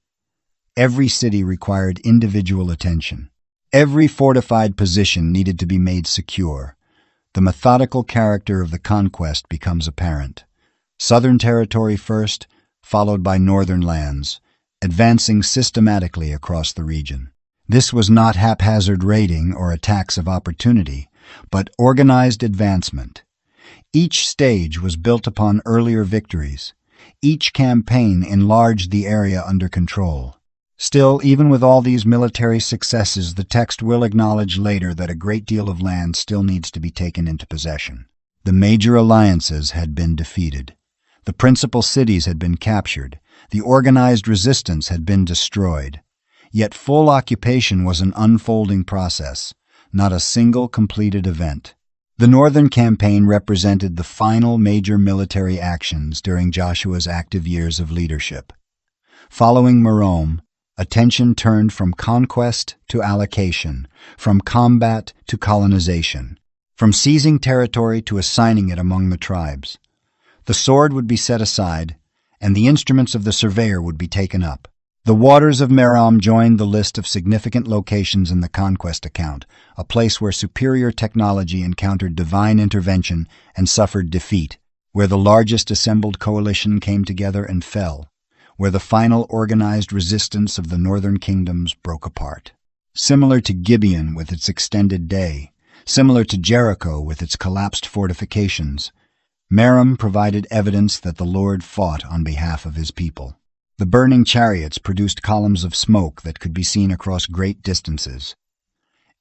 Every city required individual attention. Every fortified position needed to be made secure. The methodical character of the conquest becomes apparent. Southern territory first, followed by northern lands, advancing systematically across the region. This was not haphazard raiding or attacks of opportunity, but organized advancement. Each stage was built upon earlier victories. Each campaign enlarged the area under control. Still, even with all these military successes, the text will acknowledge later that a great deal of land still needs to be taken into possession. The major alliances had been defeated. The principal cities had been captured. The organized resistance had been destroyed. Yet full occupation was an unfolding process, not a single completed event. The northern campaign represented the final major military actions during Joshua's active years of leadership. Following Merom, attention turned from conquest to allocation, from combat to colonization, from seizing territory to assigning it among the tribes. The sword would be set aside, and the instruments of the surveyor would be taken up. The waters of Merom joined the list of significant locations in the conquest account, a place where superior technology encountered divine intervention and suffered defeat, where the largest assembled coalition came together and fell, where the final organized resistance of the northern kingdoms broke apart. Similar to Gibeon with its extended day, similar to Jericho with its collapsed fortifications, Merom provided evidence that the Lord fought on behalf of his people. The burning chariots produced columns of smoke that could be seen across great distances.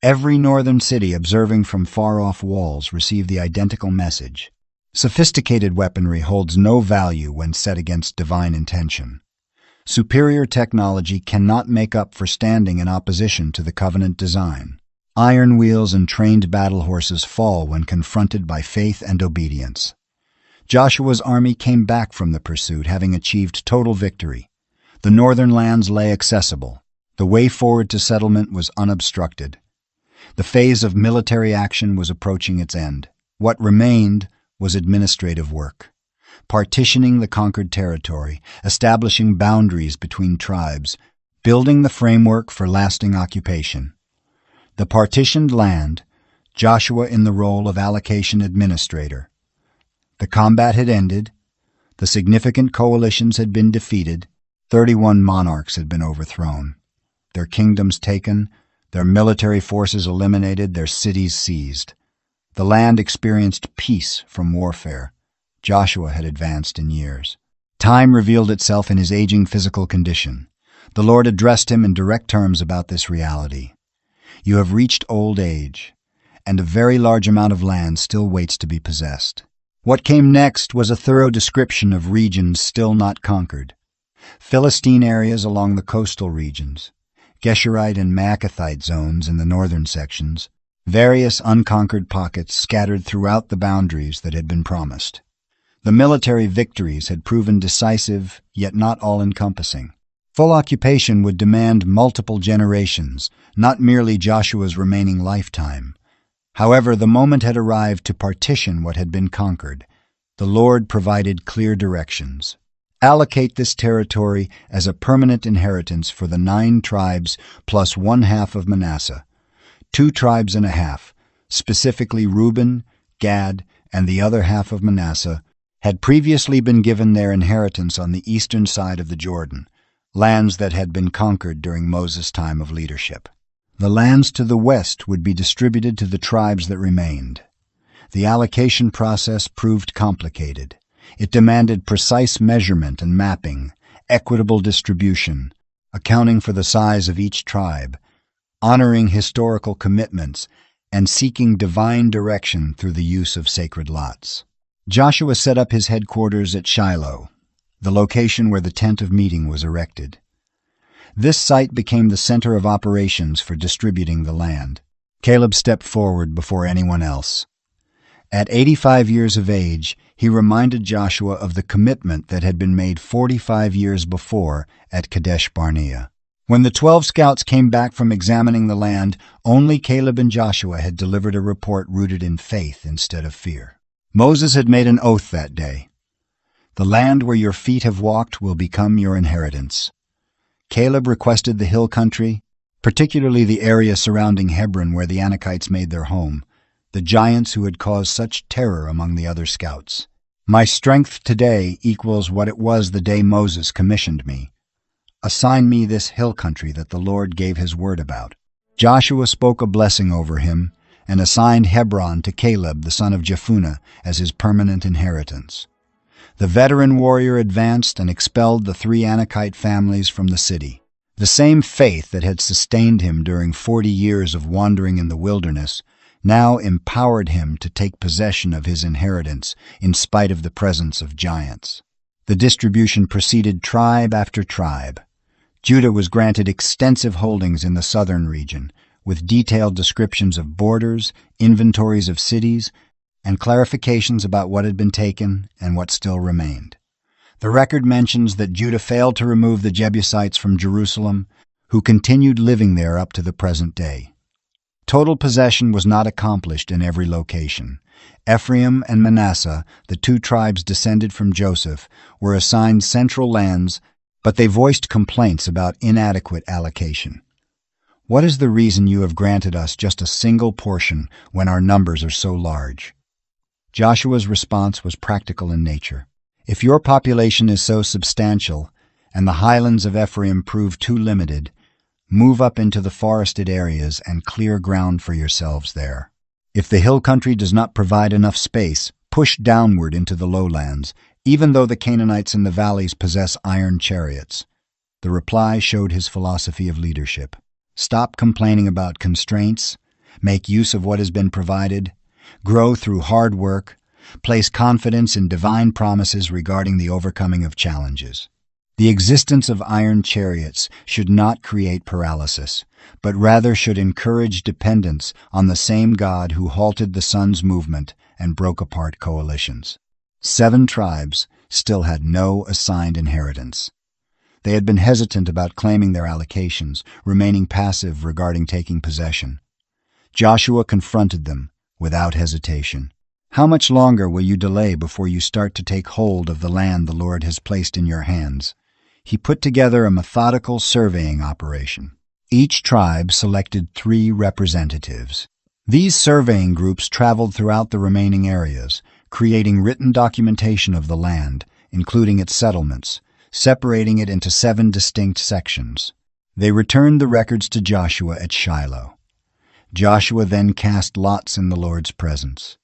Every northern city observing from far-off walls received the identical message. Sophisticated weaponry holds no value when set against divine intention. Superior technology cannot make up for standing in opposition to the covenant design. Iron wheels and trained battle horses fall when confronted by faith and obedience. Joshua's army came back from the pursuit, having achieved total victory. The northern lands lay accessible. The way forward to settlement was unobstructed. The phase of military action was approaching its end. What remained was administrative work. Partitioning the conquered territory, establishing boundaries between tribes, building the framework for lasting occupation. The partitioned land, Joshua in the role of allocation administrator. The combat had ended, the significant coalitions had been defeated, 31 monarchs had been overthrown, their kingdoms taken, their military forces eliminated, their cities seized. The land experienced peace from warfare. Joshua had advanced in years. Time revealed itself in his aging physical condition. The Lord addressed him in direct terms about this reality. You have reached old age, and a very large amount of land still waits to be possessed. What came next was a thorough description of regions still not conquered. Philistine areas along the coastal regions, Geshurite and Maacathite zones in the northern sections, various unconquered pockets scattered throughout the boundaries that had been promised. The military victories had proven decisive, yet not all-encompassing. Full occupation would demand multiple generations, not merely Joshua's remaining lifetime. However, the moment had arrived to partition what had been conquered. The Lord provided clear directions. Allocate this territory as a permanent inheritance for the 9 tribes plus 1/2 of Manasseh, 2 tribes and a half, specifically Reuben, Gad, and the other half of Manasseh, had previously been given their inheritance on the eastern side of the Jordan, lands that had been conquered during Moses' time of leadership. The lands to the west would be distributed to the tribes that remained. The allocation process proved complicated. It demanded precise measurement and mapping, equitable distribution, accounting for the size of each tribe, honoring historical commitments, and seeking divine direction through the use of sacred lots. Joshua set up his headquarters at Shiloh, the location where the tent of meeting was erected. This site became the center of operations for distributing the land. Caleb stepped forward before anyone else. At 85 years of age, he reminded Joshua of the commitment that had been made 45 years before at Kadesh Barnea. When the 12 scouts came back from examining the land, only Caleb and Joshua had delivered a report rooted in faith instead of fear. Moses had made an oath that day. The land where your feet have walked will become your inheritance. Caleb requested the hill country, particularly the area surrounding Hebron where the Anakites made their home, the giants who had caused such terror among the other scouts. My strength today equals what it was the day Moses commissioned me. Assign me this hill country that the Lord gave his word about. Joshua spoke a blessing over him and assigned Hebron to Caleb the son of Jephunneh as his permanent inheritance. The veteran warrior advanced and expelled the 3 Anakite families from the city. The same faith that had sustained him during 40 years of wandering in the wilderness now empowered him to take possession of his inheritance in spite of the presence of giants. The distribution proceeded tribe after tribe. Judah was granted extensive holdings in the southern region, with detailed descriptions of borders, inventories of cities, and clarifications about what had been taken and what still remained. The record mentions that Judah failed to remove the Jebusites from Jerusalem, who continued living there up to the present day. Total possession was not accomplished in every location. Ephraim and Manasseh, the 2 tribes descended from Joseph, were assigned central lands, but they voiced complaints about inadequate allocation. What is the reason you have granted us just a single portion when our numbers are so large? Joshua's response was practical in nature. If your population is so substantial, and the highlands of Ephraim prove too limited, move up into the forested areas and clear ground for yourselves there. If the hill country does not provide enough space, push downward into the lowlands, even though the Canaanites in the valleys possess iron chariots. The reply showed his philosophy of leadership. Stop complaining about constraints, make use of what has been provided, grow through hard work, place confidence in divine promises regarding the overcoming of challenges. The existence of iron chariots should not create paralysis, but rather should encourage dependence on the same God who halted the sun's movement and broke apart coalitions. 7 tribes still had no assigned inheritance. They had been hesitant about claiming their allocations, remaining passive regarding taking possession. Joshua confronted them without hesitation. How much longer will you delay before you start to take hold of the land the Lord has placed in your hands? He put together a methodical surveying operation. Each tribe selected 3 representatives. These surveying groups traveled throughout the remaining areas, creating written documentation of the land, including its settlements, separating it into 7 distinct sections. They returned the records to Joshua at Shiloh. Joshua then cast lots in the Lord's presence.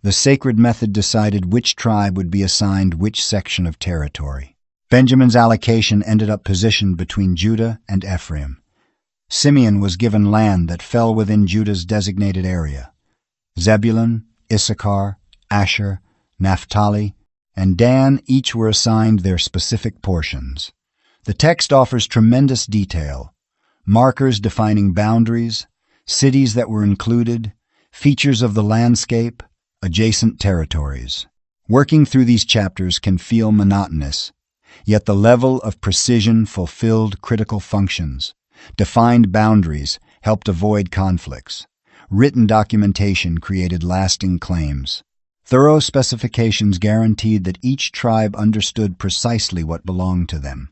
The sacred method decided which tribe would be assigned which section of territory. Benjamin's allocation ended up positioned between Judah and Ephraim. Simeon was given land that fell within Judah's designated area. Zebulun, Issachar, Asher, Naphtali, and Dan each were assigned their specific portions. The text offers tremendous detail, markers defining boundaries, cities that were included, features of the landscape, adjacent territories. Working through these chapters can feel monotonous, yet the level of precision fulfilled critical functions. Defined boundaries helped avoid conflicts. Written documentation created lasting claims. Thorough specifications guaranteed that each tribe understood precisely what belonged to them.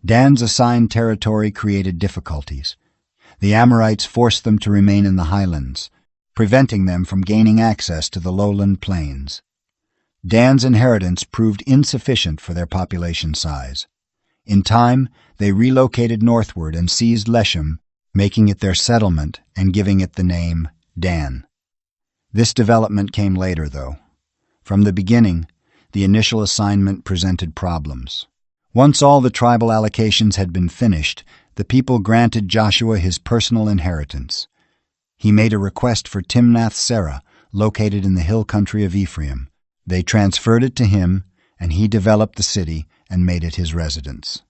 Dan's assigned territory created difficulties. The Amorites forced them to remain in the highlands, preventing them from gaining access to the lowland plains. Dan's inheritance proved insufficient for their population size. In time, they relocated northward and seized Leshem, making it their settlement and giving it the name Dan. This development came later, though. From the beginning, the initial assignment presented problems. Once all the tribal allocations had been finished, the people granted Joshua his personal inheritance. He made a request for Timnath-Serah, located in the hill country of Ephraim. They transferred it to him, and he developed the city and made it his residence.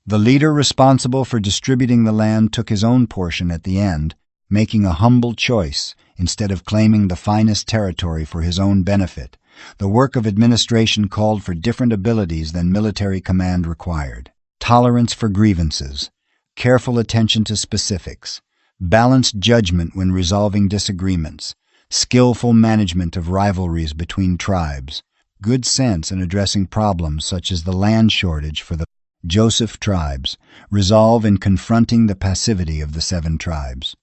The leader responsible for distributing the land took his own portion at the end, making a humble choice instead of claiming the finest territory for his own benefit. The work of administration called for different abilities than military command required. Tolerance for grievances, careful attention to specifics, balanced judgment when resolving disagreements, skillful management of rivalries between tribes, good sense in addressing problems such as the land shortage for the Joseph tribes, resolve in confronting the passivity of the 7 tribes.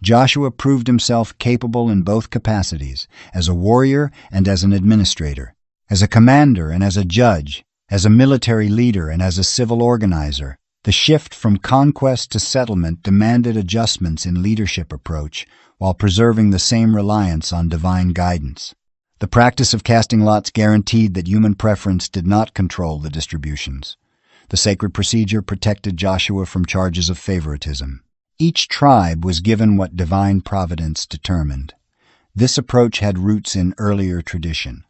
Joshua proved himself capable in both capacities, as a warrior and as an administrator, as a commander and as a judge, as a military leader and as a civil organizer. The shift from conquest to settlement demanded adjustments in leadership approach while preserving the same reliance on divine guidance. The practice of casting lots guaranteed that human preference did not control the distributions. The sacred procedure protected Joshua from charges of favoritism. Each tribe was given what divine providence determined. This approach had roots in earlier tradition.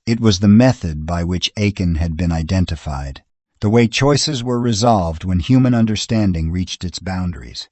It was the method by which Achan had been identified, the way choices were resolved when human understanding reached its boundaries.